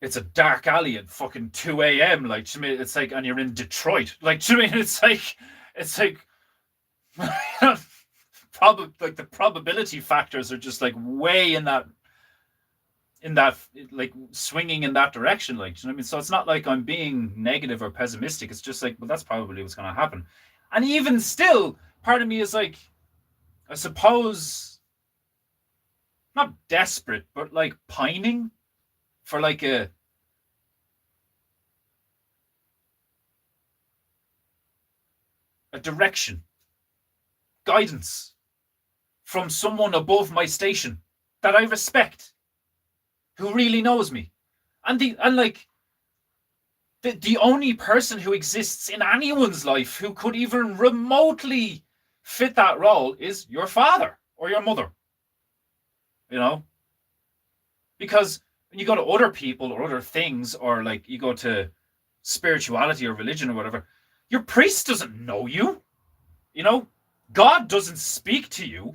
it's a dark alley at fucking 2 a.m. Like, do you know what I mean? It's like, and you're in Detroit. Like, do you know what I mean? It's like, like the probability factors are just like way in that like swinging in that direction. Like, do you know what I mean? So it's not like I'm being negative or pessimistic. It's just like, well, that's probably what's going to happen. And even still, part of me is like, I suppose, not desperate, but like pining for like a direction, guidance from someone above my station that I respect, who really knows me. And like the only person who exists in anyone's life who could even remotely fit that role is your father or your mother. You know? Because when you go to other people or other things, or like you go to spirituality or religion or whatever, your priest doesn't know you. You know? God doesn't speak to you.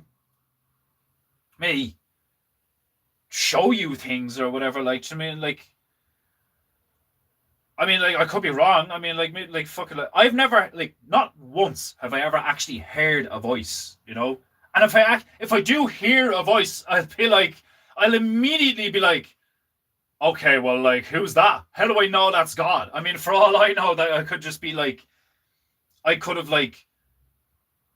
May show you things or whatever. Like, I mean, like I could be wrong. I mean, like fucking, like, I've never, like, not once have I ever actually heard a voice, you know. And if I do hear a voice, I'll immediately be like, okay, well, like, who's that? How do I know that's God? I mean, for all I know, that I could just be like, I could have, like,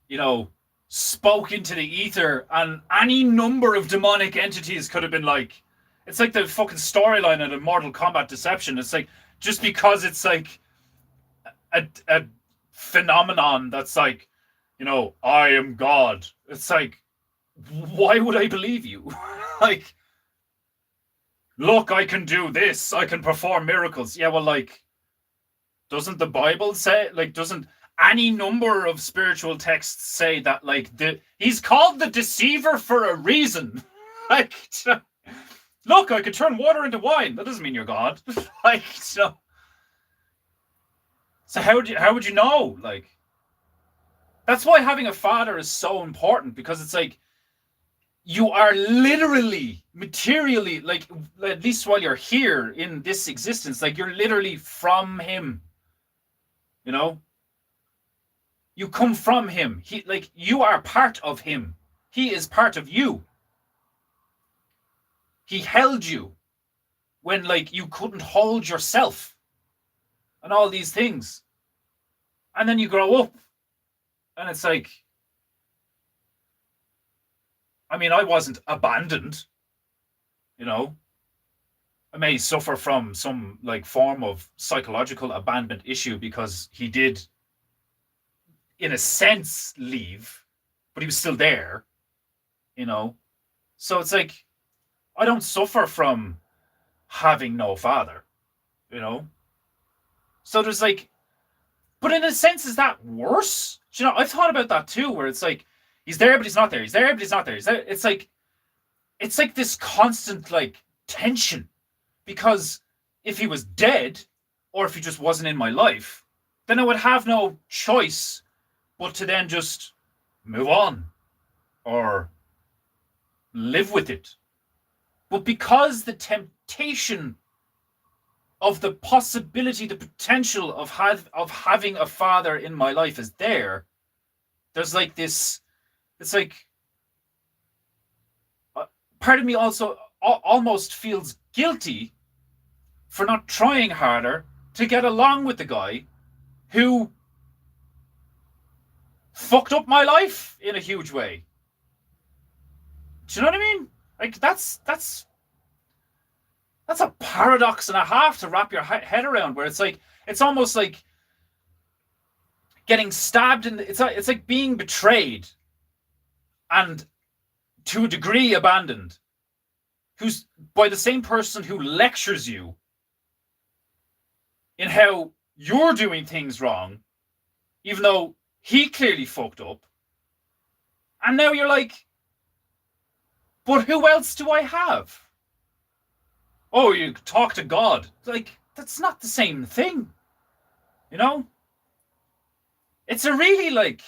you know, spoke into the ether, and any number of demonic entities could have been like, it's like the fucking storyline of the Mortal Kombat Deception. It's like, just because it's like a phenomenon that's like, you know, I am God. It's like, why would I believe you? Like, look, I can do this. I can perform miracles. Yeah, well, like, doesn't the Bible say, like, doesn't any number of spiritual texts say that, like, he's called the deceiver for a reason? Like, look, I could turn water into wine. That doesn't mean you're God. Like, so how would you know? Like, that's why having a father is so important, because it's like, you are literally, materially, like, at least while you're here in this existence, like, you're literally from him. You know? You come from him. Like, you are part of him. He is part of you. He held you when, like, you couldn't hold yourself and all these things. And then you grow up and it's like, I mean, I wasn't abandoned, you know. I may suffer from some, like, form of psychological abandonment issue, because he did, in a sense, leave, but he was still there, you know. So it's like, I don't suffer from having no father, you know. So there's like, but in a sense, is that worse? Do you know, I've thought about that too, where it's like, he's there, but he's not there. He's there, but he's not there. It's like this constant, like, tension. Because if he was dead, or if he just wasn't in my life, then I would have no choice but to then just move on or live with it. But because the temptation of the possibility, the potential of having a father in my life is there, there's like this, it's like part of me also almost feels guilty for not trying harder to get along with the guy who fucked up my life in a huge way. Do you know what I mean? Like that's a paradox and a half to wrap your head around, where it's like, it's almost like getting stabbed in it's like being betrayed and to a degree abandoned, who's by the same person who lectures you in how you're doing things wrong, even though he clearly fucked up. And now you're like, but who else do I have? Oh, you talk to God. Like, that's not the same thing. You know? It's a really, like,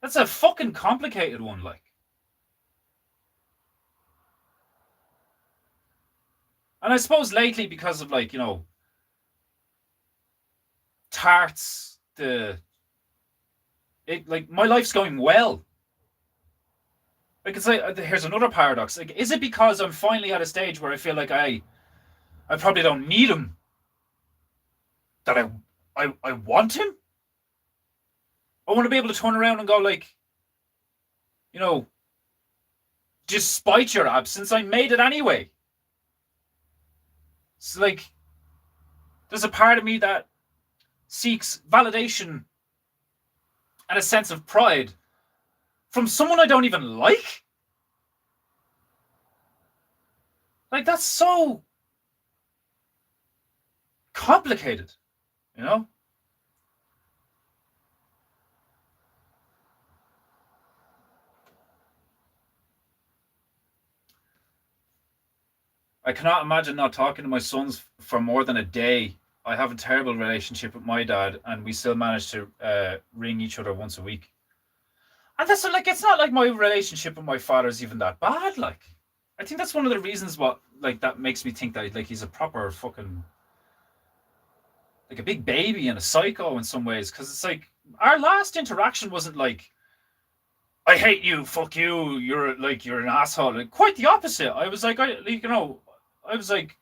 that's a fucking complicated one, like. And I suppose lately, because of, like, you know, tarts, like, my life's going well. Like, it's like, here's another paradox. Like, is it because I'm finally at a stage where I feel like I probably don't need him, that I want him? I want to be able to turn around and go, like, you know, despite your absence, I made it anyway. It's like, there's a part of me that seeks validation and a sense of pride from someone I don't even like. Like, that's so complicated, you know? I cannot imagine not talking to my sons for more than a day. I have a terrible relationship with my dad, and we still manage to ring each other once a week. And that's like, it's not like my relationship with my father is even that bad. Like, I think that's one of the reasons what, like, that makes me think that, like, he's a proper fucking, like, a big baby and a psycho in some ways. Because it's like, our last interaction wasn't like, I hate you, fuck you, you're an asshole. Like, quite the opposite. I was like, I was like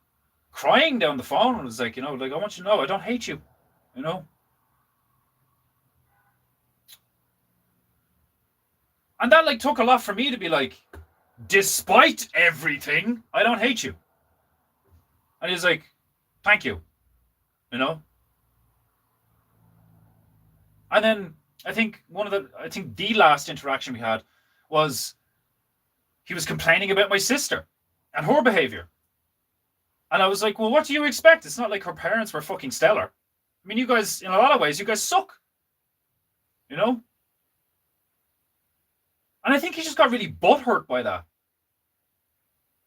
crying down the phone, and was like, you know, like, I want you to know I don't hate you, you know. And that, like, took a lot for me to be like, despite everything, I don't hate you. And he's like, thank you, you know. And then I think the last interaction we had was he was complaining about my sister and her behavior. And I was like, well, what do you expect? It's not like her parents were fucking stellar. I mean, you guys, in a lot of ways, you guys suck, you know. And I think he just got really butthurt by that.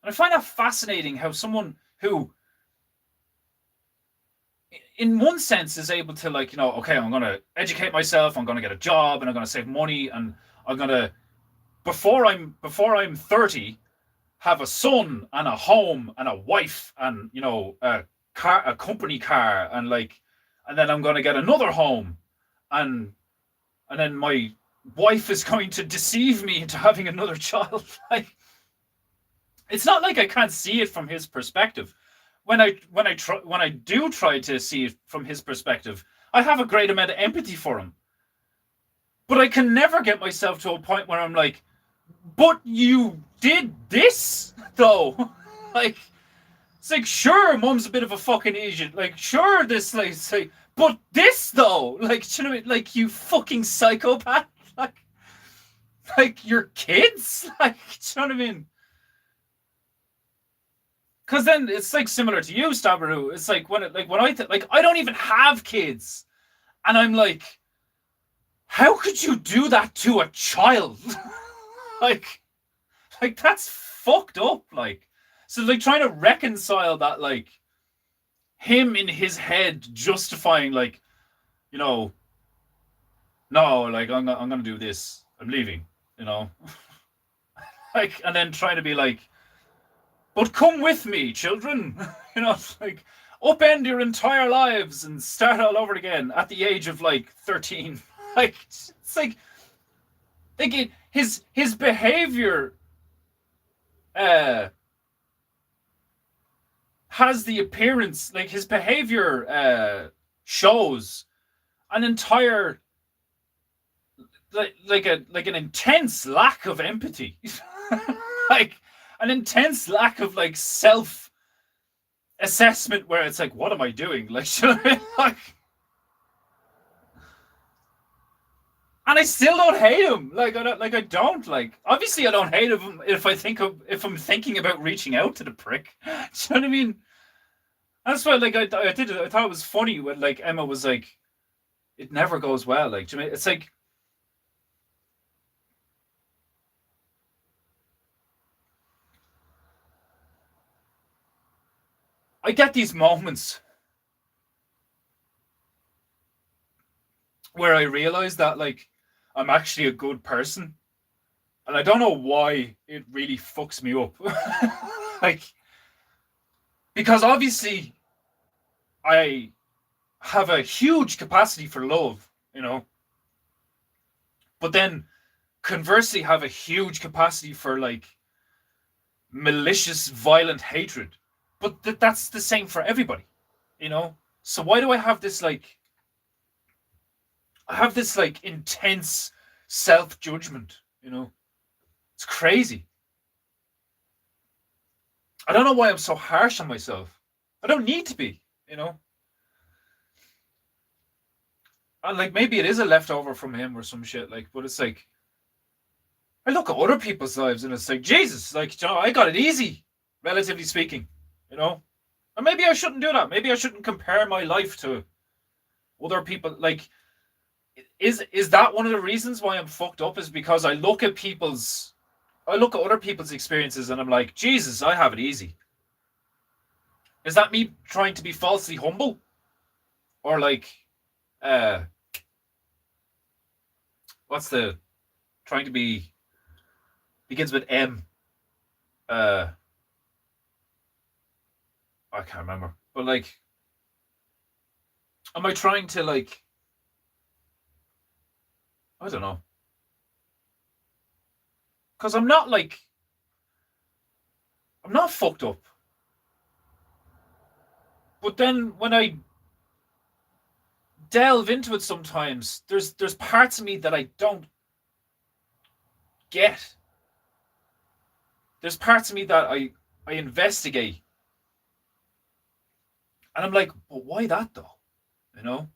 And I find that fascinating, how someone who, in one sense, is able to, like, you know, okay, I'm going to educate myself, I'm going to get a job, and I'm going to save money, and I'm going to, before I'm 30, have a son and a home and a wife and, you know, a company car, and, like, and then I'm going to get another home, and then my wife is going to deceive me into having another child. Like, it's not like I can't see it from his perspective. When I do try to see it from his perspective, I have a great amount of empathy for him. But I can never get myself to a point where I'm like, but you did this though. Like, it's like, sure, Mum's a bit of a fucking idiot. Like, sure, this, like, but this though, like, do you know what I mean? Like, you fucking psychopath. Like your kids. Like, do you know what I mean? Because then it's like similar to you, Stabaru. It's like when I don't even have kids, and I'm like, how could you do that to a child? like that's fucked up. Like, so, like, trying to reconcile that, like, him in his head justifying, like, you know, no, like, I'm gonna do this. I'm leaving, you know, like, and then trying to be like, but come with me, children. You know, it's like upend your entire lives and start all over again at the age of like 13. Like it's like his behavior has the appearance, like his behavior shows an entire like an intense lack of empathy. Like an intense lack of like self assessment where it's like, what am I doing? Like, like, and I still don't hate him. Like I don't like. Obviously, I don't hate him if I'm thinking about reaching out to the prick. Do you know what I mean? That's why, like, I thought it was funny when like Emma was like, it never goes well. Like, do you know, it's like. I get these moments where I realize that like I'm actually a good person, and I don't know why it really fucks me up. Like, because obviously I have a huge capacity for love, you know, but then conversely have a huge capacity for like malicious, violent hatred. But that's the same for everybody, you know? So why do I have this like intense self-judgment, you know? It's crazy. I don't know why I'm so harsh on myself. I don't need to be, you know? And like maybe it is a leftover from him or some shit, like, but it's like I look at other people's lives and it's like, Jesus, like, you know, I got it easy, relatively speaking, you know? And maybe I shouldn't do that. Maybe I shouldn't compare my life to other people. Like, is that one of the reasons why I'm fucked up? Is because I look at other people's experiences and I'm like, Jesus, I have it easy. Is that me trying to be falsely humble? Or like, what's the trying to be begins with M. I can't remember. But like, am I trying to like, I don't know. Because I'm not fucked up. But then when I delve into it sometimes, there's parts of me that I don't get. There's parts of me that I investigate. And I'm like, but why that though? You know?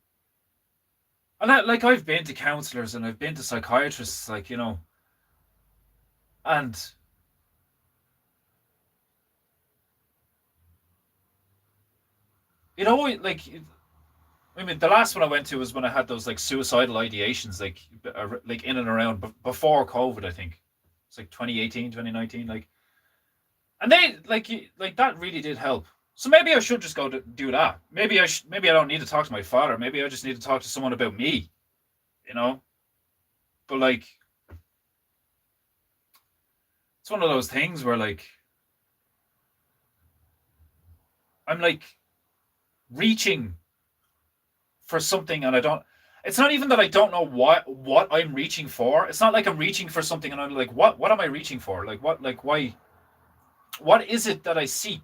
And I've been to counselors and I've been to psychiatrists, like, you know, and you know, like, I mean, the last one I went to was when I had those like suicidal ideations, like in and around before COVID, I think. It's like 2018, 2019, like, and they like that really did help. So maybe I should just go to do that. Maybe I don't need to talk to my father. Maybe I just need to talk to someone about me, you know? But like, it's one of those things where like, I'm like reaching for something and I don't, it's not even that I don't know what I'm reaching for. It's not like I'm reaching for something and I'm like, what am I reaching for? Like why, what is it that I seek?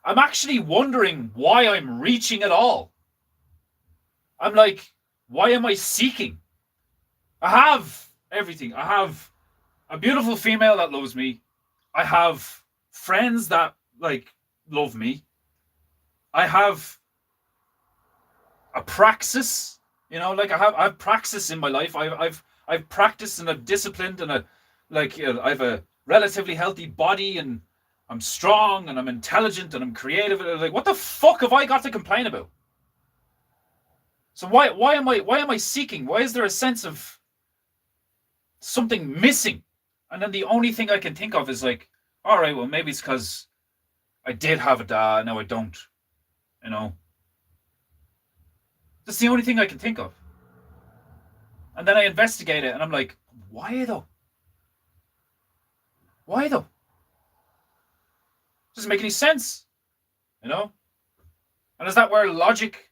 I'm actually wondering why I'm reaching at all. I'm like, why am I seeking? I have everything. I have a beautiful female that loves me. I have friends that like love me. I have a praxis, you know, like I have praxis in my life. I've practiced and I've disciplined and I have a relatively healthy body and I'm strong and I'm intelligent and I'm creative. And like, what the fuck have I got to complain about? So why am I seeking? Why is there a sense of something missing? And then the only thing I can think of is like, all right, well, maybe it's because I did have a dad, now I don't. You know? That's the only thing I can think of. And then I investigate it and I'm like, why though? Why though? Doesn't make any sense. You know? And is that where logic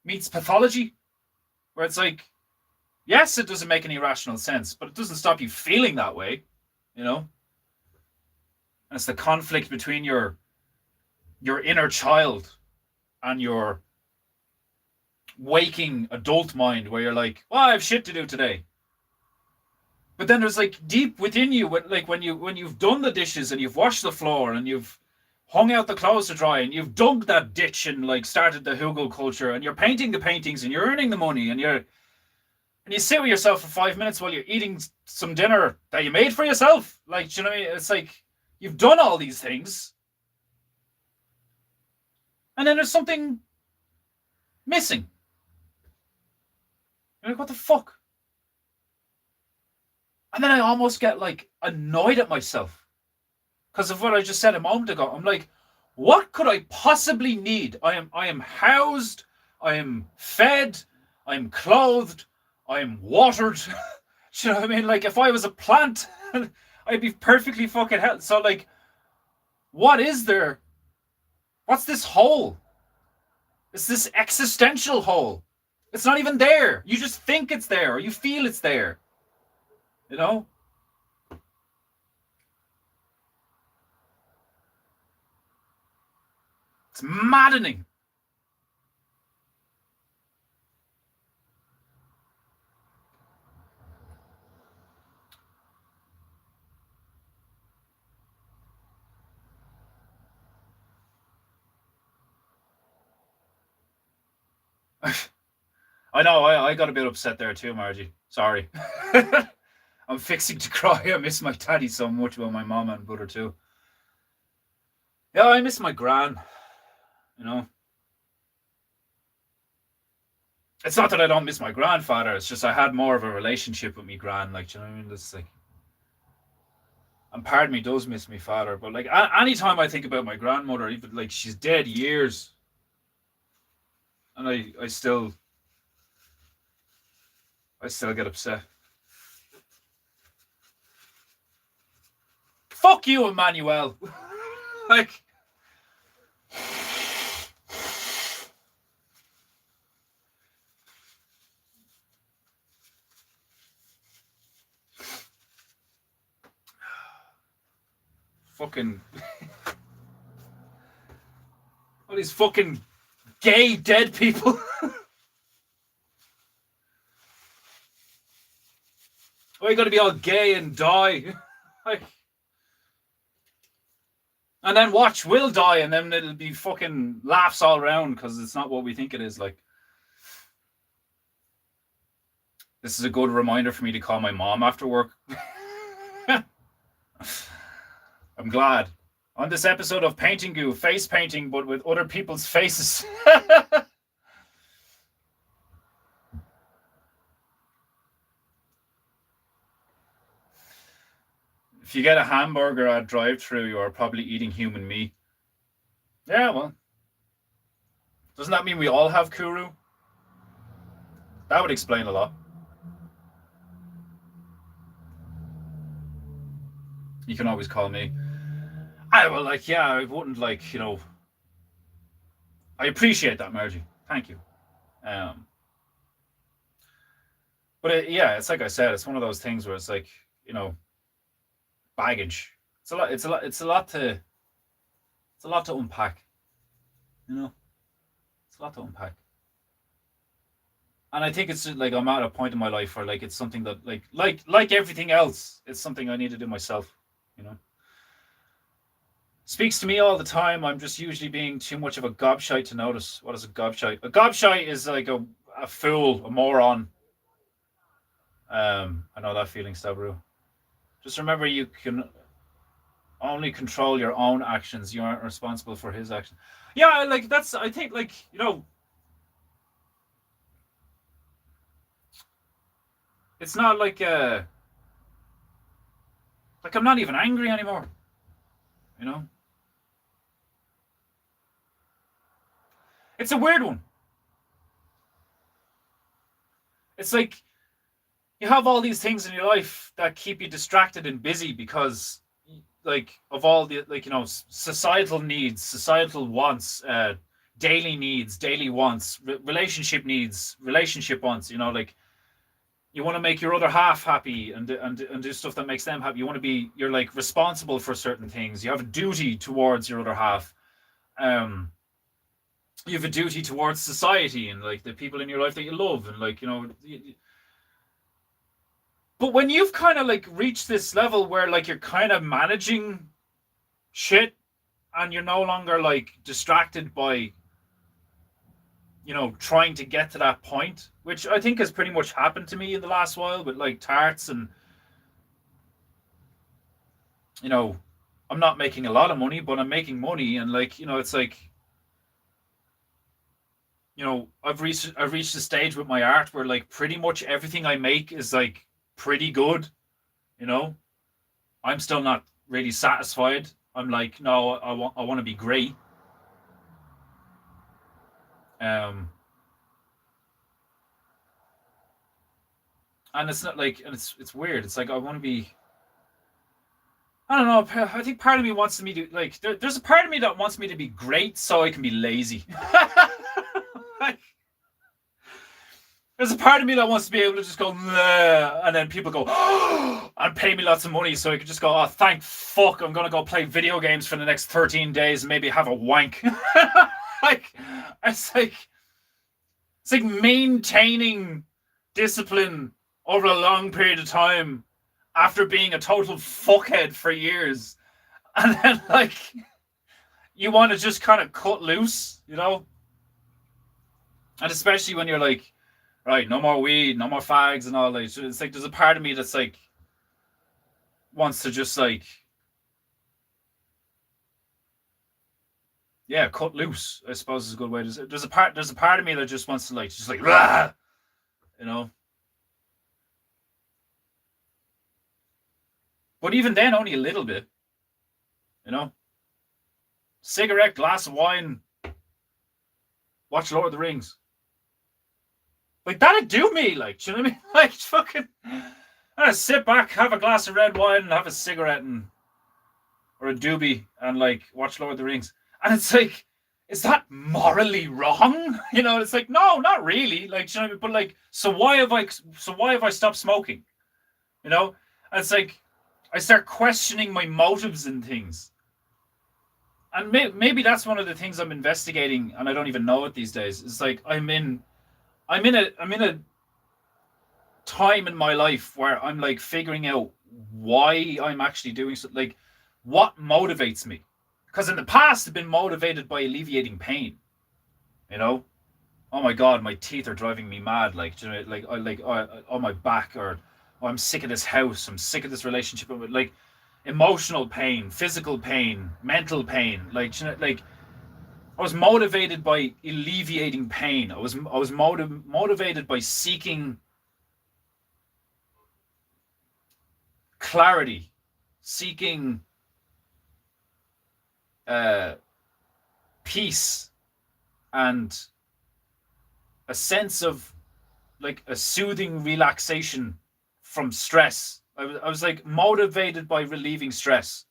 meets pathology? Where it's like, yes, it doesn't make any rational sense, but it doesn't stop you feeling that way, you know? And it's the conflict between your inner child and your waking adult mind where you're like, well, I have shit to do today. But then there's like deep within you, like when you've done the dishes and you've washed the floor and you've hung out the clothes to dry and you've dug that ditch and like started the Hugel culture and you're painting the paintings and you're earning the money and you sit with yourself for 5 minutes while you're eating some dinner that you made for yourself. Like, do you know what I mean? It's like you've done all these things. And then there's something missing. You're like, what the fuck? And then I almost get like annoyed at myself because of what I just said a moment ago. I'm like, what could I possibly need? I am housed, I am fed, I'm clothed, I'm watered. Do you know what I mean? Like if I was a plant, I'd be perfectly fucking healthy. So like, what is there? What's this hole? It's this existential hole. It's not even there. You just think it's there or you feel it's there. You know? It's maddening. I know, I got a bit upset there too, Margie. Sorry. I'm fixing to cry. I miss my daddy so much. Well, my mom and brother too. Yeah, I miss my gran. You know, it's not that I don't miss my grandfather. It's just I had more of a relationship with me gran. Like, do you know what I mean? It's like, and part of me does miss my father. But like, anytime I think about my grandmother, even like she's dead years, and I still get upset. Fuck you, Emmanuel. Like, fucking all these fucking gay dead people. Why you gotta be all gay and die? Like, and then watch Will die, and then it'll be fucking laughs all around because it's not what we think it is. Like, this is a good reminder for me to call my mom after work. I'm glad. On this episode of Painting Goo, face painting, but with other people's faces. If you get a hamburger at drive-thru, you are probably eating human meat. Yeah, well, doesn't that mean we all have Kuru? That would explain a lot. You can always call me. I wouldn't like, you know. I appreciate that, Margie. Thank you. But it's like I said, it's one of those things where it's like, you know, baggage. It's a lot to unpack. You know, it's a lot to unpack. And I think it's like I'm at a point in my life where like it's something that like everything else, it's something I need to do myself. You know, speaks to me all the time. I'm just usually being too much of a gobshite to notice. What is a gobshite? A gobshite is like a fool, a moron. I know that feeling, Stabru. Just remember, you can only control your own actions. You aren't responsible for his actions. Yeah, like that's. I think, like, you know, it's not like I'm not even angry anymore. You know, it's a weird one. It's like you have all these things in your life that keep you distracted and busy because like of all the like societal needs, societal wants, daily needs, daily wants, relationship needs, relationship wants. Like you want to make your other half happy and do stuff that makes them happy. You're like responsible for certain things. You have a duty towards your other half. Um, you have a duty towards society and like the people in your life that you love, and like but when you've kind of like reached this level where like you're kind of managing shit and you're no longer like distracted by trying to get to that point, which I think has pretty much happened to me in the last while with like tarts, and I'm not making a lot of money, but I'm making money, and like it's like I've reached a stage with my art where like pretty much everything I make is like pretty good. you know I'm still not really satisfied. I'm like, no, I want to be great. um and it's not like, and it's weird. It's like I want to be, I don't know. I think part of me wants me to like. There's a part of me that wants me to be great so I can be lazy. Like, there's a part of me that wants to be able to just go, "Nah," and then people go, and pay me lots of money so I could just go, oh, thank fuck, I'm gonna go play video games for the next 13 days and maybe have a wank. Like, it's like it's like maintaining discipline over a long period of time after being a total fuckhead for years, and then like you want to just kind of cut loose. And especially when you're like, right, no more weed, no more fags, and all that. So it's like there's a part of me that's like wants to just like, yeah, cut loose, I suppose is a good way to say it. There's a part of me that just wants to like, just like, rah, you know. But even then, only a little bit, you know. Cigarette, glass of wine, watch Lord of the Rings. Like that'd do me, like, do you know what I mean? Like fucking, I sit back, have a glass of red wine, and have a cigarette, and or a doobie, and like watch Lord of the Rings. And it's like, is that morally wrong? It's like, no, not really. Like, do you know what I mean? But like, so why have I stopped smoking? And it's like I start questioning my motives and things. And maybe that's one of the things I'm investigating, and I don't even know it these days. It's like I'm in a time in my life where I'm like figuring out why I'm actually doing so, like what motivates me. Because in the past I've been motivated by alleviating pain. You know, oh my god, my teeth are driving me mad. Like, like I like on my back, or oh, I'm sick of this house. I'm sick of this relationship. Like emotional pain, physical pain, mental pain. Like I was motivated by alleviating pain. I was motivated by seeking clarity, seeking uh, peace, and a sense of like a soothing relaxation from stress. I was like motivated by relieving stress.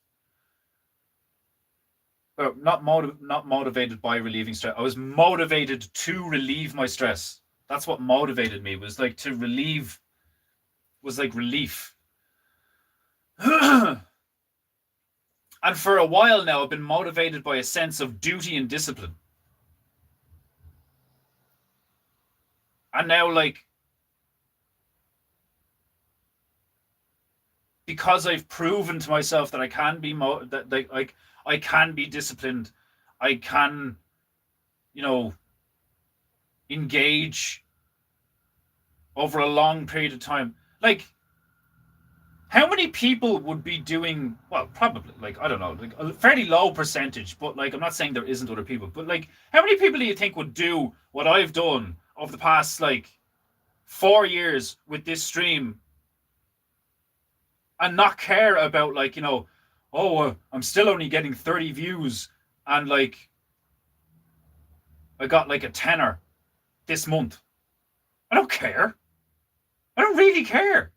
Not motivated by relieving stress. I was motivated to relieve my stress. That's what motivated me. Was like to relieve. Was like relief. And for a while now, I've been motivated by a sense of duty and discipline. And now, like, because I've proven to myself that I can be that like I can be disciplined, I can, engage over a long period of time. Like, how many people would be doing, well, probably, like, I don't know, like a fairly low percentage, but like I'm not saying there isn't other people, but like how many people do you think would do what I've done over the past like 4 years with this stream and not care about like, I'm still only getting 30 views, and like I got like a tenner this month. I don't care. I don't really care.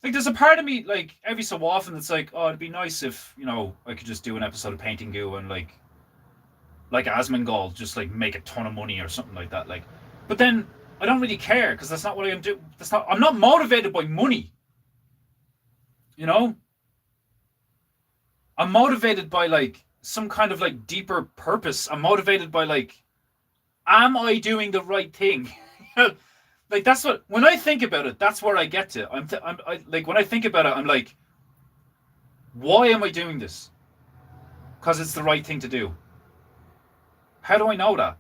like there's a part of me like every so often that's like, oh, it'd be nice if I could just do an episode of Painting Goo and like Asmongold just like make a ton of money or something like that. Like, but then I don't really care because that's not what I'm doing. I'm not motivated by money. You know, I'm motivated by like some kind of like deeper purpose. I'm motivated by like, am I doing the right thing? Like that's what when I think about it, that's where I get to. Like when I think about it, I'm like, why am I doing this? Because it's the right thing to do. How do I know that?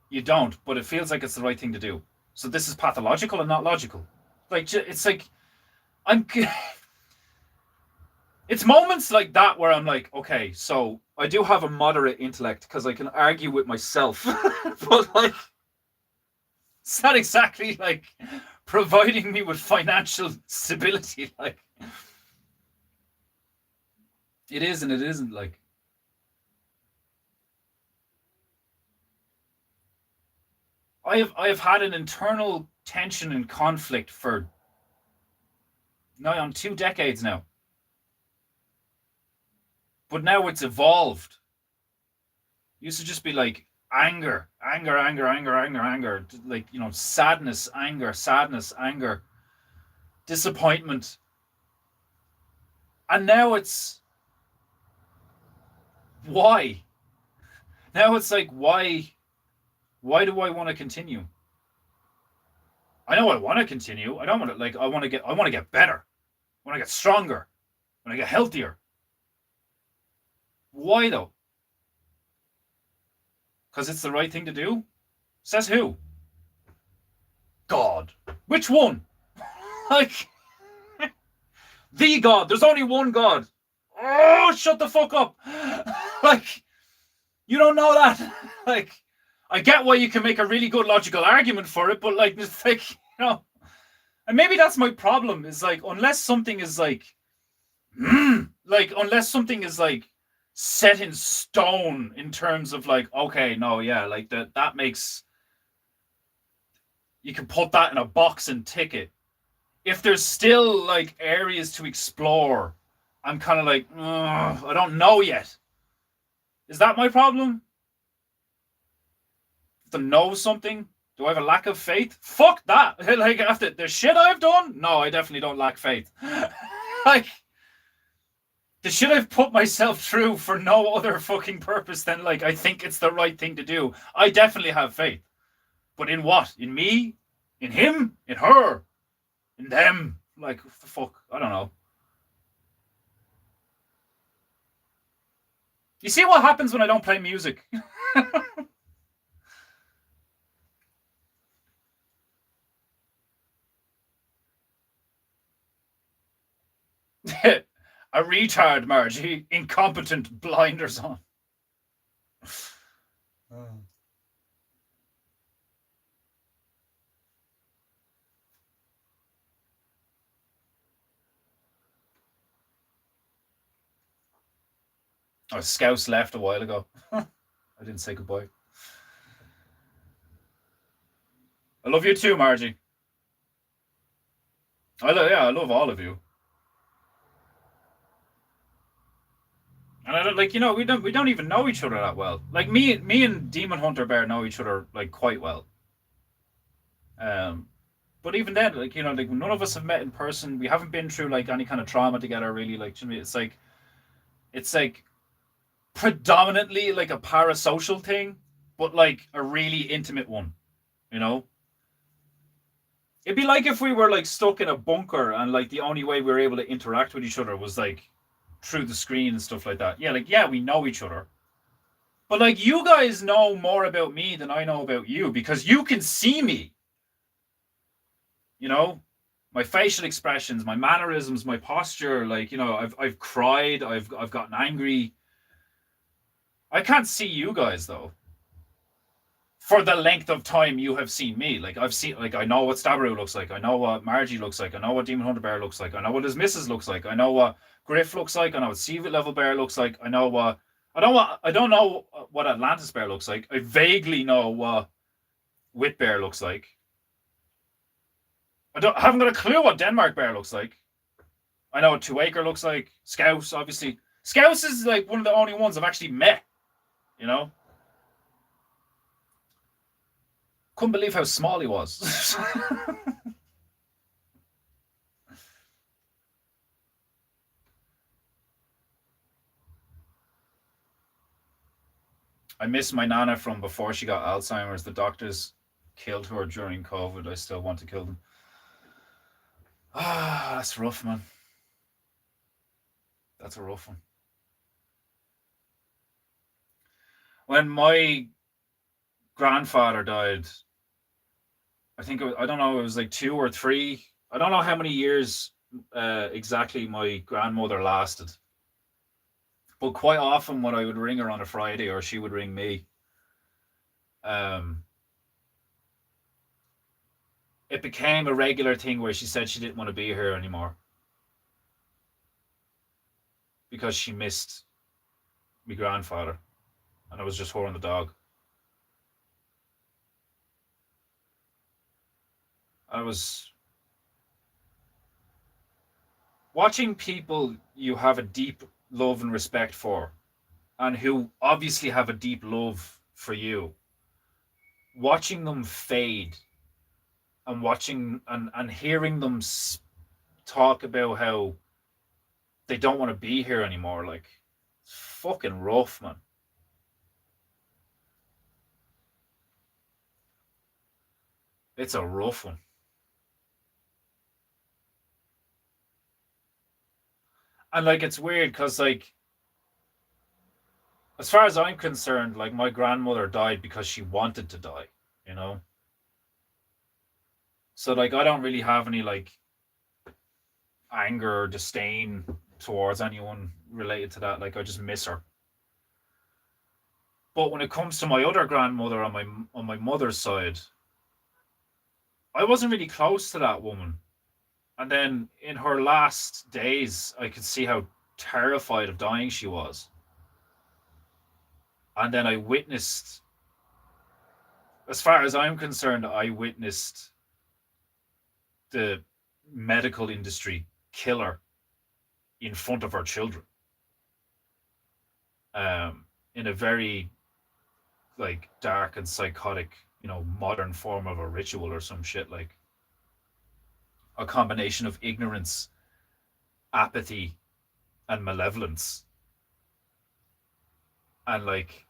You don't, but it feels like it's the right thing to do. So this is pathological and not logical. Like it's like I'm. It's moments like that where I'm like, okay, so I do have a moderate intellect because I can argue with myself, but like, it's not exactly like providing me with financial stability. Like, it is and it isn't. Like, I have had an internal tension and conflict for now on 2 decades now. But now it's evolved. It used to just be like anger, like, sadness, anger, disappointment. And now it's why? Now it's like, why do I want to continue? I know I want to continue. I don't want to I want to get better. I want to get stronger. I want to get healthier. Why though? Because it's the right thing to do? Says who? God. Which one? Like, the God. There's only one God. Oh, shut the fuck up. Like, you don't know that. Like, I get why you can make a really good logical argument for it, but like, it's like, and maybe that's my problem is like, unless something is like, unless something is like set in stone in terms of like, okay, no, yeah, like that makes, you can put that in a box and tick it. If there's still like areas to explore, I'm kind of like, I don't know yet. Is that my problem? To know something? Do I have a lack of faith? Fuck that. Like, after the shit I've done? No, I definitely don't lack faith. Like, the shit I've put myself through for no other fucking purpose than like, I think it's the right thing to do. I definitely have faith. But in what? In me? In him? In her? In them? Like, what the fuck? I don't know. You see what happens when I don't play music? A retard, Margie. Incompetent, blinders on. Oh, Scouse left a while ago. I didn't say goodbye. I love you too, Margie. I love all of you. And I don't we don't even know each other that well. Like me and Demon Hunter Bear know each other like quite well. But even then, like none of us have met in person. We haven't been through like any kind of trauma together, really. Like it's like predominantly like a parasocial thing, but like a really intimate one. It'd be like if we were like stuck in a bunker and like the only way we were able to interact with each other was like through the screen and stuff like that. Yeah, we know each other. But like you guys know more about me than I know about you because you can see me. My facial expressions, my mannerisms, my posture, like, I've cried, I've gotten angry. I can't see you guys though. For the length of time you have seen me. Like I know what Stabaru looks like. I know what Margie looks like. I know what Demon Hunter Bear looks like. I know what his missus looks like. I know what Griff looks like. I know what Seaweed Level Bear looks like. I don't know what Atlantis Bear looks like. I vaguely know what Wit Bear looks like. I haven't got a clue what Denmark Bear looks like. I know what 2 Acre looks like. Scouse, obviously. Scouse is like one of the only ones I've actually met. You know, couldn't believe how small he was. I miss my nana from before she got Alzheimer's. The doctors killed her during COVID. I still want to kill them. Ah, that's rough, man. That's a rough one. When my grandfather died, I think I don't know, it was like 2 or 3. I don't know how many years exactly my grandmother lasted, but quite often when I would ring her on a Friday or she would ring me, um, it became a regular thing where she said she didn't want to be here anymore because she missed my grandfather, and it was just her and the dog. I was watching people you have a deep love and respect for, and who obviously have a deep love for you, watching them fade and watching and hearing them talk about how they don't want to be here anymore, like, it's fucking rough, man. It's a rough one. And like, it's weird because, like, as far as I'm concerned, like, my grandmother died because she wanted to die, you know? So, like, I don't really have any, like, anger or disdain towards anyone related to that. Like, I just miss her. But when it comes to my other grandmother on my mother's side, I wasn't really close to that woman. And then in her last days, I could see how terrified of dying she was. And then I witnessed, as far as I'm concerned, I witnessed the medical industry kill her in front of her children, in a very, like, dark and psychotic, modern form of a ritual or some shit, like a combination of ignorance, apathy, and malevolence, and like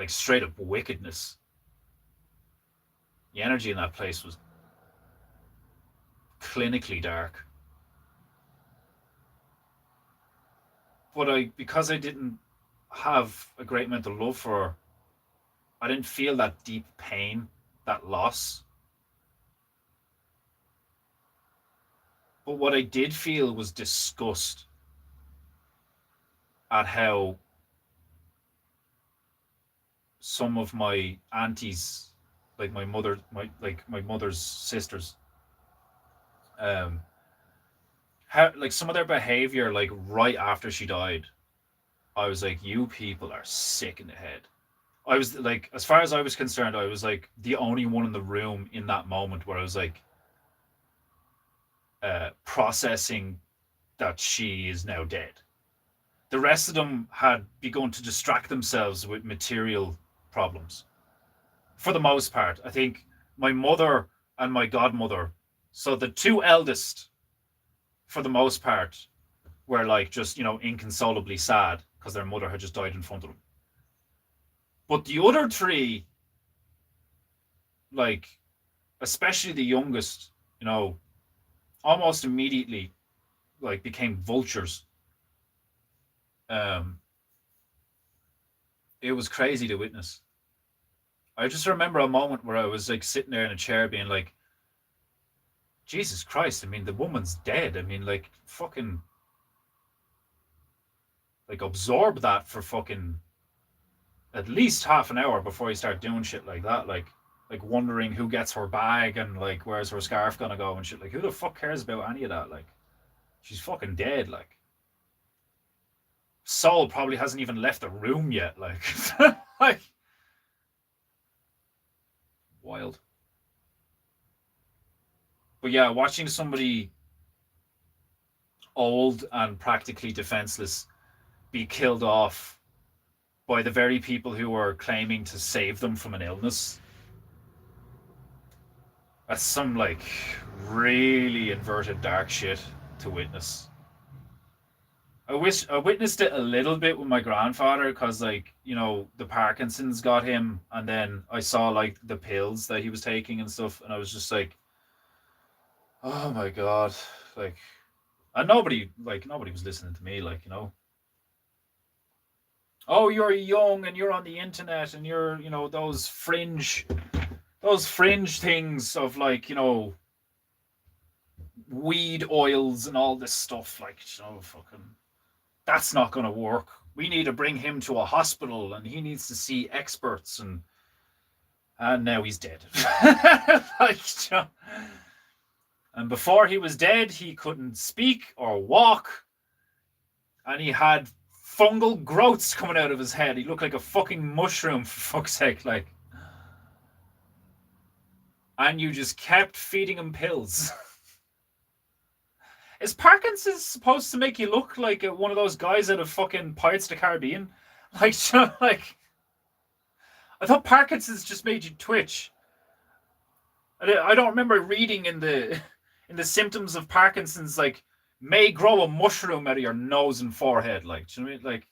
straight up wickedness. The energy in that place was clinically dark. But because I didn't have a great mental love for her, I didn't feel that deep pain, that loss. But what I did feel was disgust at how some of my aunties, like my mother's sisters, um, how, like, some of their behavior, like, right after she died, I was like, you people are sick in the head. I was like, as far as I was concerned, I was like the only one in the room in that moment where I was like, processing that she is now dead. The rest of them had begun to distract themselves with material problems. For the most part, I think my mother and my godmother, so the two eldest, for the most part, were like just, inconsolably sad because their mother had just died in front of them. But the other three, like, especially the youngest, almost immediately, like, became vultures. Um, it was crazy to witness. I just remember a moment where I was like sitting there in a chair being like, Jesus Christ, I mean, the woman's dead. I mean, like, fucking, like, absorb that for fucking at least half an hour before you start doing shit like that. Like wondering who gets her bag and, like, where's her scarf gonna go and shit. Like, who the fuck cares about any of that? Like, she's fucking dead. Like, soul probably hasn't even left the room yet. Like, like, wild. But yeah, watching somebody old and practically defenseless be killed off by the very people who are claiming to save them from an illness. That's some like really inverted dark shit to witness. I wish I witnessed it a little bit with my grandfather because, like, the Parkinson's got him, and then I saw like the pills that he was taking and stuff, and I was just like, oh my god, like, and nobody was listening to me, like, oh, you're young and you're on the internet and you're, those fringe things of like, weed oils and all this stuff, like, fucking, that's not going to work. We need to bring him to a hospital and he needs to see experts, and now he's dead. Like, and before he was dead, he couldn't speak or walk, and he had fungal growths coming out of his head. He looked like a fucking mushroom, for fuck's sake, like. And you just kept feeding him pills. Is Parkinson's supposed to make you look like one of those guys out of fucking Pirates of the Caribbean? Like, like, I thought Parkinson's just made you twitch. I don't remember reading in the symptoms of Parkinson's, like, may grow a mushroom out of your nose and forehead. Like, do you know what I mean? Like,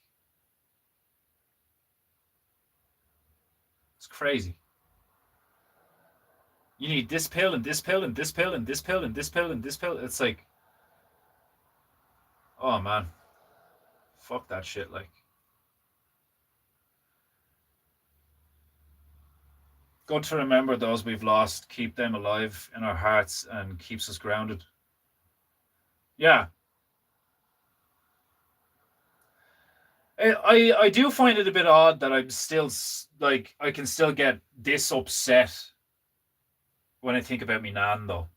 it's crazy. You need this pill and this pill and this pill and this pill and this pill and this pill. It's like, oh man, fuck that shit. Like, good to remember those we've lost, keep them alive in our hearts, and keeps us grounded. Yeah, I do find it a bit odd that I'm still like, I can still get this upset when I think about me nan, though.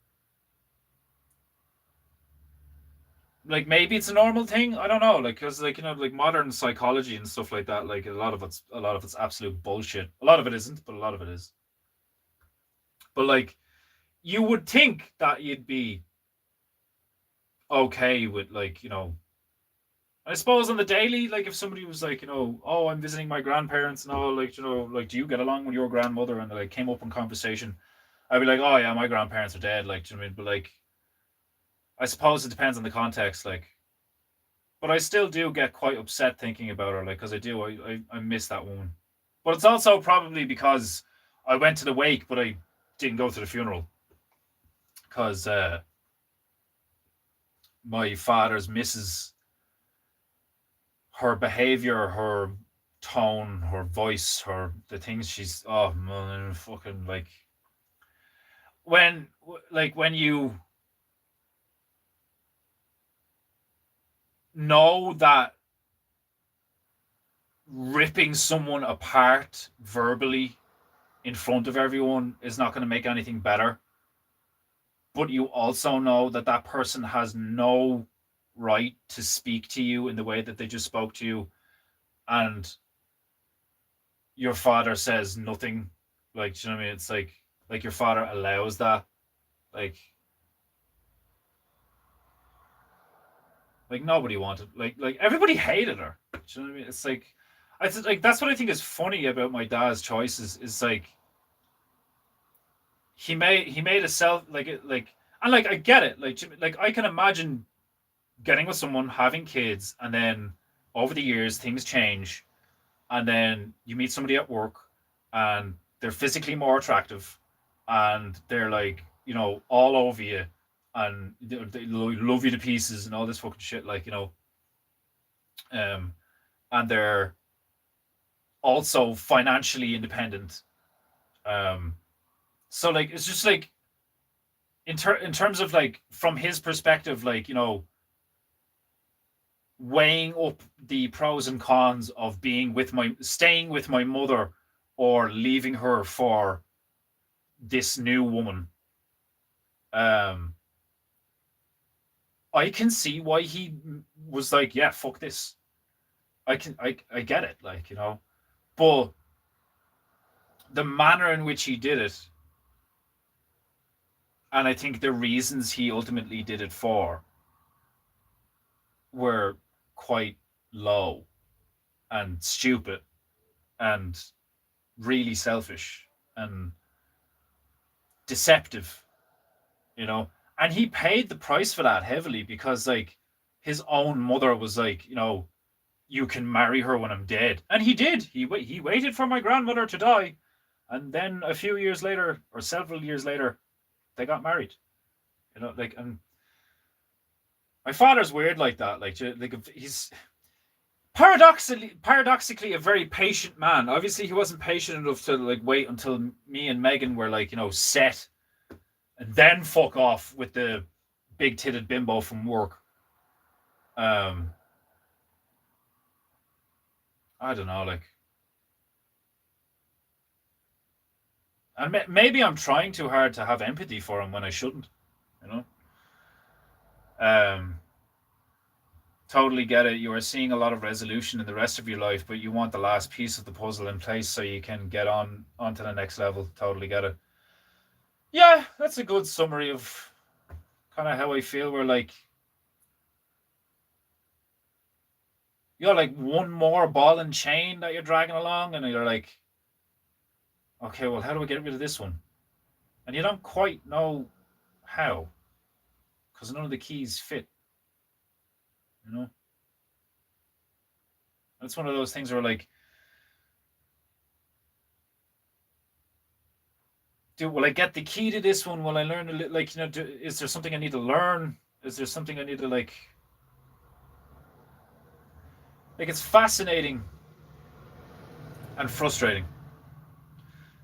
Like, maybe it's a normal thing. I don't know. Like, because, like, like modern psychology and stuff like that. Like, a lot of it's absolute bullshit. A lot of it isn't, but a lot of it is. But like, you would think that you'd be okay with, like, I suppose on the daily, like, if somebody was like, oh, I'm visiting my grandparents and all, like, like, do you get along with your grandmother? And they, like, came up in conversation, I'd be like, oh yeah, my grandparents are dead. Like, do you know what I mean? But like, I suppose it depends on the context. Like, but I still do get quite upset thinking about her, like, because I do, I miss that woman. But it's also probably because I went to the wake, but I didn't go to the funeral because my father's missus, her behavior, her tone, her voice, the things she's, oh man, fucking, like, when you know that ripping someone apart verbally in front of everyone is not going to make anything better, but you also know that that person has no right to speak to you in the way that they just spoke to you, and your father says nothing. Like, do you know what I mean? It's like your father allows that. Like nobody wanted, like everybody hated her. Do you know what I mean? It's like, like, that's what I think is funny about my dad's choices, is like, he made a self, like, and like, I get it, like I can imagine getting with someone, having kids, and then over the years things change, and then you meet somebody at work and they're physically more attractive, and they're like, all over you, and they love you to pieces and all this fucking shit, like, um and they're also financially independent. So like, it's just like, in terms of, like, from his perspective, like, weighing up the pros and cons of staying with my mother or leaving her for this new woman. I can see why he was like, yeah, fuck this. I get it, like, but the manner in which he did it, and I think the reasons he ultimately did it for, were quite low and stupid and really selfish and deceptive, you know. And he paid the price for that heavily because, like, his own mother was like, you can marry her when I'm dead, and he did. He waited for my grandmother to die, and then a few years later, or several years later, they got married. Like, and my father's weird like that. Like he's paradoxically a very patient man. Obviously, he wasn't patient enough to like wait until me and Megan were like set, and then fuck off with the big titted bimbo from work. I don't know, like, and maybe I'm trying too hard to have empathy for him when I shouldn't, you know. Totally get it. You are seeing a lot of resolution in the rest of your life, but you want the last piece of the puzzle in place so you can get onto the next level. Totally get it. Yeah, that's a good summary of kind of how I feel. We're like, you got like one more ball and chain that you're dragging along, and you're like, okay, well, how do I get rid of this one? And you don't quite know how, because none of the keys fit. That's one of those things where, like, will I get the key to this one? Will I learn like, is there something I need to learn? Is there something I need to like it's fascinating and frustrating.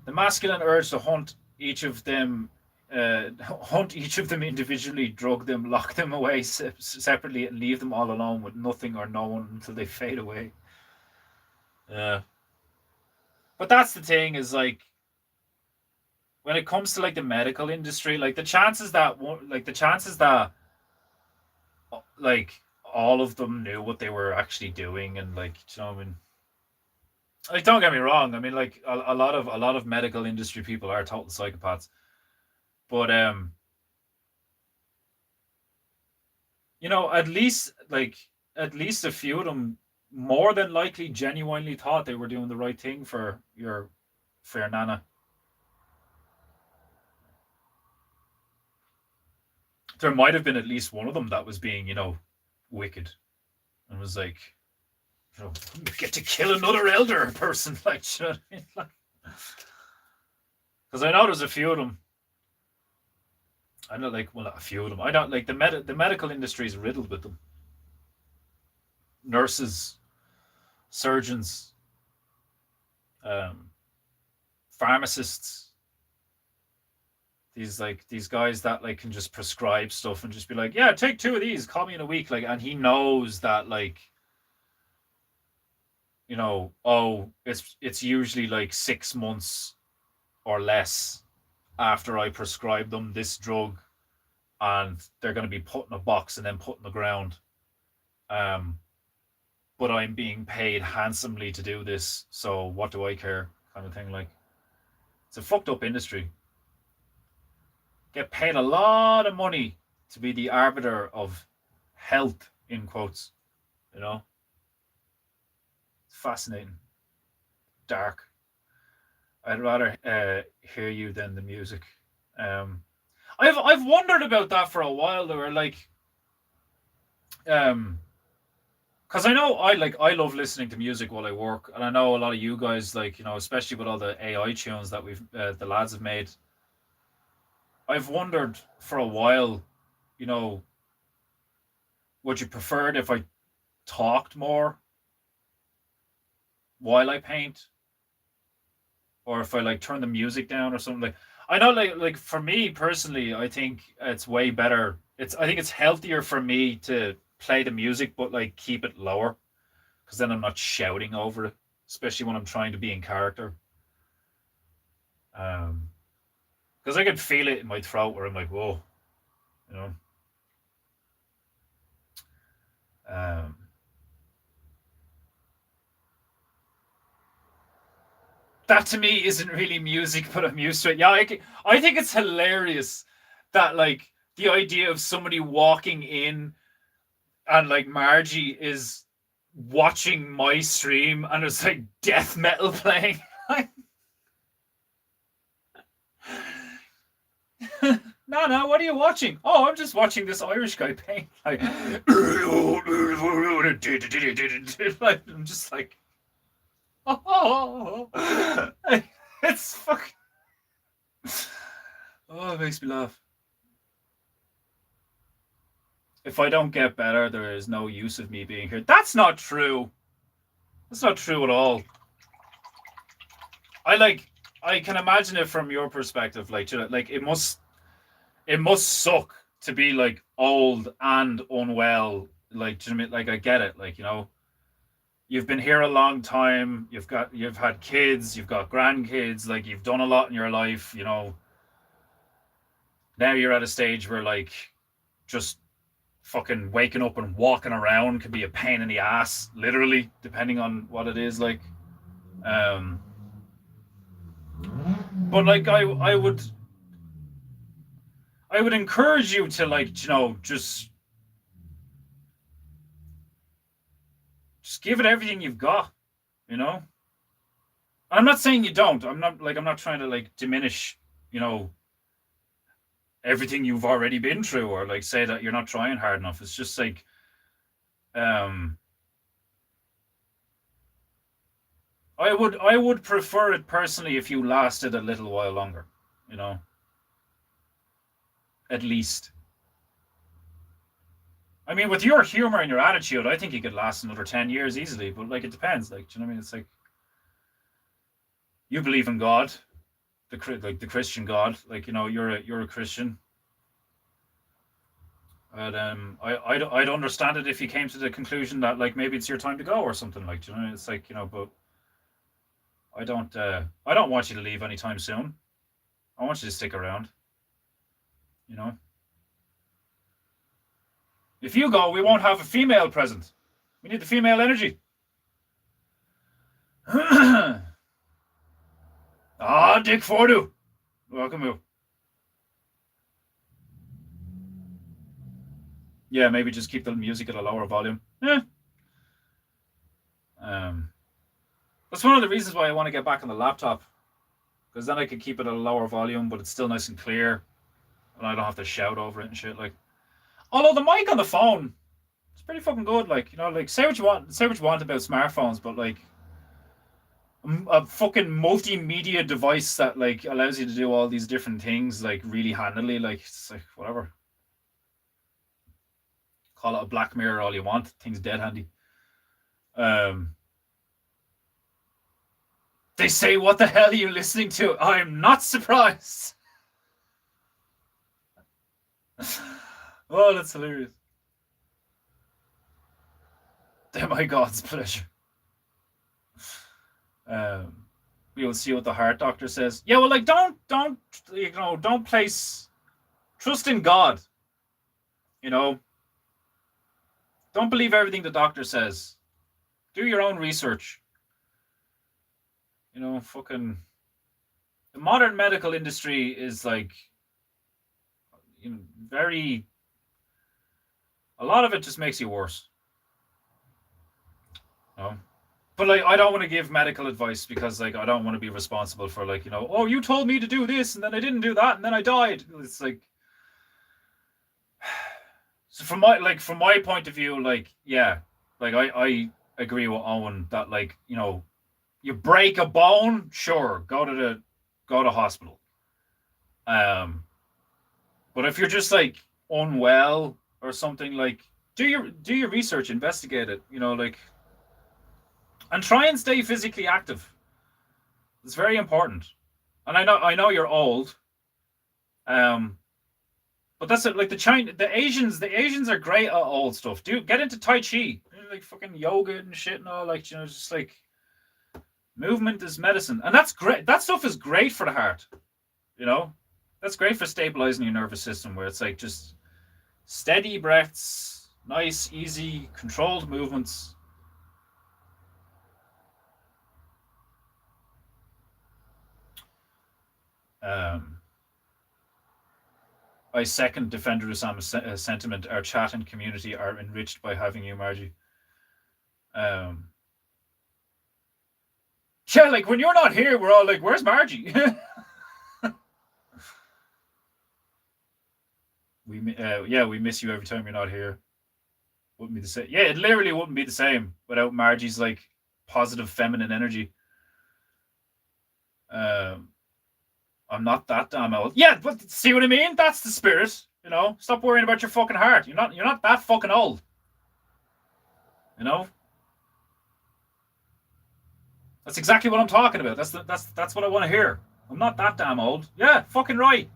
The masculine urge to hunt each of them individually, drug them, lock them away separately, and leave them all alone with nothing or no one until they fade away. Yeah. But that's the thing, is like, when it comes to like the medical industry, like the chances that like all of them knew what they were actually doing, and like, I mean, like, don't get me wrong. I mean, like, a lot of medical industry people are total psychopaths, but at least a few of them more than likely genuinely thought they were doing the right thing for your nana. There might have been at least one of them that was being, wicked, and was like, you get to kill another elder person, like, you know what I mean? Like, because I know there's a few of them. I know, like, well, not a few of them. I don't like the medical industry is riddled with them. Nurses, surgeons, pharmacists. These guys that like can just prescribe stuff and just be like, yeah, take 2 of these, call me in a week, like, and he knows that, like, it's usually like 6 months or less after I prescribe them this drug, and they're going to be put in a box and then put in the ground. But I'm being paid handsomely to do this, so what do I care, kind of thing. Like, it's a fucked up industry. Get paid a lot of money to be the arbiter of health, in quotes. It's fascinating. Dark. I'd rather hear you than the music. I've wondered about that for a while. They were like, because I know I love listening to music while I work, and I know a lot of you guys, like, especially with all the AI tunes that the lads have made. I've wondered for a while, would you prefer it if I talked more while I paint, or if I like turn the music down or something? Like, I know, like for me personally, I think it's way better. I think it's healthier for me to play the music, but like keep it lower, because then I'm not shouting over it, especially when I'm trying to be in character. Because I can feel it in my throat where I'm like, whoa, that to me isn't really music, but I'm used to it. Yeah, I think it's hilarious that, like, the idea of somebody walking in and like Margie is watching my stream and it's like death metal playing. No, what are you watching? Oh, I'm just watching this Irish guy paint. Like, I'm just like, oh, it's fucking. Oh, it makes me laugh. If I don't get better, there is no use of me being here. That's not true. That's not true at all. I can imagine it from your perspective. Like, you know, like it must suck to be like old and unwell. Like, you know, like I get it. Like, you know, you've been here a long time. You've had kids. You've got grandkids. Like, you've done a lot in your life. You know, now you're at a stage where like just fucking waking up and walking around can be a pain in the ass, literally, depending on what it is. Like, um, but like I would encourage you to like, you know, just give it everything you've got, you know. I'm not saying you don't. I'm not trying to like diminish, you know, everything you've already been through or like say that you're not trying hard enough. It's just like um I would prefer it personally if you lasted a little while longer, you know, at least. I mean, with your humor and your attitude, I think you could last another 10 years easily, but like it depends. Like, do you know what I mean? It's like you believe in God, the Christian God, like, you know, you're a Christian. But I'd understand it if you came to the conclusion that like maybe it's your time to go or something, like, do you know, it's like, you know, but I don't want you to leave anytime soon. I want you to stick around, you know. If you go, we won't have a female present. We need the female energy. Dick Fordu. Welcome you. Yeah, maybe just keep the music at a lower volume. Yeah. That's one of the reasons why I want to get back on the laptop. Because then I could keep it at a lower volume, but it's still nice and clear. And I don't have to shout over it and shit. Like, although the mic on the phone, it's pretty fucking good. Like, you know, like say what you want about smartphones, but like a fucking multimedia device that like allows you to do all these different things like really handily, like it's like whatever. Call it a Black Mirror all you want. Thing's dead handy. Um they say, what the hell are you listening to? I'm not surprised. Oh, that's hilarious. My God's pleasure. Um, we will see what the heart doctor says. Yeah, well, like don't you know, don't place trust in God. You know, don't believe everything the doctor says. Do your own research. You know, fucking the modern medical industry is like, you know, very. A lot of it just makes you worse. You know? But like, I don't want to give medical advice because like I don't want to be responsible for like, you know, oh, you told me to do this and then I didn't do that and then I died. It's like, so from my point of view, like, yeah, like I agree with Owen that like, you know, you break a bone, sure, go to hospital. Um, but if you're just like unwell or something, like do your research, investigate it, you know, like, and try and stay physically active. It's very important. And I know you're old. Um, but that's it. Like the Asians are great at old stuff. Do get into Tai Chi, you know, like fucking yoga and shit and all. Like, you know, just like movement is medicine, and that's great. That stuff is great for the heart. You know, that's great for stabilizing your nervous system. Where it's like just steady breaths, nice, easy, controlled movements. Um, I second Defender Usama's sentiment. Our chat and community are enriched by having you, Margie. Yeah, like when you're not here, we're all like, "Where's Margie?" we miss you every time you're not here. Wouldn't be the same. Yeah, it literally wouldn't be the same without Margie's like positive feminine energy. I'm not that damn old. Yeah, but see what I mean? That's the spirit. You know, stop worrying about your fucking heart. You're not that fucking old. You know. That's exactly what I'm talking about. That's what I want to hear. I'm not that damn old. Yeah, fucking right.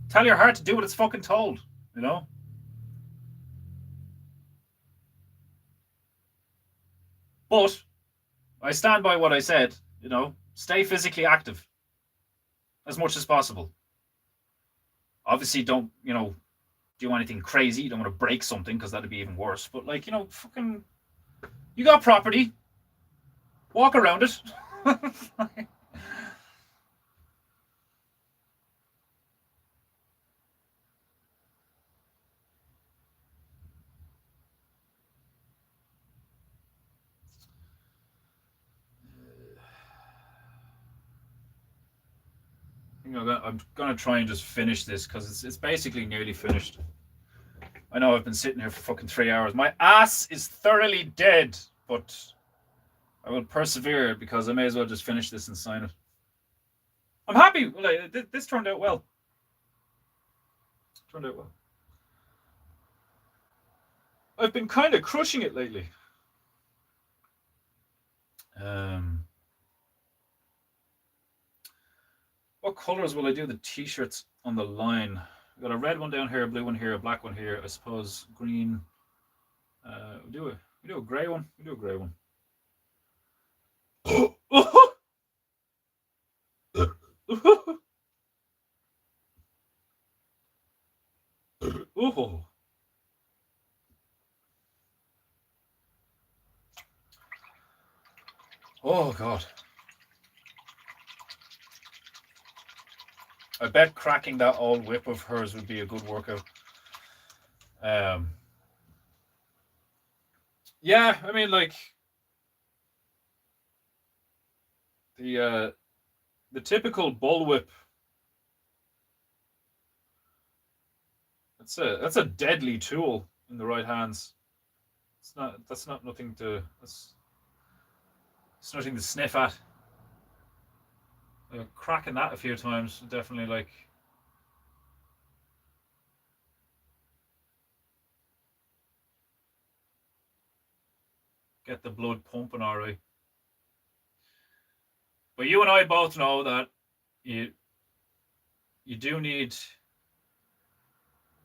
Tell your heart to do what it's fucking told. You know. But I stand by what I said. You know, stay physically active as much as possible. Obviously, don't do anything crazy. You don't want to break something because that'd be even worse. But like, fucking, you got property. Walk around it. I'm gonna try and just finish this because it's basically nearly finished. I know I've been sitting here for fucking 3 hours. My ass is thoroughly dead, but I will persevere because I may as well just finish this and sign it. I'm happy. This turned out well. I've been kind of crushing it lately. What colors will I do the t-shirts on the line? I've got a red one down here, a blue one here, a black one here. I suppose green. We do a grey one. We do a grey one. Oh God. I bet cracking that old whip of hers would be a good workout. Yeah, I mean, like the typical bullwhip. That's a deadly tool in the right hands. That's nothing to sniff at. Cracking that a few times, definitely like get the blood pumping all right. But you and I both know that you do need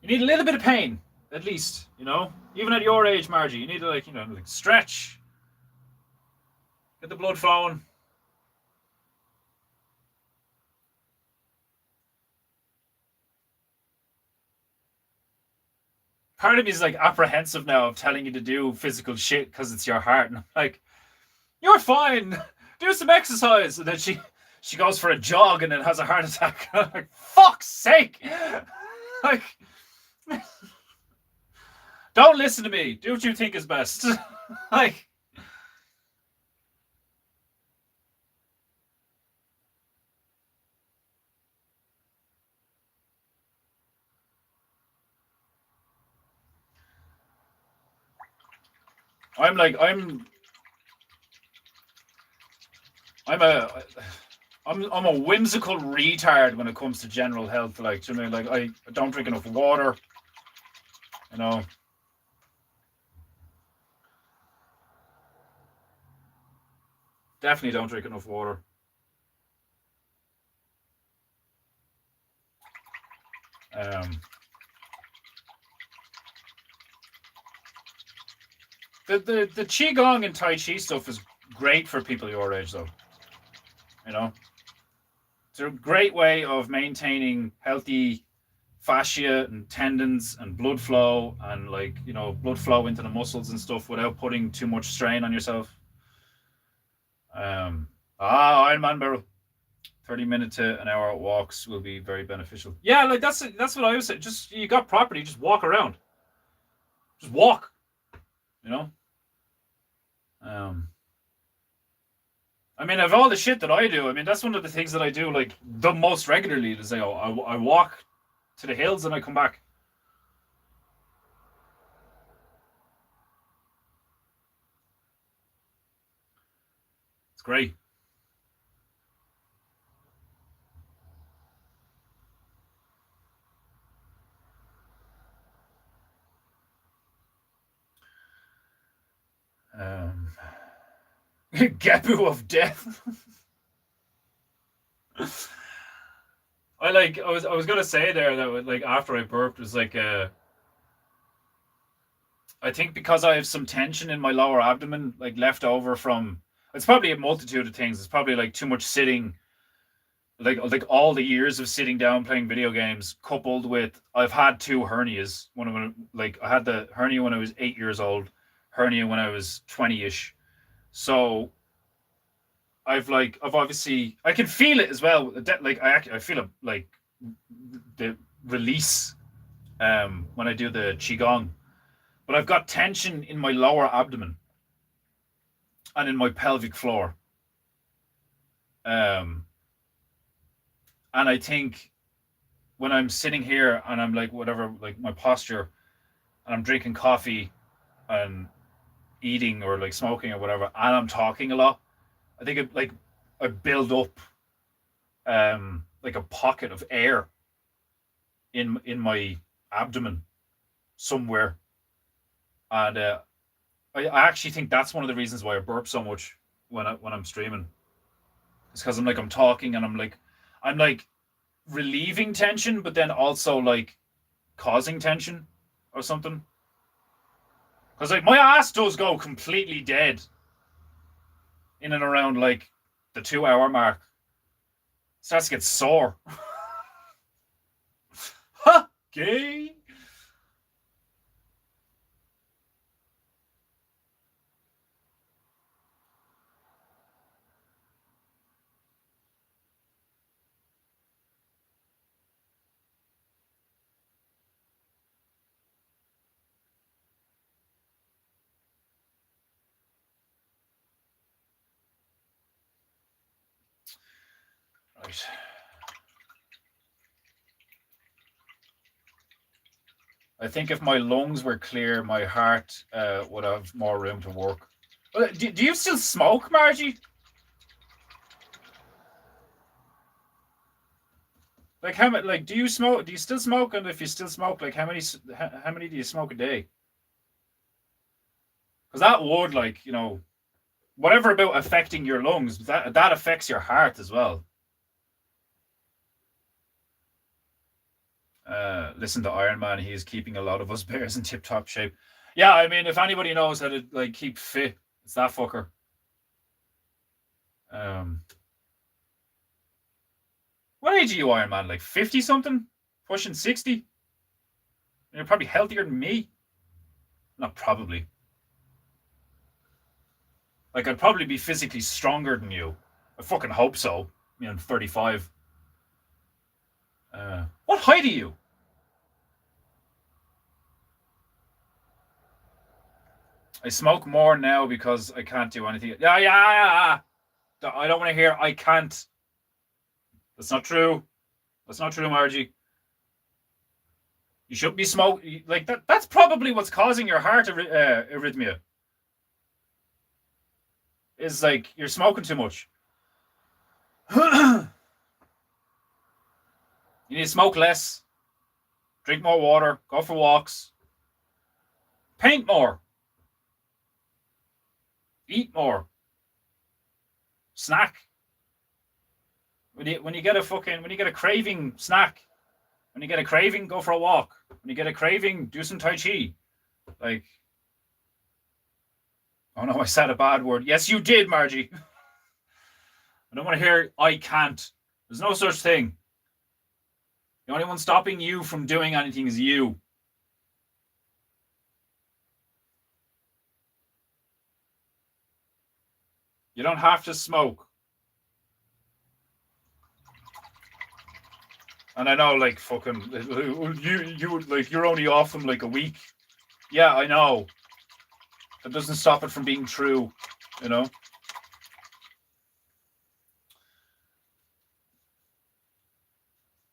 a little bit of pain, at least, even at your age, Margie. You need to like stretch, get the blood flowing. Part of me is like apprehensive now of telling you to do physical shit because it's your heart, and I'm like, you're fine, do some exercise. And then she goes for a jog and then has a heart attack. I'm like, fuck's sake. Like, don't listen to me, do what you think is best. Like, I'm a whimsical retard when it comes to general health. Like, you know, like I don't drink enough water. Definitely don't drink enough water. The Qigong and Tai Chi stuff is great for people your age, though. It's a great way of maintaining healthy fascia and tendons and blood flow and blood flow into the muscles and stuff without putting too much strain on yourself. Iron Man Barrel. 30-minute to an hour walks will be very beneficial. Yeah, like that's what I was saying. Just you got property, just walk around. Just walk, you know? Um I mean, of all the shit that I do, I mean, that's one of the things that I do like the most regularly is I walk to the hills and I come back. It's great. Um, Gabu of death. I was gonna say there that like after I burped was like I think because I have some tension in my lower abdomen like left over from it's probably a multitude of things. It's probably like too much sitting, like all the years of sitting down playing video games, coupled with I've had two hernias. One of them, like I had the hernia when I was 8 years old, hernia when I was 20ish. So I've obviously I can feel it as well. Like I feel it like the release when I do the qigong, but I've got tension in my lower abdomen and in my pelvic floor. Um, and I think when I'm sitting here and I'm like whatever, like my posture, and I'm drinking coffee and eating or like smoking or whatever, and I'm talking a lot, I think it like I build up like a pocket of air in my abdomen somewhere, and I actually think that's one of the reasons why I burp so much when I'm streaming. It's because I'm talking and I'm like relieving tension, but then also like causing tension or something. Because like my ass does go completely dead in and around like the 2 hour mark. Starts to get sore. Ha! Gay. Right. I think if my lungs were clear, my heart would have more room to work. Do you still smoke, Margie? Like how many? Like, do you smoke? Do you still smoke? And if you still smoke, like how many do you smoke a day? Because that would like whatever about affecting your lungs, that affects your heart as well. Listen to Iron Man; he's keeping a lot of us bears in tip-top shape. Yeah, I mean, if anybody knows how to like keep fit, it's that fucker. Um, what age are you, Iron Man? Like 50 something, pushing 60. You're probably healthier than me. Not probably. Like I'd probably be physically stronger than you. I fucking hope so. I'm 35. What height are you? I smoke more now because I can't do anything. Yeah, yeah, yeah, yeah. I don't want to hear I can't. That's not true. That's not true, Margie. You shouldn't be smoking like that. That's probably what's causing your heart arrhythmia. Is like you're smoking too much. You need to smoke less, drink more water, go for walks, paint more, eat more, snack. When you get a when you get a craving, snack. When you get a craving, go for a walk. When you get a craving, do some Tai Chi. Like, oh no, I said a bad word. Yes, you did, Margie. I don't want to hear I can't. There's no such thing. The only one stopping you from doing anything is you. You don't have to smoke. And I know, like, fucking, you like, you're only off them like a week. Yeah, I know. That doesn't stop it from being true, you know.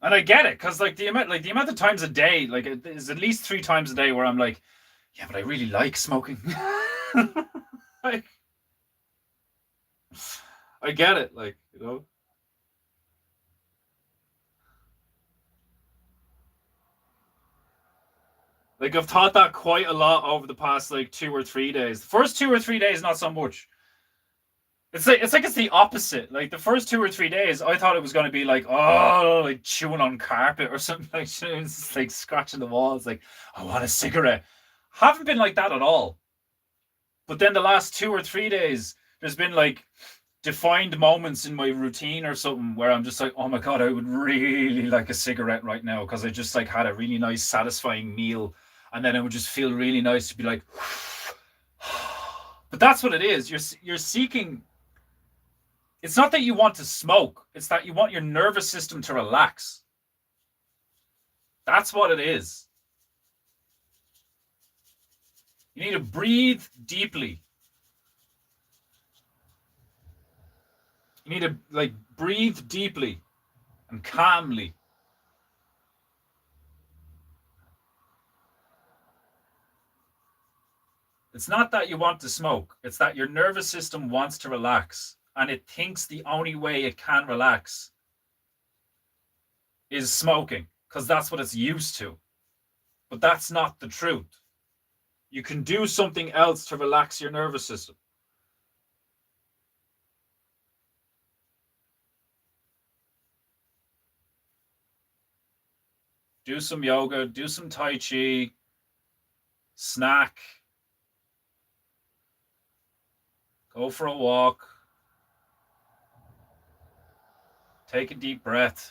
And I get it, because like the amount of times a day, like it is at least 3 times a day where I'm like, yeah, but I really like smoking. Like, I get it, like, you know. Like I've thought that quite a lot over the past like 2 or 3 days. The first 2 or 3 days, not so much. It's the opposite. Like the first 2 or 3 days, I thought it was gonna be like, oh, like chewing on carpet or something. Like it's like scratching the walls. Like I want a cigarette. Haven't been like that at all. But then the last 2 or 3 days, there's been like defined moments in my routine or something where I'm just like, oh my god, I would really like a cigarette right now because I just like had a really nice, satisfying meal, and then it would just feel really nice to be like. But that's what it is. You're seeking. It's not that you want to smoke. It's that you want your nervous system to relax. That's what it is. You need to breathe deeply. You need to like breathe deeply and calmly. It's not that you want to smoke. It's that your nervous system wants to relax, and it thinks the only way it can relax is smoking because that's what it's used to. But that's not the truth. You can do something else to relax your nervous system. Do some yoga, do some Tai Chi, snack, go for a walk, take a deep breath.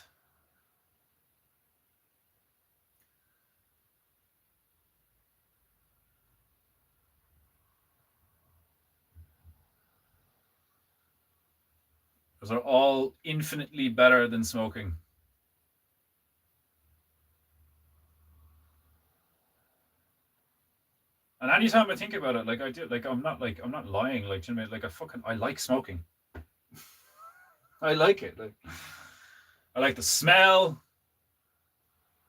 Those are all infinitely better than smoking. And anytime I think about it, like I do, like I'm not lying. Like, you know, like I like smoking. I like it. Like, I like the smell.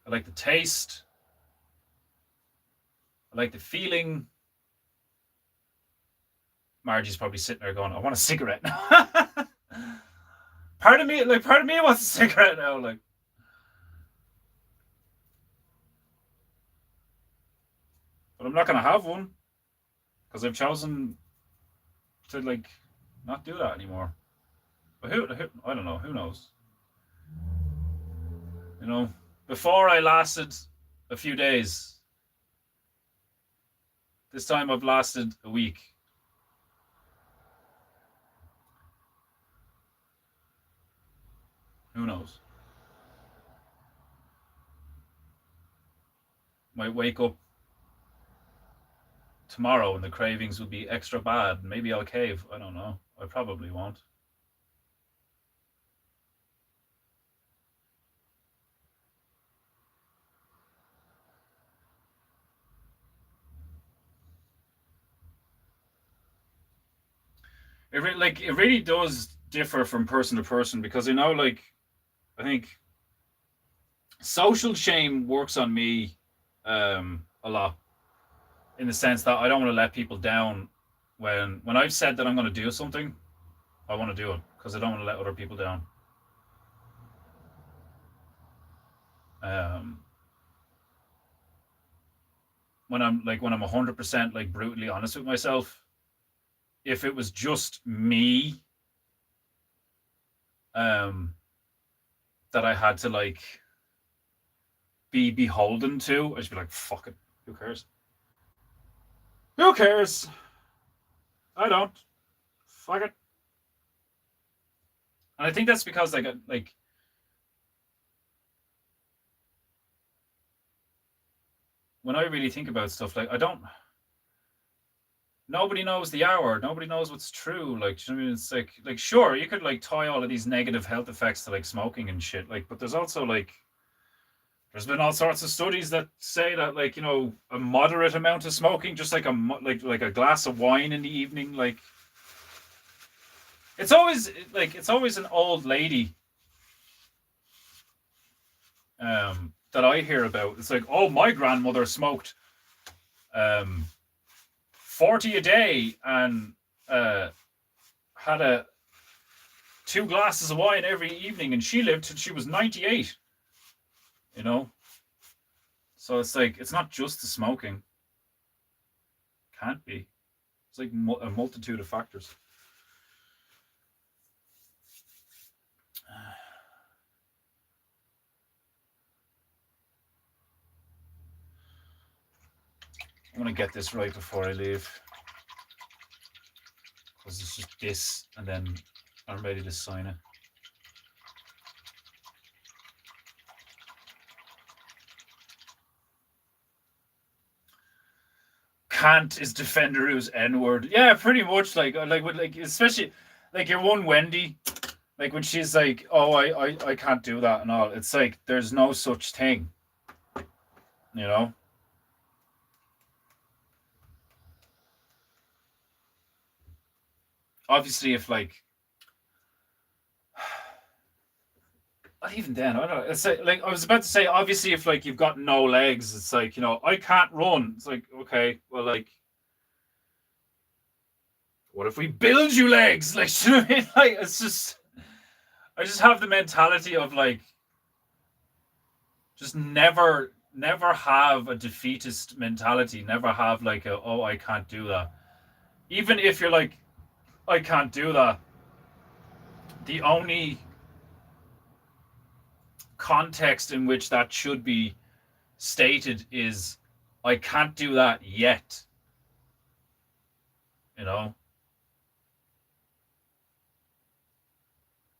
I like the taste. I like the feeling. Margie's probably sitting there going, "I want a cigarette." part of me wants a cigarette now. Like, but I'm not gonna have one because I've chosen to like not do that anymore. But who I don't know. Who knows? You know, before I lasted a few days. This time I've lasted a week. Who knows? Might wake up tomorrow and the cravings will be extra bad. Maybe I'll cave. I don't know. I probably won't. It really does differ from person to person because you know, like I think social shame works on me a lot in the sense that I don't want to let people down when I've said that I'm going to do something. I want to do it because I don't want to let other people down. Um, when I'm 100% like brutally honest with myself, if it was just me, um, that I had to like be beholden to, I'd just be like, fuck it, who cares? Who cares? I don't. Fuck it. And I think that's because like when I really think about stuff, like I don't. Nobody knows the hour. Nobody knows what's true. Like, you know what I mean? It's like sure, you could like tie all of these negative health effects to like smoking and shit. Like, but there's also like There's been all sorts of studies that say that, like, you know, a moderate amount of smoking, just like like a glass of wine in the evening, like it's always an old lady that I hear about. It's like, oh, my grandmother smoked 40 a day and had 2 glasses of wine every evening, and she lived till she was 98. You know, so it's like it's not just the smoking. Can't be. It's like a multitude of factors. I want to get this right before I leave, because it's just this, and then I'm ready to sign it. Can't is Defenderoo's N-word. Yeah, pretty much. Like especially like your one Wendy, like when she's like, "Oh, I can't do that" and all. It's like there's no such thing, you know. Obviously, if like, not even then, I don't know. It's like I was about to say, obviously, if like you've got no legs, it's like, you know, I can't run. It's like, okay, well, like, what if we build you legs? Like, you know what I mean? Like, it's just, I just have the mentality of like, just never have a defeatist mentality. Never have like a, oh, I can't do that. Even if you're like, I can't do that. The only context in which that should be stated is, I can't do that yet. You know?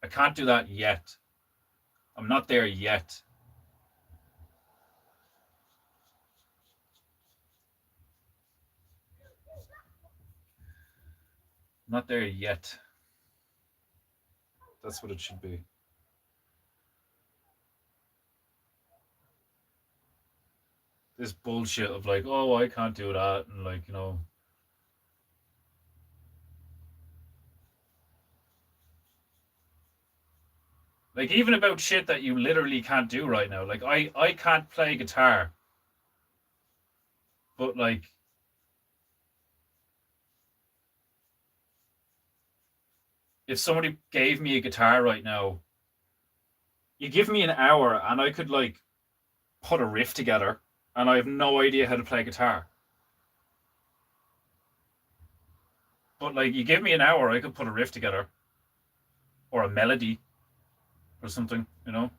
I can't do that yet. I'm not there yet. I'm not there yet. That's what it should be. This bullshit of like, oh, I can't do that, and like, you know. Like, even about shit that you literally can't do right now. Like, I can't play guitar. But like, if somebody gave me a guitar right now, you give me an hour and I could like put a riff together, and I have no idea how to play guitar. But like, you give me an hour, I could put a riff together, or a melody, or something, you know.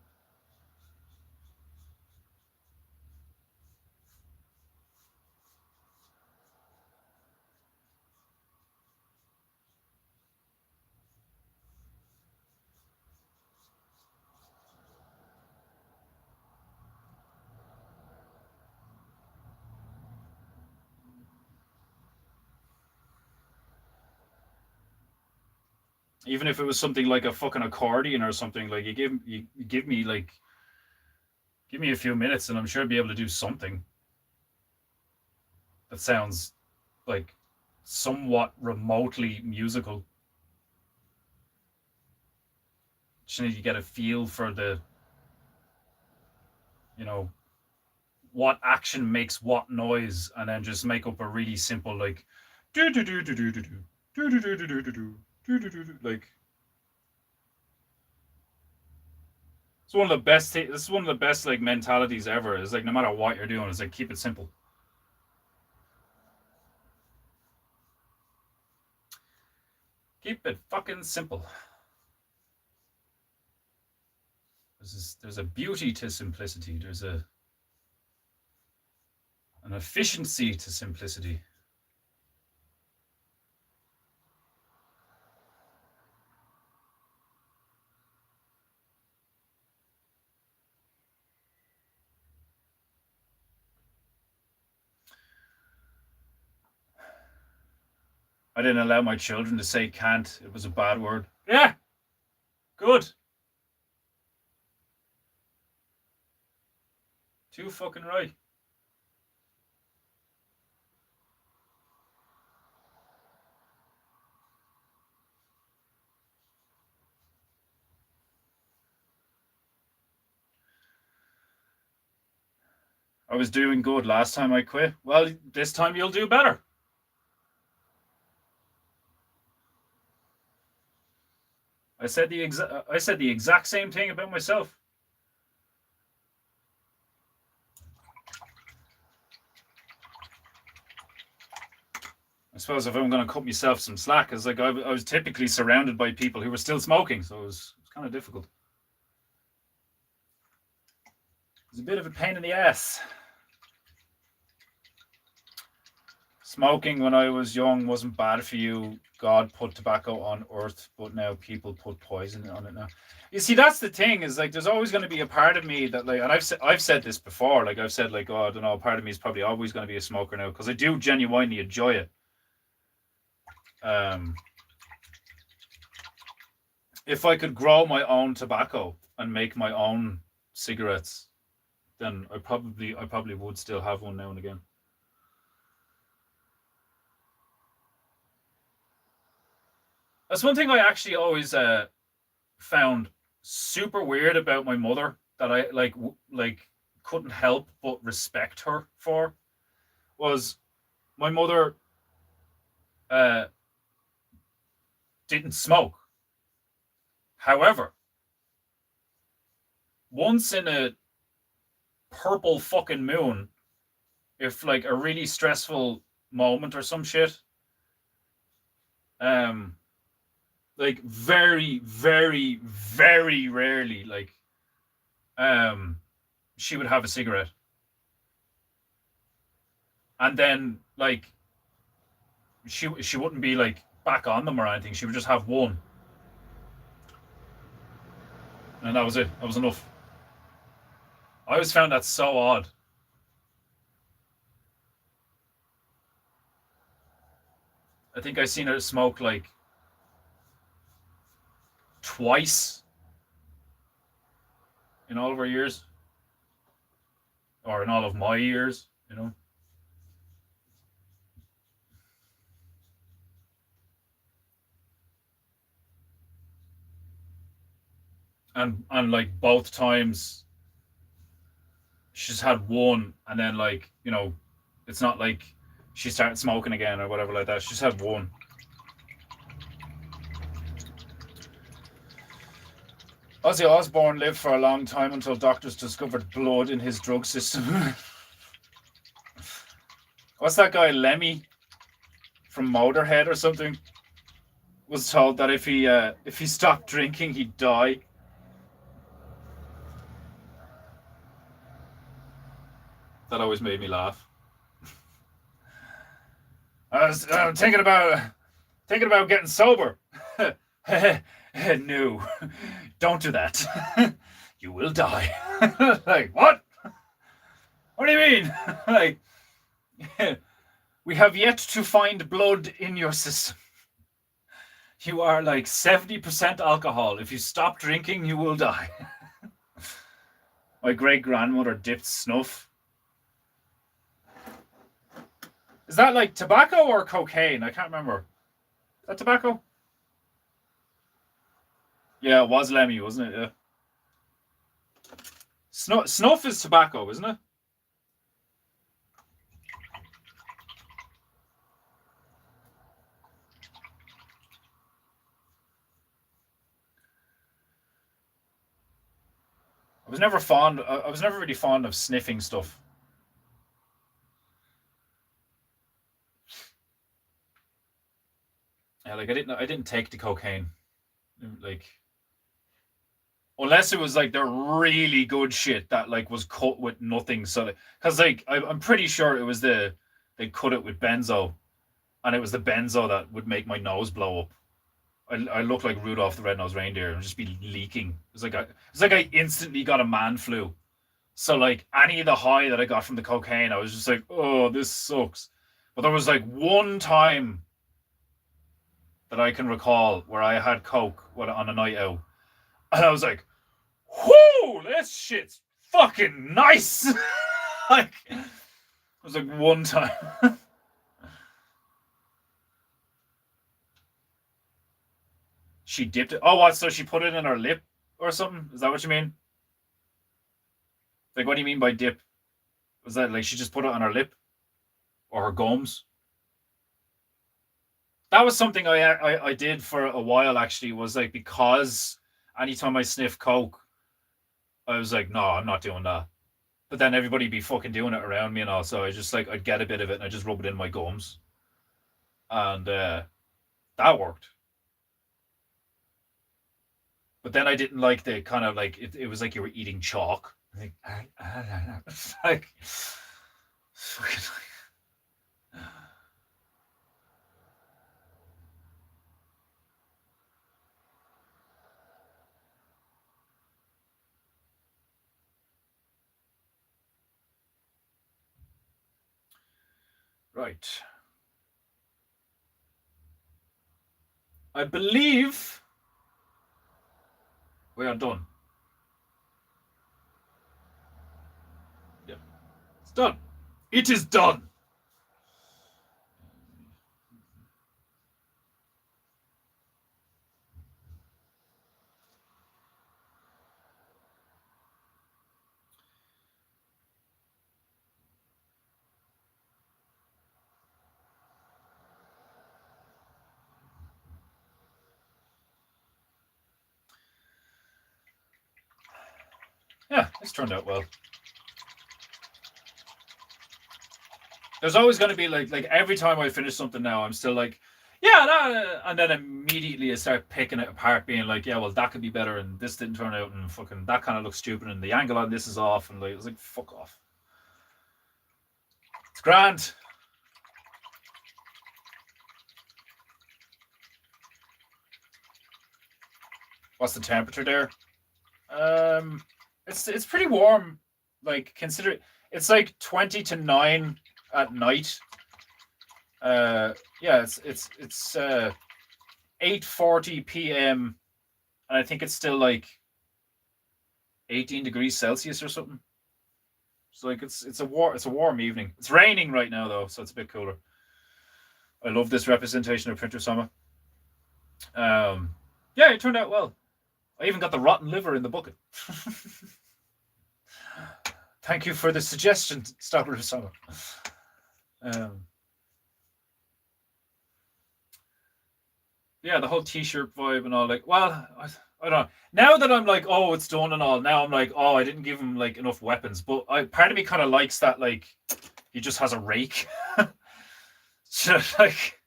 Even if it was something like a fucking accordion or something, like you give me like, give me a few minutes, and I'm sure I'd be able to do something that sounds like somewhat remotely musical. Just need to get a feel for the, you know, what action makes what noise, and then just make up a really simple like do do do do do do do do do do do do do, like. It's one of the best. This is one of the best like mentalities ever. Is like, no matter what you're doing, it's like, keep it simple. Keep it fucking simple. There's a beauty to simplicity. There's an efficiency to simplicity. I didn't allow my children to say can't. It was a bad word. Yeah. Good. Too fucking right. I was doing good last time I quit. Well, this time you'll do better. I said the exact same thing about myself. I suppose if I'm going to cut myself some slack, it's like I was typically surrounded by people who were still smoking, so it was kind of difficult. It was a bit of a pain in the ass. Smoking when I was young wasn't bad for you. God put tobacco on earth, but now people put poison on it now. You see, that's the thing, is like there's always going to be a part of me that, like, and I've said this before, like I've said, like, oh, I don't know, part of me is probably always going to be a smoker now, because I do genuinely enjoy it. If I could grow my own tobacco and make my own cigarettes, then I probably would still have one now and again. That's one thing I actually always found super weird about my mother, that I like couldn't help but respect her for, was my mother didn't smoke. However, once in a purple fucking moon, if like a really stressful moment or some shit, like very, very, very rarely, like, she would have a cigarette. And then, like, she wouldn't be like back on them or anything. She would just have one. And that was it. That was enough. I always found that so odd. I think I seen her smoke like twice in all of our years, or in all of my years, you know. And like both times she's had one, and then, like, you know, it's not like she started smoking again or whatever like that. She's had one. Ozzy Osbourne lived for a long time until doctors discovered blood in his drug system. What's that guy, Lemmy from Motorhead or something, was told that if he stopped drinking, he'd die. That always made me laugh. I'm thinking about getting sober. No, don't do that. You will die. Like, what? What do you mean? Like, we have yet to find blood in your system. You are like 70% alcohol. If you stop drinking, you will die. My great grandmother dipped snuff. Is that like tobacco or cocaine? I can't remember. Is that tobacco? Yeah, it was Lemmy, wasn't it? Yeah. Snuff is tobacco, isn't it? I was never really fond of sniffing stuff. Yeah, like I didn't take the cocaine. Like, unless it was like the really good shit that like was cut with nothing. So, because like I'm pretty sure it was they cut it with benzo, and it was the benzo that would make my nose blow up. I look like Rudolph the Red-Nosed Reindeer and just be leaking. It's like I instantly got a man flu. So like any of the high that I got from the cocaine, I was just like, oh, this sucks. But there was like one time that I can recall where I had coke on a night out, and I was like, whoo, this shit's fucking nice. Like, it was like one time. She dipped it. Oh, what? So she put it in her lip or something? Is that what you mean? Like, what do you mean by dip? Was that like she just put it on her lip or her gums? That was something I did for a while actually. Was like because anytime I sniff coke, I was like, no, I'm not doing that. But then everybody be fucking doing it around me and all. So I just like I'd get a bit of it and I just rub it in my gums, and that worked. But then I didn't like the kind of like it was like you were eating chalk. Like, it's like fucking right. I believe we are done. Yeah, it's done. It is done. Yeah, it's turned out well. There's always going to be like every time I finish something now, I'm still like, yeah, that, and then immediately I start picking it apart, being like, yeah, well, that could be better, and this didn't turn out, and fucking that kind of looks stupid, and the angle on this is off, and like, it's like, fuck off. It's grand. What's the temperature there? It's pretty warm. Like consider it's like 20 to 9 at night. Yeah, it's 8:40 p.m. and I think it's still like 18 degrees Celsius or something. So like it's a warm evening. It's raining right now though, so it's a bit cooler. I love this representation of Printer Summer. Yeah, it turned out well. I even got the rotten liver in the bucket. Thank you for the suggestion, Stopper Summer. Yeah, the whole t-shirt vibe and all. Like, well, I don't know. Now that I'm like, oh, it's done and all. Now I'm like, oh, I didn't give him like enough weapons. But part of me kind of likes that, like, he just has a rake. So, like,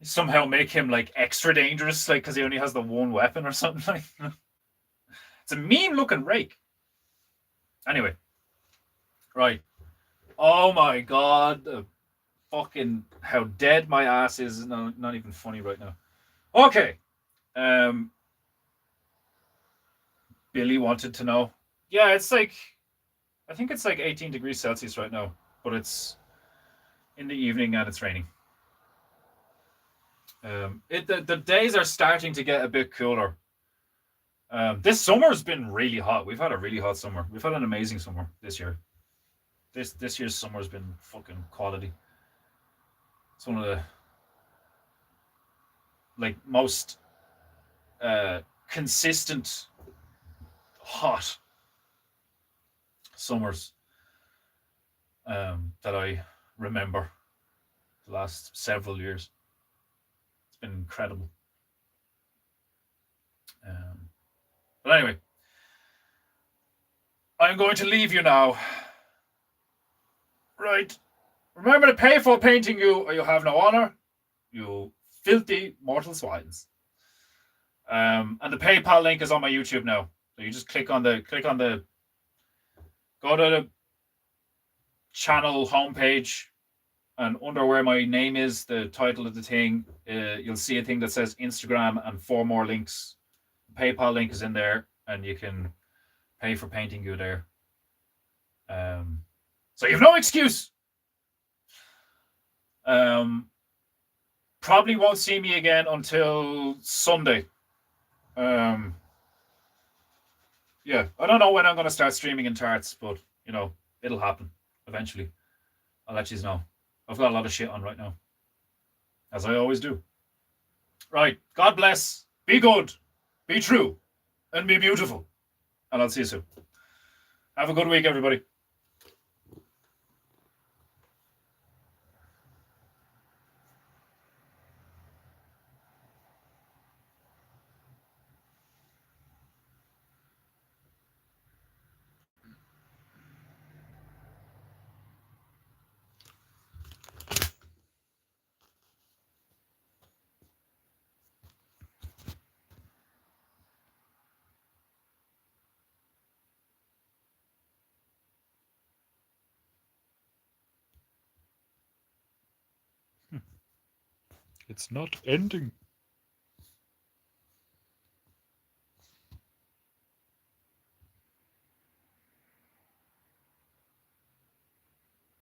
somehow make him like extra dangerous, like because he only has the one weapon or something. Like, it's a mean looking rake. Anyway, right. Oh my god, fucking how dead my ass is not even funny right now. Okay. Billy wanted to know. Yeah, it's like I think it's like 18 degrees Celsius right now, but it's in the evening and it's raining. The days are starting to get a bit cooler. This summer's been really hot. We've had a really hot summer. We've had an amazing summer this year. This year's summer's been fucking quality. It's one of the like most consistent hot summers that I remember the last several years. It's been incredible. But anyway, I'm going to leave you now. Right. Remember to pay for painting you, or you have no honor. You filthy mortal swines. And the PayPal link is on my YouTube now. So you just click on the go to the channel homepage, and under where my name is, the title of the thing, you'll see a thing that says Instagram and 4 more links. The PayPal link is in there, and you can pay for painting you there. So you have no excuse. Probably won't see me again until Sunday. Yeah, yeah, I don't know when I'm going to start streaming in tarts, but you know, it'll happen eventually. I'll let you know. I've got a lot of shit on right now, as I always do. Right. God bless. Be good. Be true. And be beautiful. And I'll see you soon. Have a good week, everybody. It's not ending.